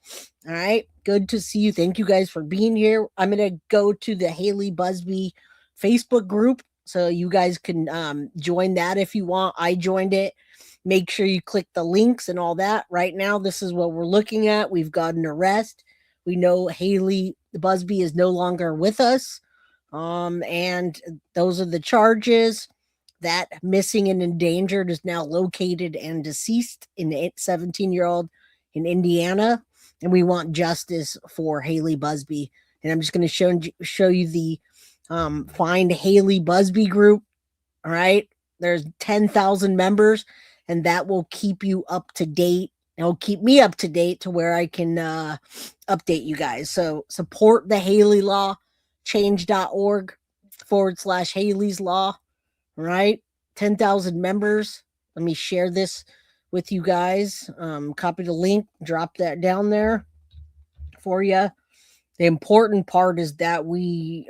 All right. Good to see you. Thank you guys for being here. I'm going to go to the Hailey Buzbee Facebook group so you guys can join that if you want. I joined it. Make sure you click the links and all that. Right now, this is what we're looking at. We've got an arrest. We know Hailey Buzbee is no longer with us. And those are the charges. That missing and endangered is now located and deceased in the 17-year-old in Indiana. And we want justice for Hailey Buzbee. And I'm just going to show you the Find Hailey Buzbee group. All right. There's 10,000 members, and that will keep you up to date. It'll keep me up to date to where I can update you guys. So support the Hailey Law, change.org/Hailey's Law. Right, 10,000 members. Let me share this with you guys. Copy the link, drop that down there for you. The important part is that we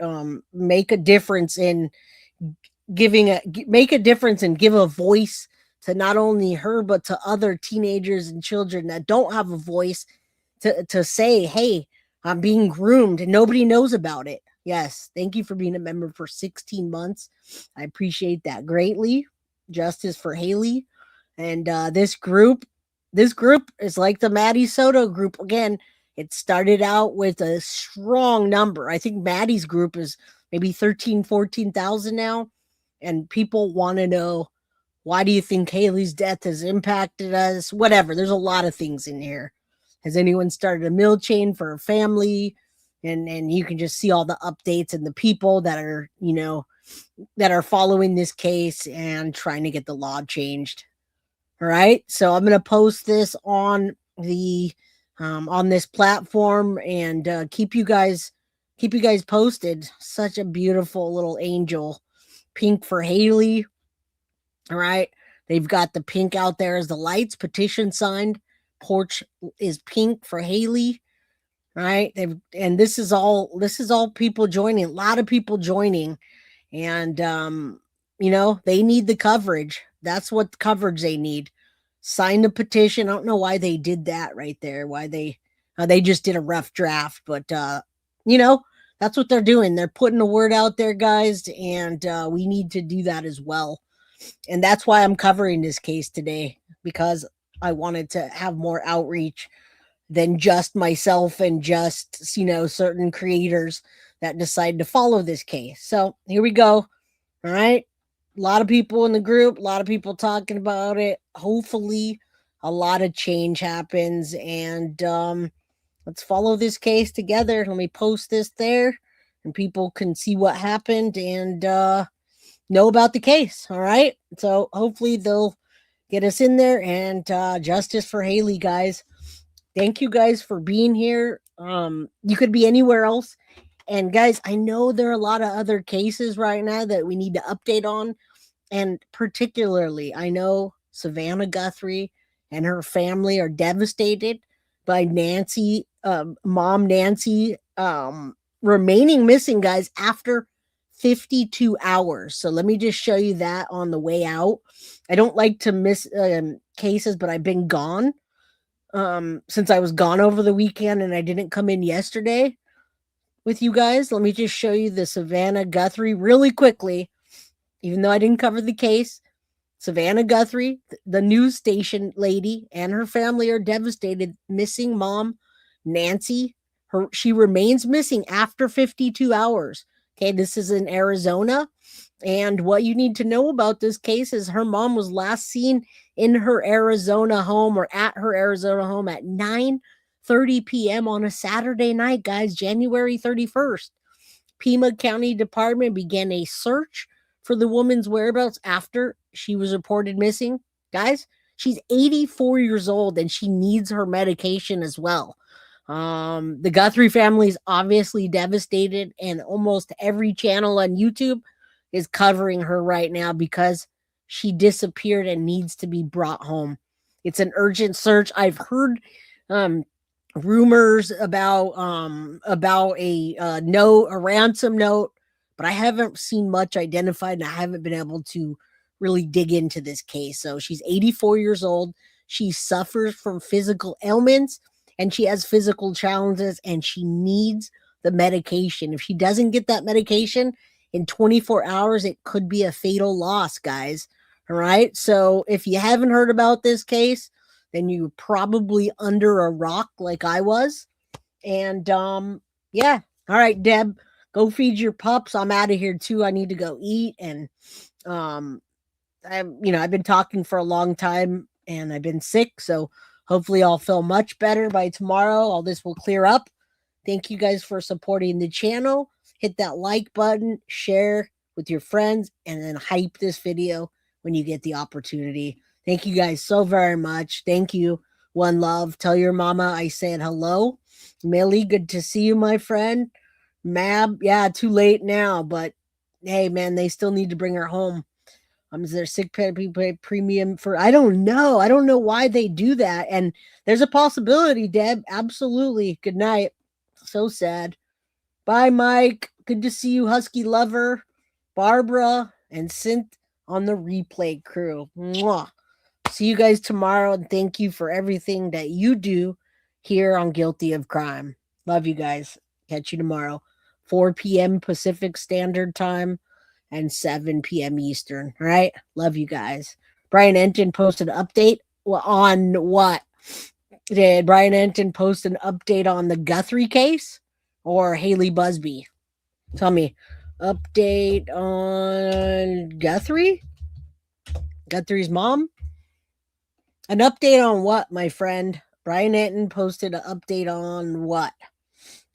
make a difference in give a voice to not only her but to other teenagers and children that don't have a voice to say, hey, I'm being groomed and nobody knows about it. Yes, thank you for being a member for 16 months. I appreciate that greatly. Justice for Hailey. And this group is like the Maddie Soto group. Again, it started out with a strong number. I think Maddie's group is maybe 14,000 now. And people want to know, why do you think Hailey's death has impacted us? Whatever. There's a lot of things in here. Has anyone started a meal chain for her family? And you can just see all the updates and the people that are, that are following this case and trying to get the law changed. All right. So I'm going to post this on the, on this platform and keep you guys posted. Such a beautiful little angel. Pink for Hailey. All right. They've got the pink out there as the lights. Petition signed. Porch is pink for Hailey. Right. And this is all people joining, a lot of people joining. And, they need the coverage. That's what coverage they need. Sign the petition. I don't know why they did that right there. Why they just did a rough draft, but, that's what they're doing. They're putting the word out there, guys. And, we need to do that as well. And that's why I'm covering this case today, because I wanted to have more outreach than just myself and just, certain creators that decide to follow this case. So here we go. All right. A lot of people in the group, a lot of people talking about it. Hopefully a lot of change happens, and let's follow this case together. Let me post this there and people can see what happened and know about the case. All right. So hopefully they'll get us in there, and justice for Hailey, guys. Thank you guys for being here. You could be anywhere else. And guys, I know there are a lot of other cases right now that we need to update on. And particularly, I know Savannah Guthrie and her family are devastated by Nancy, mom Nancy, remaining missing, guys, after 52 hours. So let me just show you that on the way out. I don't like to miss cases, but I've been gone. Since I was gone over the weekend and I didn't come in yesterday with you guys. Let me just show you the Savannah Guthrie really quickly, even though I didn't cover the case. Savannah Guthrie, the news station lady, and her family are devastated. Missing mom, Nancy. She remains missing after 52 hours. Okay, this is in Arizona. And what you need to know about this case is her mom was last seen in her Arizona home, or at her Arizona home, at 9:30 p.m. on a Saturday night, guys, January 31st. Pima County Department began a search for the woman's whereabouts after she was reported missing. Guys, She's 84 years old and she needs her medication as well. The Guthrie family is obviously devastated, and almost every channel on YouTube is covering her right now because she disappeared and needs to be brought home. It's an urgent search. I've heard rumors about a note, a ransom note, but I haven't seen much identified, and I haven't been able to really dig into this case. So she's 84 years old. She suffers from physical ailments and she has physical challenges, and she needs the medication. If she doesn't get that medication in 24 hours, it could be a fatal loss, guys. All right. So if you haven't heard about this case, then you're probably under a rock like I was. And yeah. All right, Deb, go feed your pups. I'm out of here too. I need to go eat. And I've been talking for a long time and I've been sick, so hopefully I'll feel much better by tomorrow. All this will clear up. Thank you guys for supporting the channel. Hit that like button, share with your friends, and then hype this video when you get the opportunity. Thank you guys so very much. Thank you. One love. Tell your mama I said hello. Millie, good to see you, my friend. Mab, yeah, too late now, but hey, man, they still need to bring her home. Is there sick pay premium for? I don't know. I don't know why they do that. And there's a possibility, Deb. Absolutely. Good night. So sad. Bye, Mike. Good to see you, Husky Lover, Barbara, and Synth on the replay crew. Mwah. See you guys tomorrow, and thank you for everything that you do here on Guilty of Crime. Love you guys. Catch you tomorrow, 4 p.m. Pacific Standard Time and 7 p.m. Eastern. All right. Love you guys. Brian Enton posted an update on what? Did Brian Enton post an update on the Guthrie case or Hailey Buzbee? Tell me. Update on Guthrie? Guthrie's mom? An update on what, my friend? Brian Enton posted an update on what?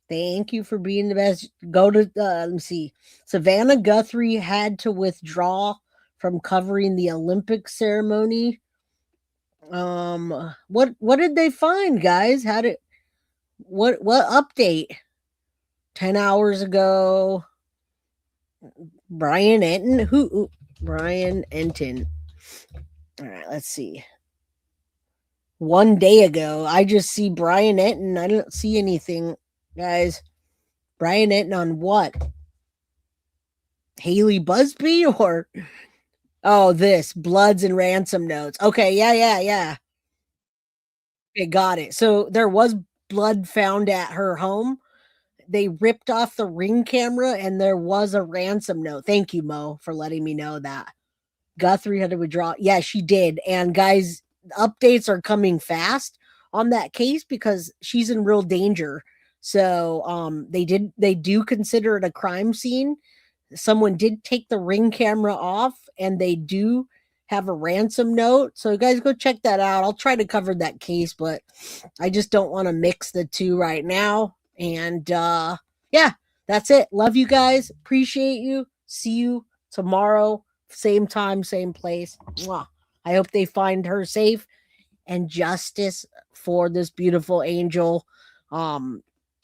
Thank you for being the best. Go to, let me see. Savannah Guthrie had to withdraw from covering the Olympic ceremony. What did they find, guys? What update? 10 hours ago. Brian Enton? Who? Brian Enton. All right, let's see. 1 day ago. I just see Brian Enton. I don't see anything. Guys, Brian Enton on what? Hailey Buzbee or this Bloods and ransom notes. Okay, yeah. Okay, got it. So there was blood found at her home. They ripped off the Ring camera and there was a ransom note. Thank you, Mo, for letting me know that. Guthrie had to withdraw. Yeah, she did. And guys, updates are coming fast on that case because she's in real danger. So they do consider it a crime scene. Someone did take the Ring camera off and they do have a ransom note. So guys, go check that out. I'll try to cover that case, but I just don't want to mix the two right now. And yeah, that's it. Love you guys. Appreciate you. See you tomorrow. Same time, same place. Mwah. I hope they find her safe and justice for this beautiful angel.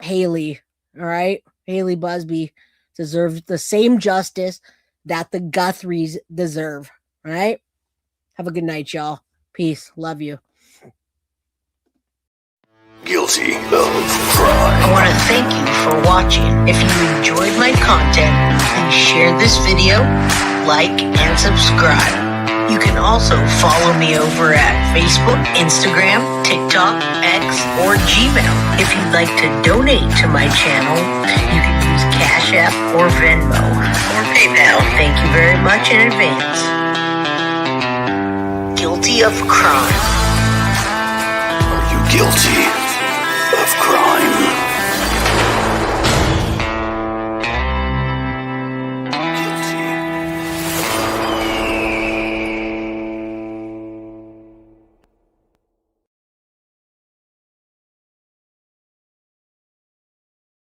Hailey, all right? Hailey Buzbee deserves the same justice that the Guthries deserve, all right? Have a good night, y'all. Peace. Love you. Guilty of Crime. I want to thank you for watching. If you enjoyed my content, please share this video, like, and subscribe. You can also follow me over at Facebook, Instagram, TikTok, X, or Gmail. If you'd like to donate to my channel, you can use Cash App or Venmo or PayPal. Thank you very much in advance. Guilty of Crime. Are you guilty?